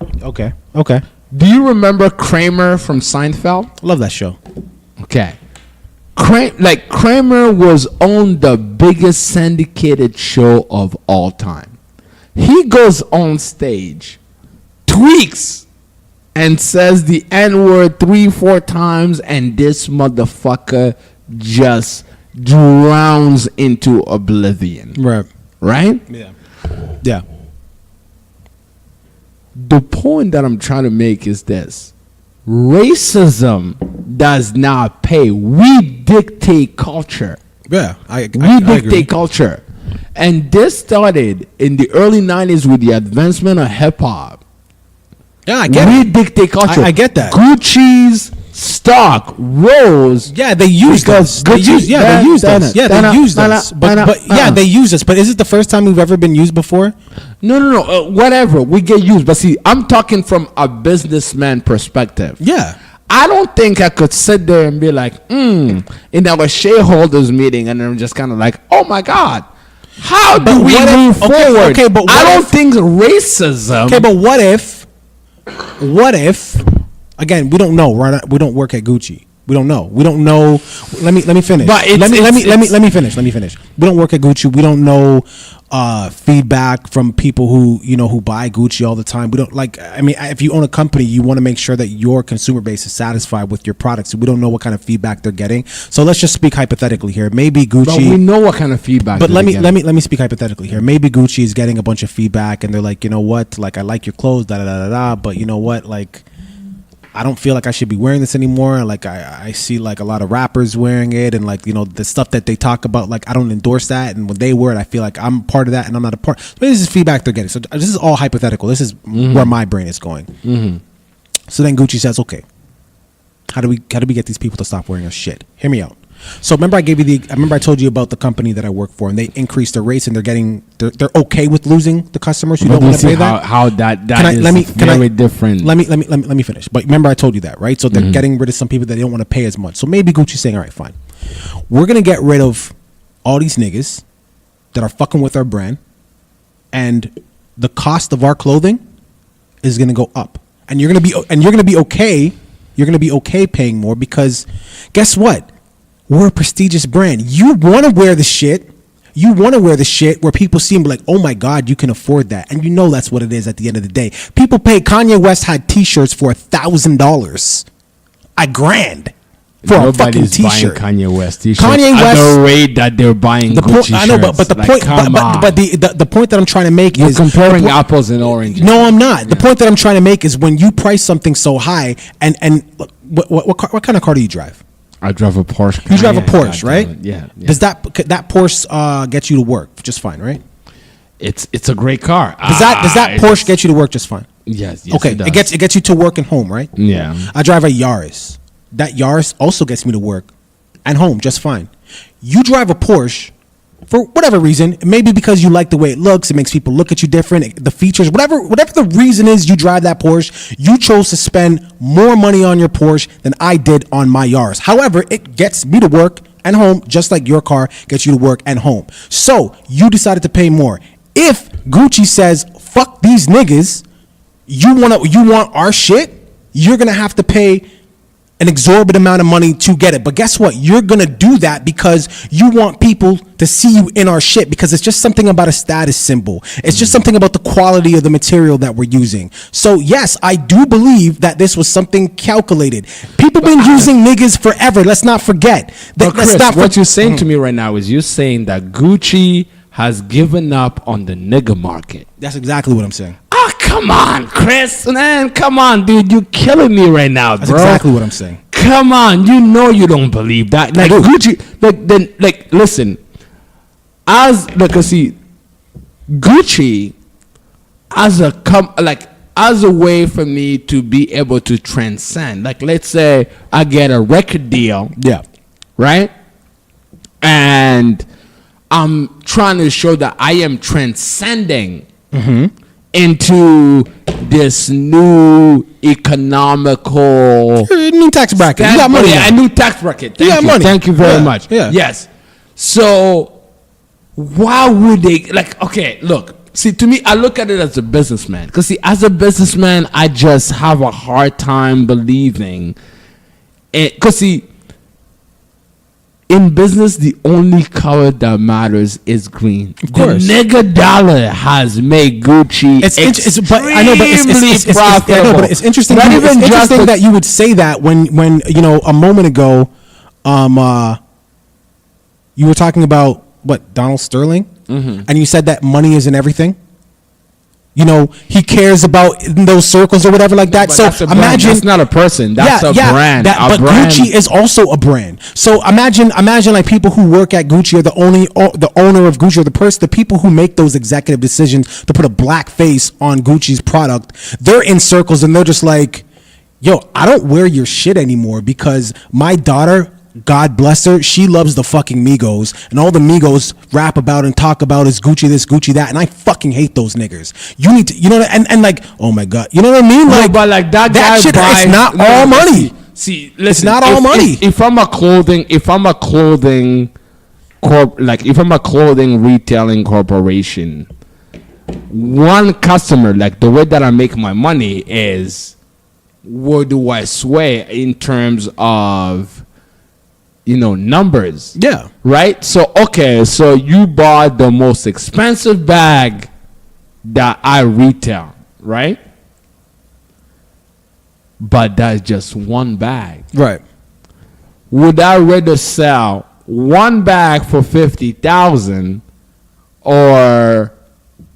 Okay. Do you remember Kramer from Seinfeld? Love that show. Okay. Kramer was on the biggest syndicated show of all time. He goes on stage, tweaks, and says the N-word 3-4 times, and this motherfucker just drowns into oblivion. Right? Yeah. The point that I'm trying to make is this. Racism does not pay. We dictate culture. Yeah, we dictate culture. And this started in the early 90s with the advancement of hip-hop. Yeah, I get it. We dictate culture. I get that. Gucci's stock rose. Yeah, they used us. They used us. Yeah, they used us. But they used us. But is it the first time we've ever been used before? No. Whatever. We get used. But see, I'm talking from a businessman perspective. Yeah. I don't think I could sit there and be like, in our shareholders meeting, and I'm just kind of like, oh my God. How do we move forward? Okay, but I don't think racism. Okay, but what if? Again, we don't know. Right? We don't work at Gucci. We don't know. Let me finish. But let me finish. We don't work at Gucci. We don't know feedback from people who buy Gucci all the time. We don't if you own a company, you want to make sure that your consumer base is satisfied with your products. We don't know what kind of feedback they're getting. So let's just speak hypothetically here. Maybe Gucci. But we know what kind of feedback. But let me speak hypothetically here. Maybe Gucci is getting a bunch of feedback, and they're like, you know what, like I like your clothes, da da da da. But you know what, like, I don't feel like I should be wearing this anymore. Like I see like a lot of rappers wearing it, and like, the stuff that they talk about, like I don't endorse that. And when they wear it, I feel like I'm part of that and I'm not a part. But this is feedback they're getting. So this is all hypothetical. This is where my brain is going. Mm-hmm. So then Gucci says, okay, how do we get these people to stop wearing our shit? Hear me out. So remember I told you about the company that I work for, and they increased their rates, and they're okay with losing the customers who don't want to pay that. How that is very different. Let me finish. But remember I told you that, right? So they're getting rid of some people that they don't want to pay as much. So maybe Gucci's saying, all right, fine, we're gonna get rid of all these niggas that are fucking with our brand, and the cost of our clothing is gonna go up, and you're gonna be okay. You're gonna be okay paying more, because guess what? We're a prestigious brand. You want to wear the shit. You want to wear the shit where people see and be like, oh my God, you can afford that. And that's what it is at the end of the day. People pay. Kanye West had t-shirts for $1,000. $1,000 for a fucking t-shirt. Buying Kanye West t-shirts Kanye West, at the rate that they're buying Gucci shirts. I know, but the point, the point that I'm trying to make is comparing apples and oranges. No, I'm not. The point that I'm trying to make is when you price something so high, and what kind of car do you drive? I drive a Porsche. You drive a Porsche, right? Yeah. Does that Porsche get you to work just fine, right? It's a great car. Does that Porsche get you to work just fine? Yes. Okay, it gets you to work and home, right? Yeah. I drive a Yaris. That Yaris also gets me to work and home just fine. You drive a Porsche for whatever reason, maybe because you like the way it looks, it makes people look at you different, the features, whatever the reason is, you drive that Porsche, you chose to spend more money on your Porsche than I did on my Yaris. However, it gets me to work and home just like your car gets you to work and home. So you decided to pay more. If Gucci says, fuck these niggas, you want our shit, you're gonna have to pay an exorbitant amount of money to get it. But guess what? You're gonna do that because you want people to see you in our shit, because it's just something about a status symbol. It's just something about the quality of the material that we're using. So yes, I do believe that this was something calculated. People been using niggas forever. Let's not forget. Chris, what you're saying to me right now is you're saying that Gucci has given up on the nigga market. That's exactly what I'm saying. Oh, come on, Chris, man. Come on, dude. You're killing me right now, bro. That's exactly what I'm saying. Come on. You don't believe that. Like, Gucci, listen. See, Gucci as a way for me to be able to transcend. Like, let's say I get a record deal. Yeah. Right? And I'm trying to show that I am transcending into this new economical new tax bracket. You got money. Yeah, a new tax bracket. Thank you very much. Yeah. Yes. So why would they okay, look. See, to me, I look at it as a businessman. Because see, as a businessman, I just have a hard time believing it. Because see, in business, the only color that matters is green. Of course. The nigga dollar has made Gucci extremely profitable. But it's interesting. It's interesting that you would say that when a moment ago, you were talking about Donald Sterling, and you said that money isn't everything. He cares about in those circles or whatever like that. But so imagine that's not a person. That's a brand. But brand. Gucci is also a brand. So imagine like people who work at Gucci or the owner of Gucci or the people who make those executive decisions to put a black face on Gucci's product. They're in circles and they're just like, yo, I don't wear your shit anymore because my daughter, God bless her, she loves the fucking Migos, and all the Migos rap about and talk about is Gucci this, Gucci that, and I fucking hate those niggas. You need to, and like, oh my God, you know what I mean? Like, but like that guy shit, it's not all money. See, listen, it's not all money. If I'm a clothing like if I'm a clothing retailing corporation, one customer, like the way that I make my money is, where do I sway in terms of, numbers? Yeah. Right? So, okay, so you bought the most expensive bag that I retail, right? But that's just one bag. Right. Would I rather sell one bag for 50,000 or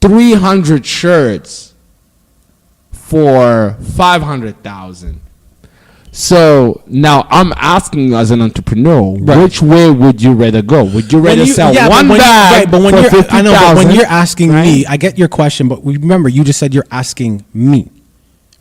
300 shirts for 500,000? So now I'm asking you as an entrepreneur, which way would you rather go? Would you rather sell one bag for 50,000? I know, but when you're asking me, I get your question, but remember, you just said you're asking me.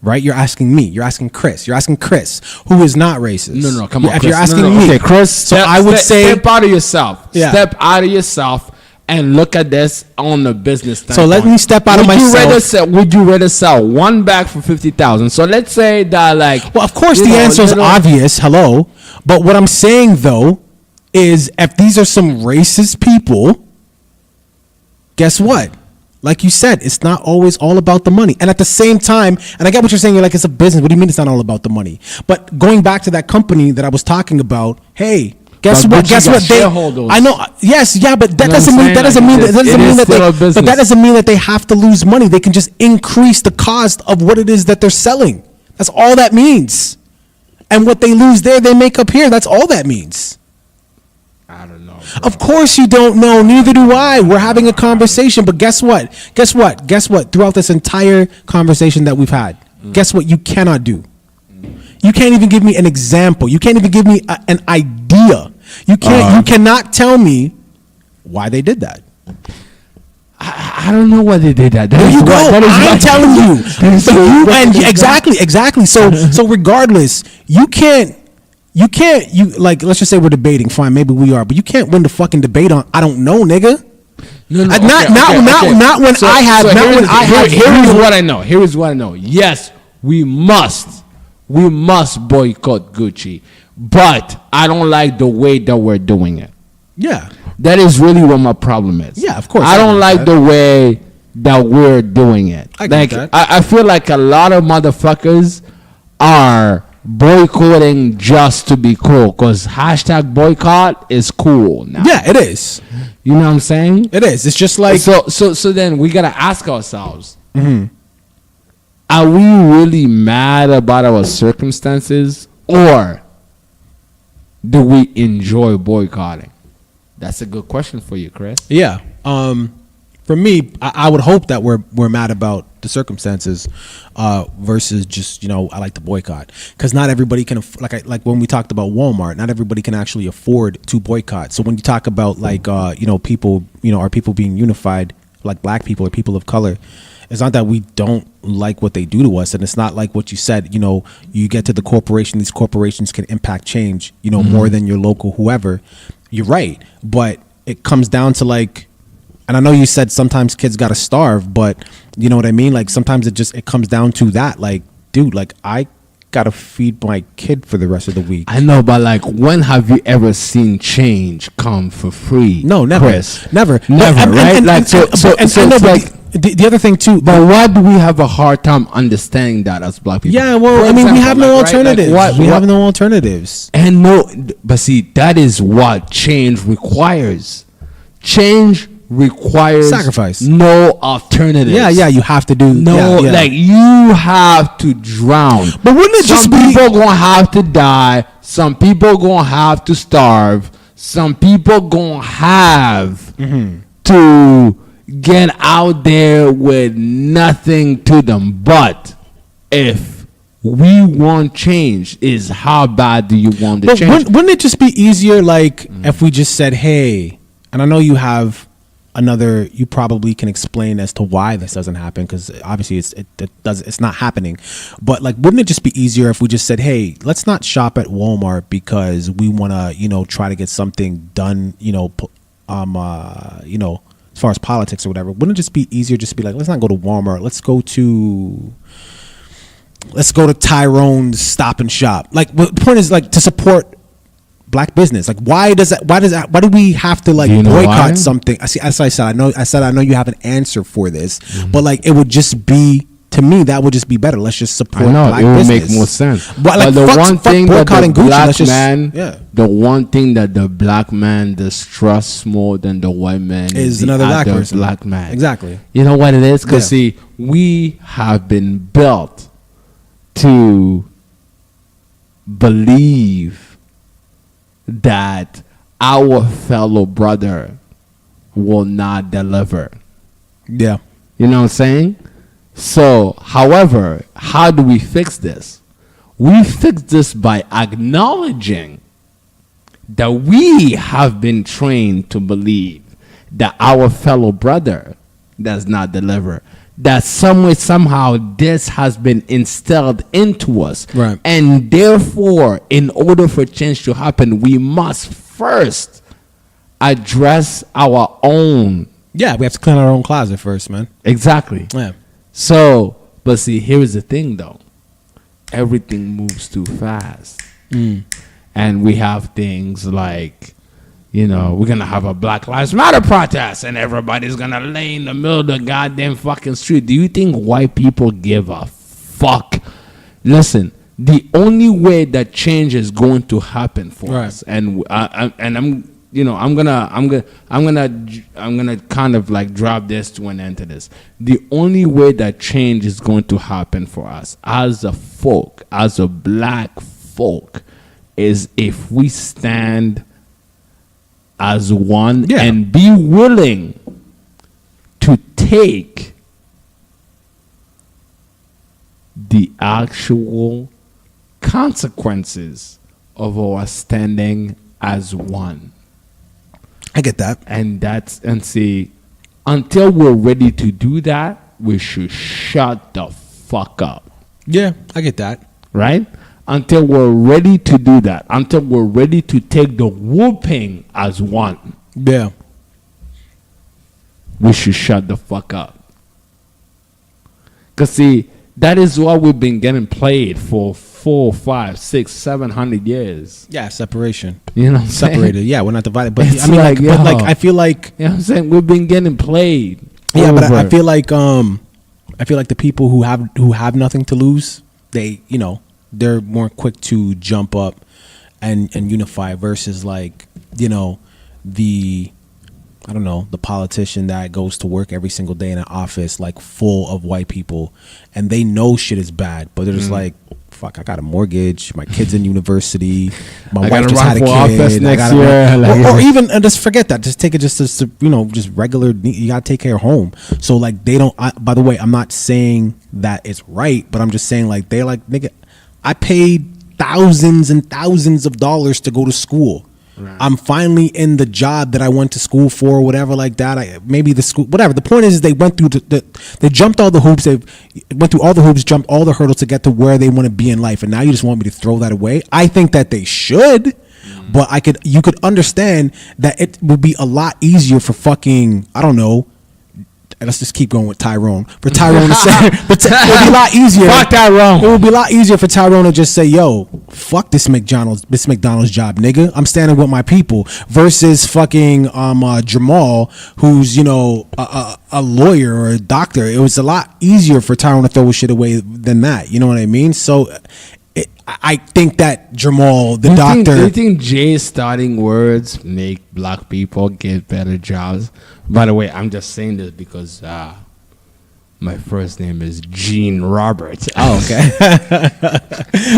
Right? You're asking me. You're asking Chris. You're asking Chris, who is not racist. No, come on, If Chris. you're asking me. Okay, Chris, so I would say... Step out of yourself. Yeah. Step out of yourself and look at this on the business standpoint. So let me step out of myself. Would you rather sell one bag for 50,000? So let's say that, like... Well, of course, the answer is obvious. Hello. But what I'm saying, though, is if these are some racist people, guess what? Like you said, it's not always all about the money. And at the same time, and I get what you're saying, you're like, it's a business. What do you mean it's not all about the money? But going back to that company that I was talking about, hey, guess what? I know. Yes, yeah, but that doesn't mean that they have to lose money. They can just increase the cost of what it is that they're selling. That's all that means. And what they lose there, they make up here. That's all that means. I don't know. Bro. Of course you don't know. Neither do I. We're having a conversation. But guess what? Throughout this entire conversation that we've had, guess what you cannot do? You can't even give me an example. You can't even give me an idea. You cannot tell me why they did that. I don't know why they did that. There you go. I'm telling you. Exactly. So regardless, you can't, like, let's just say we're debating. Fine, maybe we are, but you can't win the fucking debate on, I don't know, nigga. No. Not when I have. Here is what I know. Yes, we must boycott Gucci, but I don't like the way that we're doing it. Yeah. That is really what my problem is. Yeah, of course. I don't like the way that we're doing it. I feel like a lot of motherfuckers are boycotting just to be cool, because hashtag boycott is cool now. Yeah, it is. You know what I'm saying? It is. It's just like... So then we got to ask ourselves, are we really mad about our circumstances, or do we enjoy boycotting? That's a good question for you, Chris. Yeah. For me, I would hope that we're mad about the circumstances versus just, I like to boycott, because not everybody can, like when we talked about Walmart, not everybody can actually afford to boycott. So when you talk about people, are people being unified, like black people or people of color, it's not that we don't like what they do to us, and it's not like what you said, you get to the corporation, these corporations can impact change, more than your local whoever. You're right, but it comes down to and I know you said sometimes kids gotta starve, but you know what I mean? Like sometimes it comes down to that. Like, dude, I gotta feed my kid for the rest of the week. I know, but when have you ever seen change come for free? No, never, Chris? never, right? The other thing too. But why do we have a hard time understanding that as black people? Yeah, well, we have no alternatives. We have no alternatives. And but see, that is what change requires. Change requires sacrifice. No alternatives. Yeah, you have to do. You have to drown. But wouldn't it just be... Some people gonna have to die. Some people gonna have to starve. Some people gonna have to get out there with nothing to them. But if we want change, is how bad do you want the change? Wouldn't it just be easier, if we just said, hey, and I know you have another, you probably can explain as to why this doesn't happen, because obviously it's not happening, but wouldn't it just be easier if we just said, hey, let's not shop at Walmart because we want to try to get something done, as far as politics or whatever? Wouldn't it just be easier just to be let's not go to Walmart, let's go to Tyrone's Stop and Shop? The point is to support black business. Like, why do we have to like boycott something? As I said, I know you have an answer for this, but like, it would just be, to me, that would just be better. Let's just support black business. It would make more sense. But like, the one thing that the one thing that the black man distrusts more than the white man is another black person. Black man. Exactly. You know what it is? Because see, we have been built to believe that our fellow brother will not deliver. Yeah. You know what I'm saying? So, however, how do we fix this? We fix this by acknowledging that we have been trained to believe that our fellow brother does not deliver. That somehow this has been instilled into us. Right. And therefore, in order for change to happen, we must first address our own. Yeah, we have to clean our own closet first, man. Exactly. Yeah. So, but see, here's the thing though. Everything moves too fast. And we have things like, you know, we're going to have a Black Lives Matter protest and everybody's going to lay in the middle of the goddamn fucking street. Do you think white people give a fuck? Listen, the only way that change is going to happen for us, and I'm, you know, I'm gonna kind of like drop this to an end to this. The only way that change is going to happen for us as a folk, as a black folk, is if we stand as one and be willing to take the actual consequences of our standing as one. I get that. And see, until we're ready to do that, we should shut the fuck up. Yeah, I get that. Right? Until we're ready to do that. Until we're ready to take the whooping as one. Yeah. We should shut the fuck up. Because see, that is what we've been getting played for 4, 5, 6, 700 years. Yeah, separation. You know what I'm Separated. saying? Yeah, we're not divided. But It's I mean, like, but like, I feel like, you know what I'm saying? We've been getting played. Yeah, but I feel like the people who have nothing to lose, they, you know, they're more quick to jump up and unify versus like, you know, the politician that goes to work every single day in an office like full of white people and they know shit is bad, but they're just like, fuck, I got a mortgage, my kid's in university, my wife just had a kid, next year. Or even just forget that, just take it just as, you know, just regular, you gotta take care of home. So like they don't, by the way, I'm not saying that it's right, but I'm just saying like they're like, nigga, I paid thousands and thousands of dollars to go to school. Right. I'm finally in the job that I went to school for, whatever, like that. Maybe the school, whatever. The point is they went through they jumped all the hoops. They went through all the hoops, jumped all the hurdles to get to where they want to be in life. And now you just want me to throw that away? I think that they should, but you could understand that it would be a lot easier for fucking, I don't know. Let's just keep going with Tyrone. For Tyrone to say, it would be a lot easier. Fuck Tyrone. It would be a lot easier for Tyrone to just say, "Yo, fuck this McDonald's job, nigga. I'm standing with my people." Versus fucking Jamal, who's, you know, a lawyer or a doctor. It was a lot easier for Tyrone to throw his shit away than that. You know what I mean? So, I think that Jamal, the doctor. Do you think Jay's starting words make black people get better jobs? By the way, I'm just saying this because my first name is Gene Roberts. Oh, okay.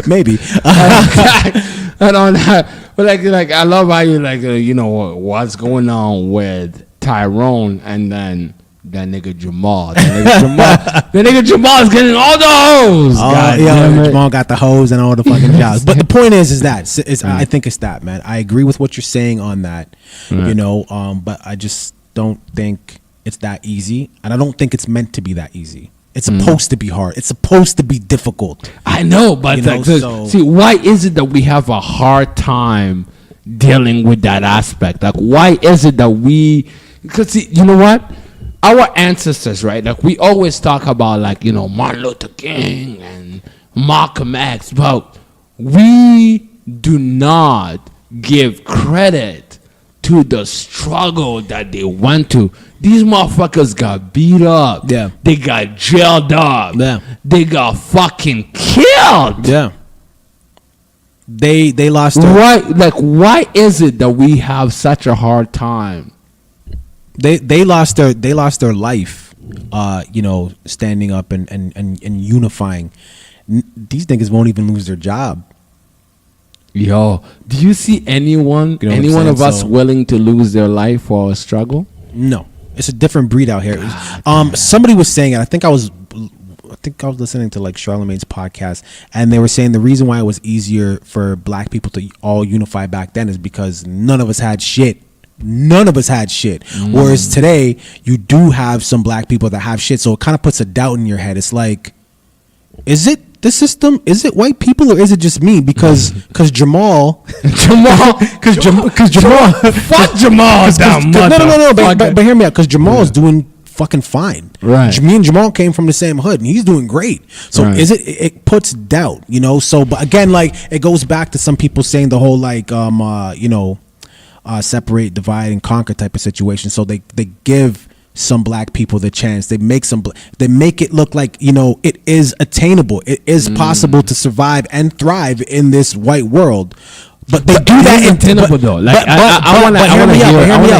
Maybe. I don't know. But like I love how you you know what's going on with Tyrone and then that nigga Jamal. That nigga Jamal is getting all the hoes. Jamal got the hoes and all the fucking jobs. But the point is that I think it's that, man. I agree with what you're saying on that. You know, but I just don't think it's that easy, and I don't think it's meant to be that easy. It's supposed to be hard. It's supposed to be difficult. I know, but see, why is it that we have a hard time dealing with that aspect? Like, why is it that because see, you know what? Our ancestors, right? Like, we always talk about, like, you know, Martin Luther King and Malcolm X, but we do not give credit to the struggle that they went to. These motherfuckers got beat up. Yeah. They got jailed up. Yeah. They got fucking killed. Yeah. They lost their, why is it that we have such a hard time? they lost their life, standing up and unifying. These niggas won't even lose their job. Yo, do you see anyone of us willing to lose their life for a struggle? No, it's a different breed out here. Somebody was saying it. I think I was listening to like Charlemagne's podcast, and they were saying the reason why it was easier for black people to all unify back then is because none of us had shit. Whereas today, you do have some black people that have shit, so it kind of puts a doubt in your head. It's like, is it the system? Is it white people, or is it just me? Because Jamal, fuck Jamal. No. But hear me out. Because Jamal is doing fucking fine. Right. Me and Jamal came from the same hood, and he's doing great. So right. is it puts doubt, So, but again, like it goes back to some people saying the whole like separate, divide, and conquer type of situation. So they give some black people the chance. They make it look like it is attainable. It is possible to survive and thrive in this white world. But they do that attainable though. Like I want to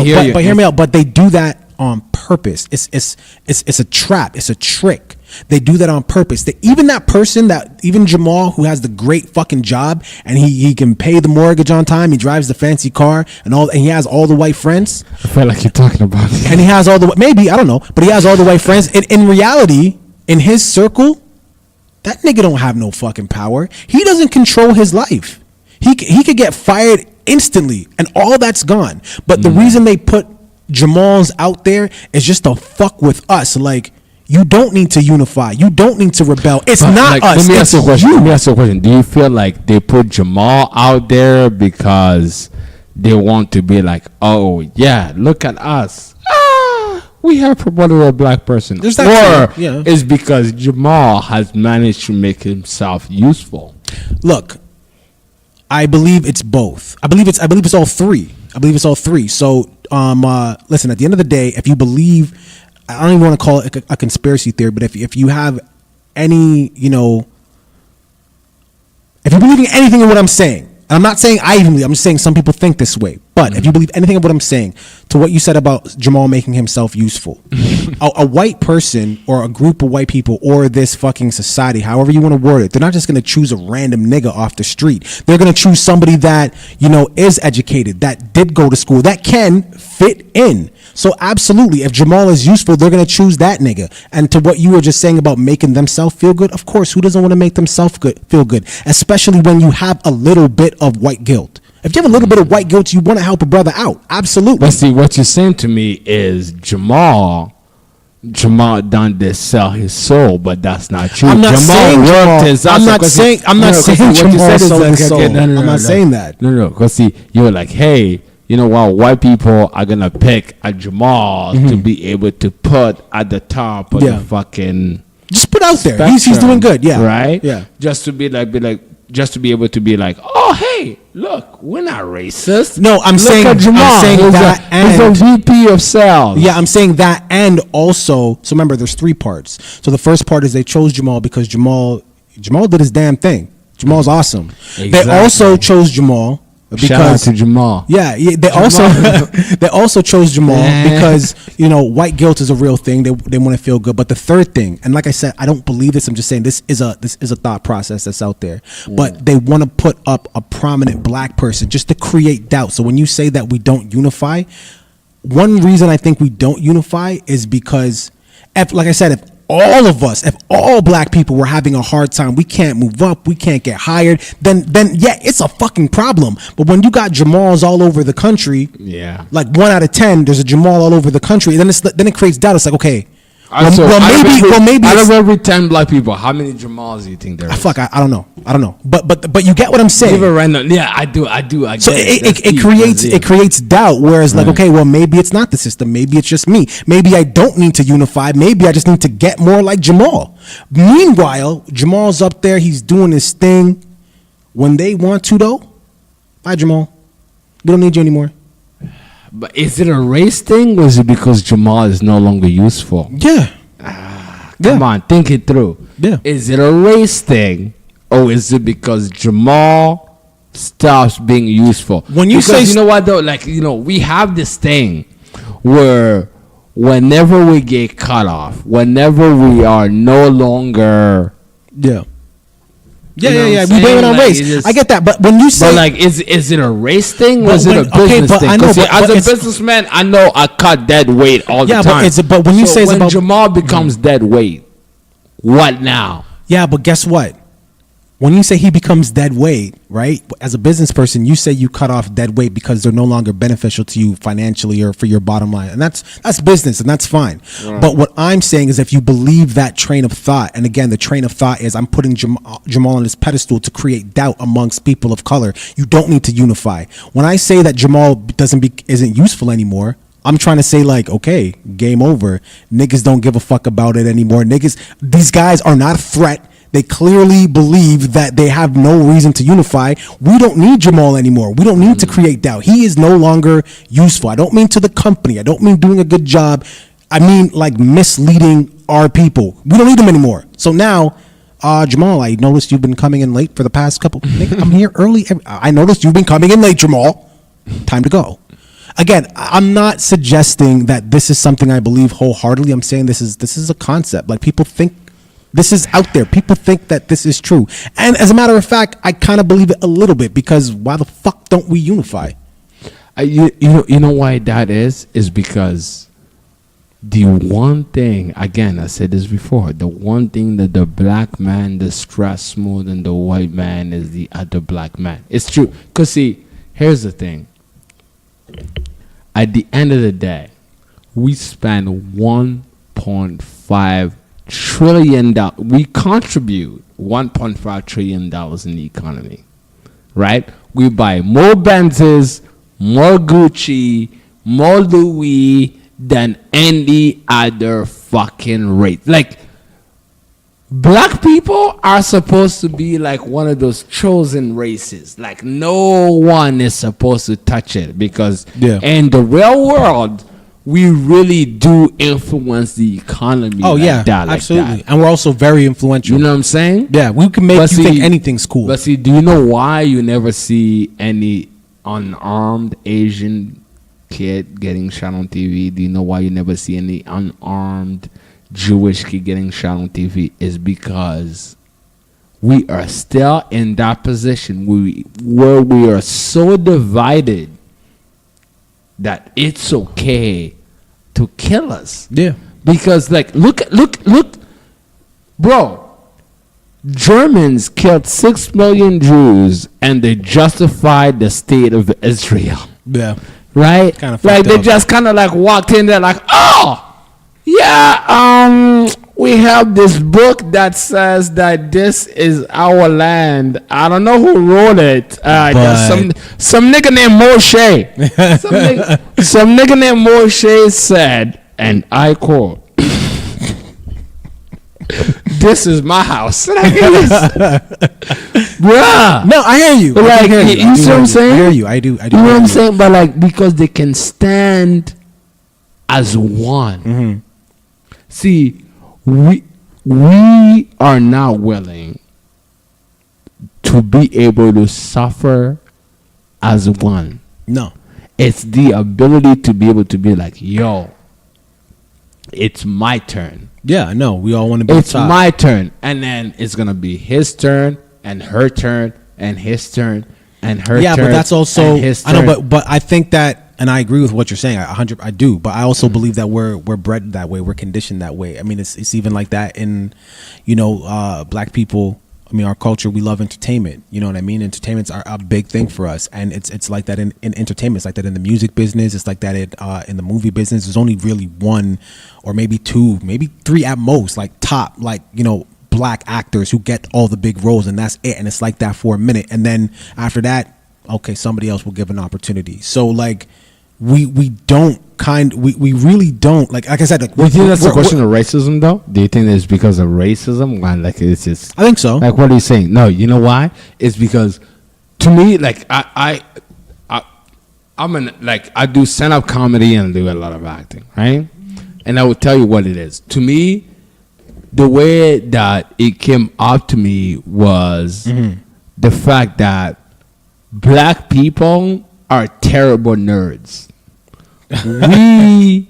hear you. But hear me out. But they do that on purpose. It's a trap. It's a trick. They do that on purpose. Even Jamal, who has the great fucking job, and he can pay the mortgage on time, he drives the fancy car and he has all the white friends. I feel like you're talking about me. And he has all the, maybe, I don't know, but he has all the white friends. In reality, in his circle, that nigga don't have no fucking power. He doesn't control his life. He could get fired instantly and all that's gone. But the reason they put Jamal's out there is just to fuck with us. Like, you don't need to unify. You don't need to rebel. It's not us. Let me ask you a question. Do you feel like they put Jamal out there because they want to be like, oh yeah, look at us. We have promoted a black person. Or it's because Jamal has managed to make himself useful? Look, I believe it's both. I believe it's all three. So, listen, at the end of the day, if you believe, I don't even want to call it a conspiracy theory, but if you have any, if you believe in anything in what I'm saying, and I'm not saying I even believe, I'm just saying some people think this way, but if you believe anything of what I'm saying, to what you said about Jamal making himself useful, a white person or a group of white people or this fucking society, however you want to word it, they're not just going to choose a random nigga off the street. They're going to choose somebody that, is educated, that did go to school, that can fit in. So absolutely, if Jamal is useful, they're going to choose that nigga. And to what you were just saying about making themselves feel good, of course, who doesn't want to make themselves feel good? Especially when you have a little bit of white guilt. If you have a little bit of white guilt, you want to help a brother out. Absolutely. But see, what you're saying to me is Jamal done this sell his soul, but that's not true. I'm not saying Jamal sold his soul. I'm not saying that. No, because see, you were like, hey, you know what? White people are gonna pick a Jamal to be able to put at the top of the fucking. Just put out there. He's doing good. Yeah. Right. Yeah. Just to be able to be like, oh hey, look, we're not racist. No, I'm saying he's a VP of sales. Yeah, I'm saying that, and also, so remember, there's three parts. So the first part is they chose Jamal because Jamal did his damn thing. Jamal's awesome. Exactly. They also chose Jamal. Shout out to Jamal. Yeah, they also chose Jamal because white guilt is a real thing. They want to feel good. But the third thing, and like I said, I don't believe this. I'm just saying this is a thought process that's out there. But they want to put up a prominent black person just to create doubt. So when you say that we don't unify, one reason I think we don't unify is because, if all black people were having a hard time, we can't move up, we can't get hired, then yeah, it's a fucking problem. But when you got Jamals all over the country, like 1 out of 10, there's a Jamal all over the country, then it creates doubt. It's like, okay, maybe out of every 10 black people, how many Jamals do you think there is? Fuck, I don't know. But you get what I'm saying. Yeah, I do. So it creates doubt. Whereas like, okay, well, maybe it's not the system. Maybe it's just me. Maybe I don't need to unify. Maybe I just need to get more like Jamal. Meanwhile, Jamal's up there. He's doing his thing. When they want to, though, bye, Jamal. We don't need you anymore. But is it a race thing, or is it because Jamal is no longer useful? Yeah. Come on, think it through. Yeah. Is it a race thing, or is it because Jamal stops being useful? When you say, you know what though, like, you know, we have this thing where whenever we get cut off, whenever we are no longer, yeah. You know We what I'm blame it on saying? race. Like, I get that, but when you say, but like, is it a race thing, or But is it a when- okay, business but thing? I know, 'Cause, but- as but a it's- businessman, I know I cut dead weight all Yeah, the but time. but when you say it's when about Jamal becomes dead weight, what now? yeah, but guess what? When you say he becomes dead weight, right? As a business person, you say you cut off dead weight because they're no longer beneficial to you financially or for your bottom line, and that's business, and that's fine. But what I'm saying is, if you believe that train of thought, and again, the train of thought is, I'm putting Jamal on this pedestal to create doubt amongst people of color. You don't need to unify. When I say that Jamal isn't useful anymore, I'm trying to say, like, okay, game over. Niggas don't give a fuck about it anymore. These guys are not a threat. They clearly believe that they have no reason to unify. We don't need Jamal anymore. We don't need to create doubt. He is no longer useful. I don't mean to the company. I don't mean doing a good job. I mean, like, misleading our people. We don't need him anymore. So now, Jamal, I noticed you've been coming in late for the past couple. Nigga, I'm here early. I noticed you've been coming in late, Jamal. Time to go. Again, I'm not suggesting that this is something I believe wholeheartedly. I'm saying this is a concept. Like, people think this is out there. People think that this is true. And as a matter of fact, I kind of believe it a little bit, because why the fuck don't we unify? You know why that is? Is because the one thing, again, I said this before, the one thing that the black man distrusts more than the white man is the other black man. It's true. Because, see, here's the thing. At the end of the day, we spend $1.5 trillion. We contribute $1.5 trillion in the economy, right? We buy more Benzes, more Gucci, more Louis than any other fucking race. Like, black people are supposed to be like one of those chosen races. Like, no one is supposed to touch it, because in the real world, we really do influence the economy. Oh, like yeah, that, absolutely. Like that. And we're also very influential. You know what I'm saying? Yeah, we can make you think anything's cool. But see, do you know why you never see any unarmed Asian kid getting shot on TV? Do you know why you never see any unarmed Jewish kid getting shot on TV? Is because we are still in that position where we are so divided that it's okay to kill us. Yeah. Because, like, look, bro. Germans killed 6 million Jews, and they justified the state of Israel. Yeah. Right? Kind of like, they up. just kind of like walked in there like, oh, yeah, we have this book that says that this is our land. I don't know who wrote it. There's some nigga named Moshe. some nigga named Moshe said, and I quote, "This is my house." Bruh. No, I hear you. Like, you see what I'm saying? I hear you. I do. You know what I'm saying? But, like, because they can stand as one. Mm-hmm. See, we are not willing to be able to suffer as one. No. It's the ability to be able to be like, yo, it's my turn. Yeah, no, we all want to be It's top. my turn. And then it's going to be his turn and her turn and his turn and her turn. Yeah, but that's also, and his I turn. know, but I think that, and I agree with what you're saying. I do, but I also believe that we're bred that way. We're conditioned that way. I mean, it's even like that in, black people. I mean, our culture, we love entertainment. You know what I mean? Entertainment's a big thing for us. And it's like that in entertainment. It's like that in the music business. It's like that in the movie business. There's only really one or maybe two, maybe three at most, like top, black actors who get all the big roles, and that's it. And it's like that for a minute. And then after that, okay, somebody else will give an opportunity. So, like, we really don't, like I said, like, Do you think that's a question of racism, though? Do you think it's because of racism? Like, it's just, I think so. Like, what are you saying? No, you know why? It's because, to me, like, I do stand-up comedy and do a lot of acting, right? And I will tell you what it is. To me, the way that it came up to me was the fact that black people are terrible nerds. We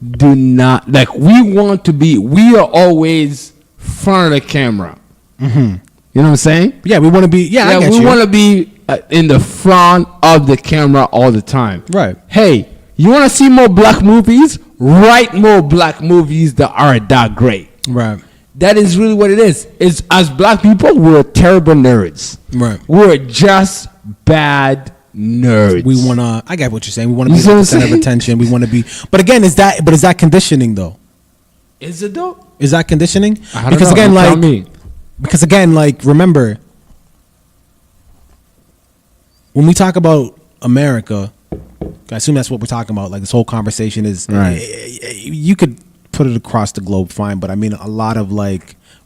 do not, we are always front of the camera. You know what I'm saying? Yeah, we want to be, I get we you. want to be in the front of the camera all the time. Right. Hey, you want to see more black movies? Write more black movies that are that great. Right. That is really what it is. It's, as black people, we're terrible nerds. Right. We're just bad nerds. We want to, I get what you're saying. We want to be the center of attention. We want to be, but again, is that conditioning though? Is it though? Is that conditioning? I don't know. Because again, remember, when we talk about America, I assume that's what we're talking about. Like, this whole conversation is, right. You could put it across the globe, fine, but I mean, a lot of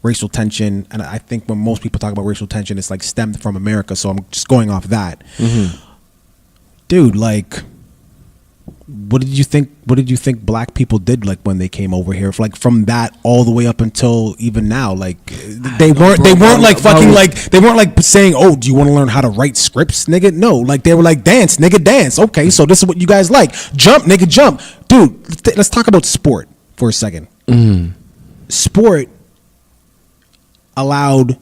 racial tension, and I think when most people talk about racial tension, it's stemmed from America. So I'm just going off that, dude. What did you think? What did you think black people did when they came over here? From that all the way up until even now, they weren't saying, "Oh, do you want to learn how to write scripts, nigga?" No, they were dance, nigga, dance. Okay, so this is what you guys like. Jump, nigga, jump, dude. Let's talk about sport for a second. Sport allowed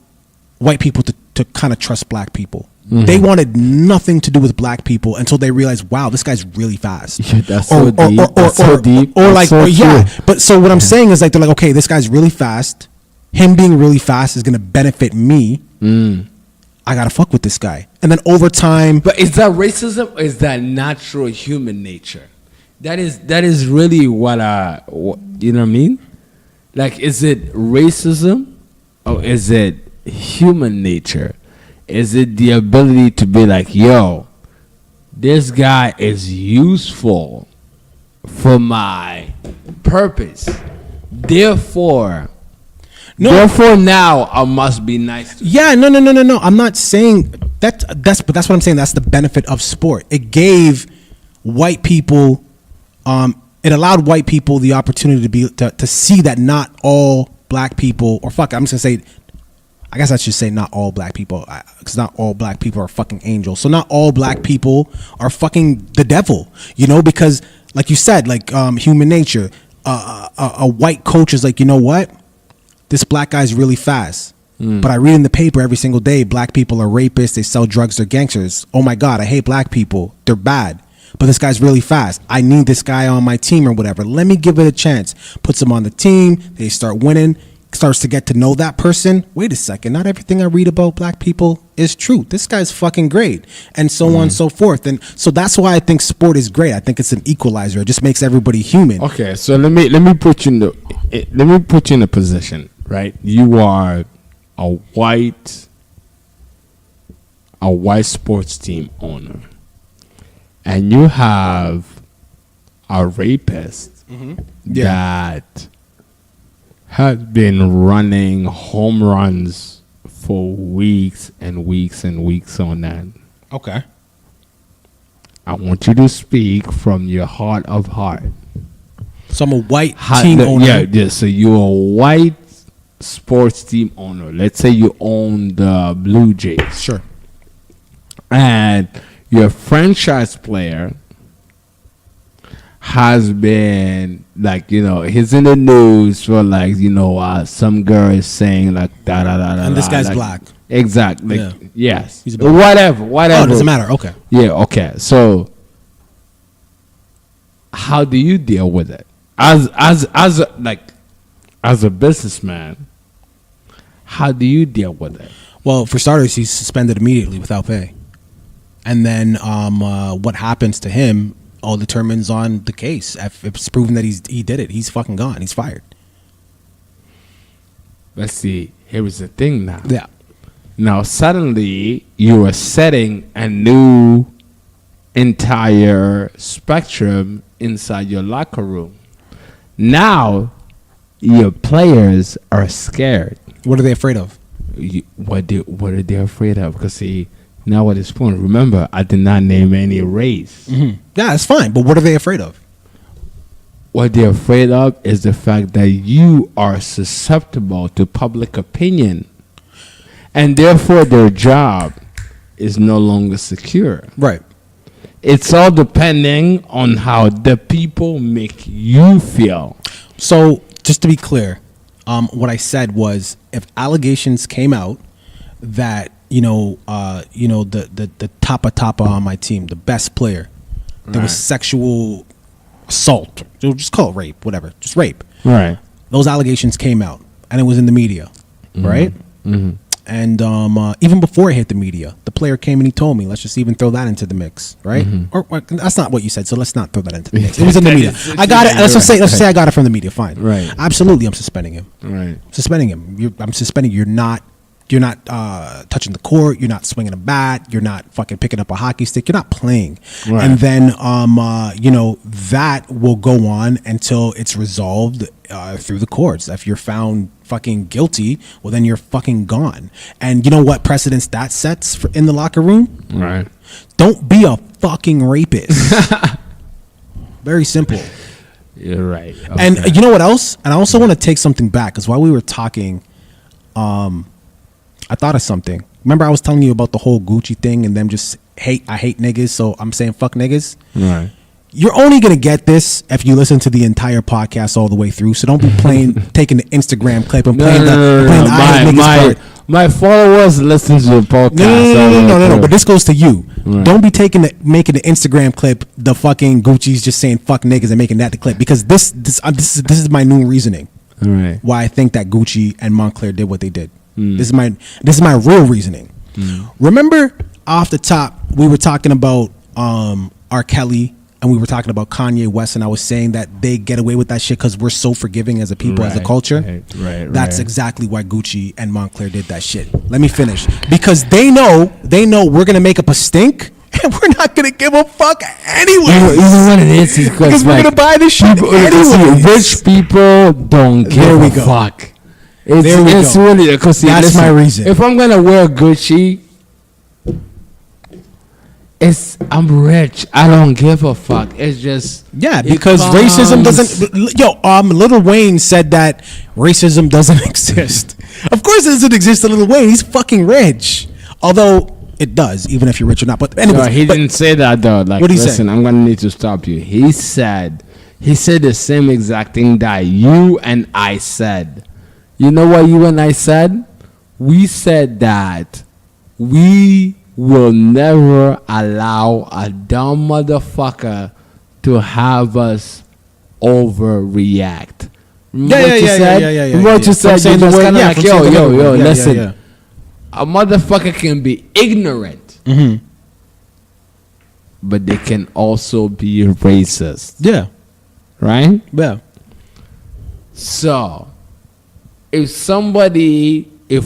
white people to kind of trust black people. They wanted nothing to do with black people until they realized, wow, this guy's really fast. Yeah, that's so deep. But so what I'm saying is they're okay, this guy's really fast. Him being really fast is going to benefit me. I got to fuck with this guy. And then over time. But is that racism or is that natural human nature? That is really what you know what I mean? Is it racism or is it human nature? Is it the ability to be yo, this guy is useful for my purpose. Therefore now I must be nice to you. No. I'm not saying but that's what I'm saying. That's the benefit of sport. It gave white people, it allowed white people the opportunity to see that not all black people, or I'm just gonna say, I guess I should say not all black people, because not all black people are fucking angels. So not all black people are fucking the devil, because like you said, human nature, a white coach is you know what? This black guy's really fast. But I read in the paper every single day, black people are rapists, they sell drugs, they're gangsters. Oh my God, I hate black people. They're bad. But this guy's really fast. I need this guy on my team or whatever. Let me give it a chance. Puts him on the team. They start winning. Starts to get to know that person. Wait a second, not everything I read about black people is true. This guy's fucking great, and so on and so forth. And so that's why I think sport is great. I think it's an equalizer. It just makes everybody human. Okay, so let me put you in a position, right? You are a white sports team owner, and you have a rapist that has been running home runs for weeks and weeks and weeks on end. Okay. I want you to speak from your heart of heart. So I'm a white team owner. Yeah. So you're a white sports team owner. Let's say you own the Blue Jays. Sure. And your franchise player has been he's in the news for some girl is saying da da da, and this guy's black. Exactly. Yeah. Yes. He's black. Whatever. Oh, it doesn't matter. Okay. Yeah. Okay. So, how do you deal with it as a businessman? How do you deal with it? Well, for starters, he's suspended immediately without pay, and then what happens to him all determines on the case. If it's proven that he did it, he's fucking gone. He's fired. Let's see. Here is the thing now. Yeah. Now suddenly you are setting a new entire spectrum inside your locker room. Now your players are scared. What are they afraid of? What are they afraid of? Because see, Now at this point, remember, I did not name any race. Mm-hmm. Yeah, it's fine. But what are they afraid of? What they're afraid of is the fact that you are susceptible to public opinion. And therefore, their job is no longer secure. Right. It's all depending on how the people make you feel. So, just to be clear, what I said was, if allegations came out that the top on my team, the best player, there was sexual assault, just call it rape, whatever, just rape. Right. Those allegations came out, and it was in the media, right? Mm-hmm. And even before it hit the media, the player came and he told me, let's just even throw that into the mix, right? Mm-hmm. Or that's not what you said, so let's not throw that into the mix. It was in the media. I got it. Let's just say I got it from the media. Fine. Right. Absolutely, I'm suspending him. Right. Suspending him. I'm suspending you. You're not touching the court. You're not swinging a bat. You're not fucking picking up a hockey stick. You're not playing. Right. And then, that will go on until it's resolved through the courts. If you're found fucking guilty, well, then you're fucking gone. And you know what precedence that sets in the locker room? Right. Don't be a fucking rapist. Very simple. You're right. Okay. And you know what else? And I also want to take something back, because while we were talking, I thought of something. Remember I was telling you about the whole Gucci thing and them just I hate niggas, so I'm saying fuck niggas? Right. You're only going to get this if you listen to the entire podcast all the way through, so don't be taking the Instagram clip and playing the My followers listen to the podcast. No, but this goes to you. Right. Don't be making the Instagram clip, the fucking Gucci's just saying fuck niggas and making that the clip, because this is my new reasoning. All right. Why I think that Gucci and Montclair did what they did. This is my real reasoning. Remember off the top we were talking about R. Kelly and we were talking about Kanye West, and I was saying that they get away with that shit because we're so forgiving as a people, as a culture. Right. That's exactly why Gucci and Montclair did that shit. Let me finish. Because they know we're gonna make up a stink. And we're not gonna give a fuck anyway. Even when it is because we're gonna buy this shit anyway. Rich people don't give a fuck. It's really because that's my reason. If I'm gonna wear Gucci, I'm rich. I don't give a fuck. It's just because racism doesn't. Lil Wayne said that racism doesn't exist. Of course, it doesn't exist to Lil Wayne. He's fucking rich. Although it does, even if you're rich or not. But anyway, he didn't say that though. Like, what did he say? I'm gonna need to stop you. He said the same exact thing that you and I said. You know what you and I said? We said that we will never allow a dumb motherfucker to have us overreact. Remember what you said? Remember what you said? You was kind of like, yo, listen. A motherfucker can be ignorant, but they can also be racist. Yeah. Right? Yeah. So, if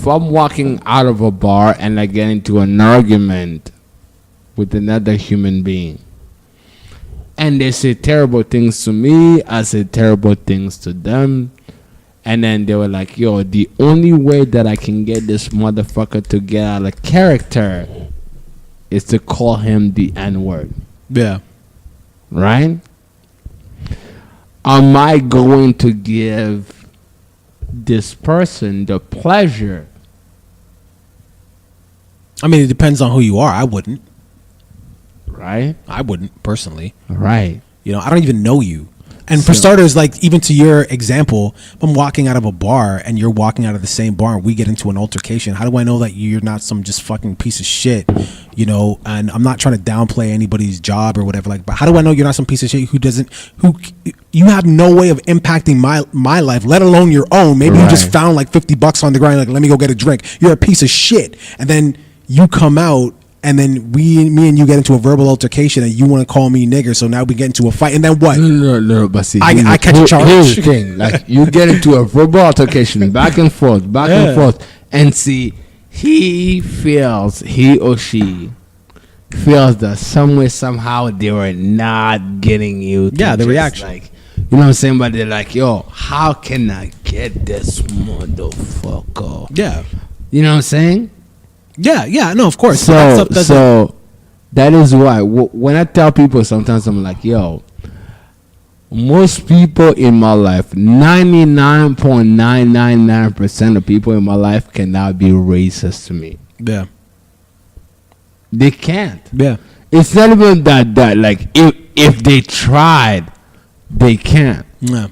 I'm walking out of a bar and I get into an argument with another human being, and they say terrible things to me, I say terrible things to them, and then they were like, yo, the only way that I can get this motherfucker to get out of character is to call him the N-word. Yeah. Right? Am I going to give this person the pleasure? I mean, it depends on who you are. I wouldn't. Right? I wouldn't, personally. Right. I don't even know you. And for starters, like, even to your example, if I'm walking out of a bar and you're walking out of the same bar and we get into an altercation, how do I know that you're not some just fucking piece of shit, and I'm not trying to downplay anybody's job or whatever, like, but how do I know you're not some piece of shit who you have no way of impacting my life, let alone your own? Maybe you just found like $50 on the ground, like, let me go get a drink. You're a piece of shit. And then you come out, and then me and you get into a verbal altercation, and you want to call me nigger, so now we get into a fight, and then what? No, but see, I catch a charge. Here's the thing, like, you get into a verbal altercation, back and forth, and see, he or she feels that somehow they were not getting you. The reaction. Like, you know what I'm saying? But they're like, yo, how can I get this motherfucker? Yeah. You know what I'm saying? Yeah, no, of course. So that is why when I tell people, sometimes I'm like, yo, most people in my life, 99.999% of people in my life cannot be racist to me. Yeah. They can't. Yeah. It's not even that like if they tried, they can't. Yeah.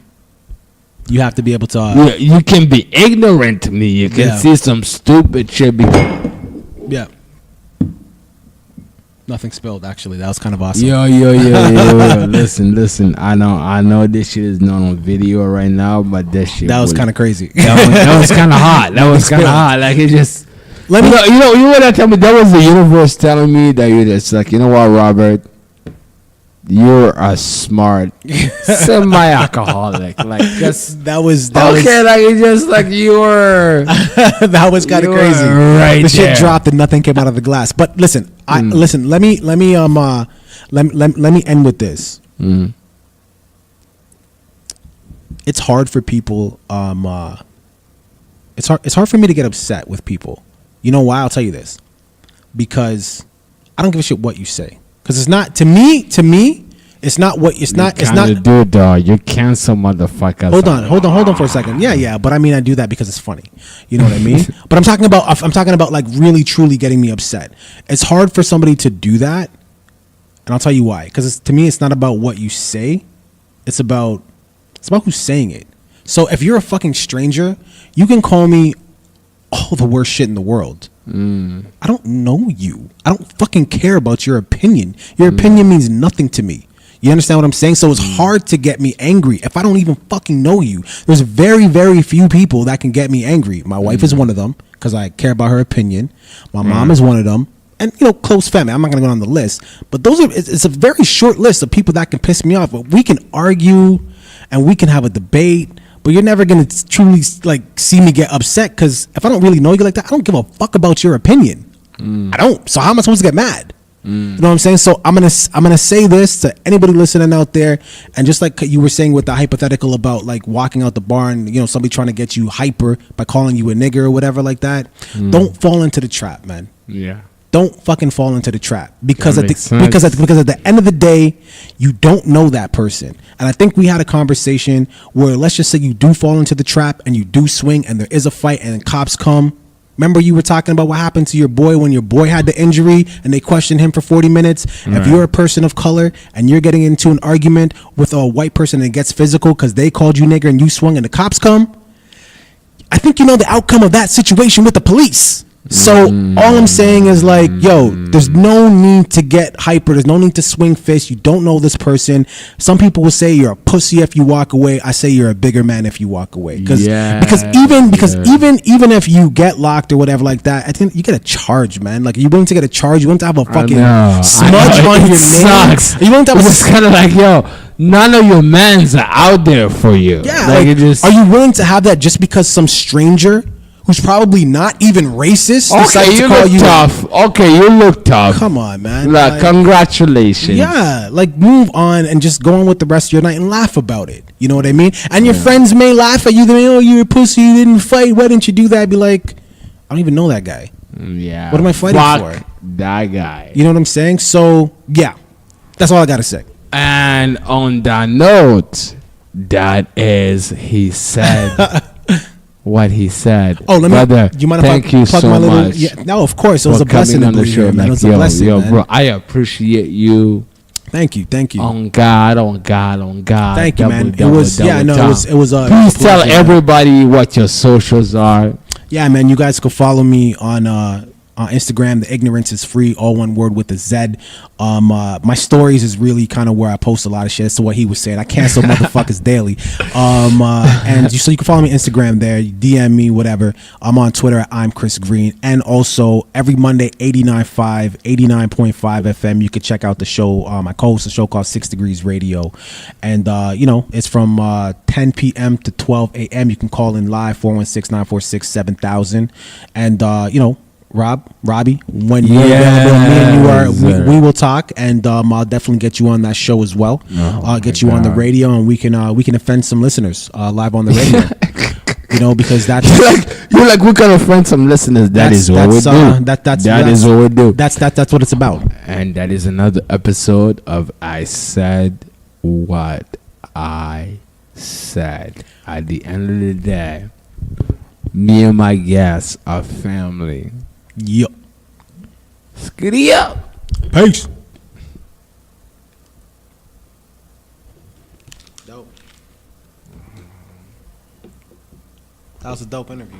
You have to be able to. You can be ignorant to me. You can see some stupid shit. Yeah. Nothing spilled. Actually, that was kind of awesome. Yo. Listen. I know this shit is not on video right now, but that shit. That was kind of crazy. That was kind of hot. That was kind of hot. Like it just. You know what I tell me? That was the universe telling me that you're just like, you know what, Robert? You're a smart semi-alcoholic. Like just that was like it's just like you were. That was kind of crazy. Right, the shit dropped and nothing came out of the glass. But listen, listen. Let me end with this. It's hard for people. It's hard for me to get upset with people. You know why? I'll tell you this. Because I don't give a shit what you say. Because it's not to me. It's not what it's not. It's not. Do it, dog. You cancel motherfuckers. Hold on for a second. Yeah. But I mean, I do that because it's funny. You know what I mean? But I'm talking about like really, truly getting me upset. It's hard for somebody to do that, and I'll tell you why. Because to me, it's not about what you say. It's about who's saying it. So if you're a fucking stranger, you can call me all the worst shit in the world. I don't know you. I don't fucking care about your opinion. Your opinion means nothing to me. You understand what I'm saying? So it's hard to get me angry if I don't even fucking know you. There's very, very few people that can get me angry. My wife is one of them because I care about her opinion. My mom is one of them. And, close family. I'm not going to go on the list. But it's a very short list of people that can piss me off. But we can argue and we can have a debate. But you're never going to truly see me get upset because if I don't really know you like that, I don't give a fuck about your opinion. I don't. So how am I supposed to get mad? You know what I'm saying? So I'm gonna say this to anybody listening out there, and just like you were saying with the hypothetical about like walking out the bar and somebody trying to get you hyper by calling you a nigger or whatever like that. Don't fall into the trap, man. Yeah. Don't fucking fall into the trap because at the end of the day, you don't know that person. And I think we had a conversation where let's just say you do fall into the trap and you do swing and there is a fight and cops come. Remember you were talking about what happened to your boy when your boy had the injury and they questioned him for 40 minutes. Right. If you're a person of color and you're getting into an argument with a white person and it gets physical because they called you nigger and you swung and the cops come, I think you know the outcome of that situation with the police. So all I'm saying is like, yo, there's no need to get hyper. There's no need to swing fists. You don't know this person. Some people will say you're a pussy if you walk away. I say you're a bigger man if you walk away. Because even if you get locked or whatever like that, I think you get a charge, man. Like, are you willing to get a charge? You want to have a fucking smudge on your name? Are you willing to have it's kind of like, yo, none of your mans are out there for you. Yeah. Like, are you willing to have that just because some stranger who's probably not even racist? Okay, you look tough. Okay, you look tough. Come on, man. Like, congratulations. Yeah, like move on and just go on with the rest of your night and laugh about it. You know what I mean? And your friends may laugh at you. They oh, you're a pussy. You didn't fight. Why didn't you do that? I'd be like, I don't even know that guy. Yeah. What am I fighting for? That guy. You know what I'm saying? So, yeah. That's all I got to say. And on that note, that is, he said... what he said. Oh, let me. Brother, you mind thank if I you plug so my little, much. Yeah, no, of course, it was a blessing on the show. Man. It was a blessing, man. Bro, I appreciate you. Thank you. On God. Thank you, man. It was Please tell everybody what your socials are. Yeah, man. You guys could follow me on Instagram. The Ignorance is Free, all one word with a Z. My stories is really kind of where I post a lot of shit. So what he was saying, I cancel motherfuckers daily. So you can follow me on Instagram there. You DM me, whatever. I'm on Twitter at I'm Chris Green, and also every Monday 89.5 FM. You can check out the show. I co-host a show called 6 Degrees Radio, and it's from 10 p.m. to 12 a.m. You can call in live 416-946-7000, and Robbie, when you're available, me and you we will talk, and I'll definitely get you on that show as well. I'll get you on the radio, and we can offend some listeners live on the radio. You know, because that's you're like we're gonna find some listeners. That is what we do. That is what we do. That's what it's about. And that is another episode of I Said What I Said. At the end of the day, me and my guests are family. Yup. Skitty up. Peace. Dope. That was a dope interview.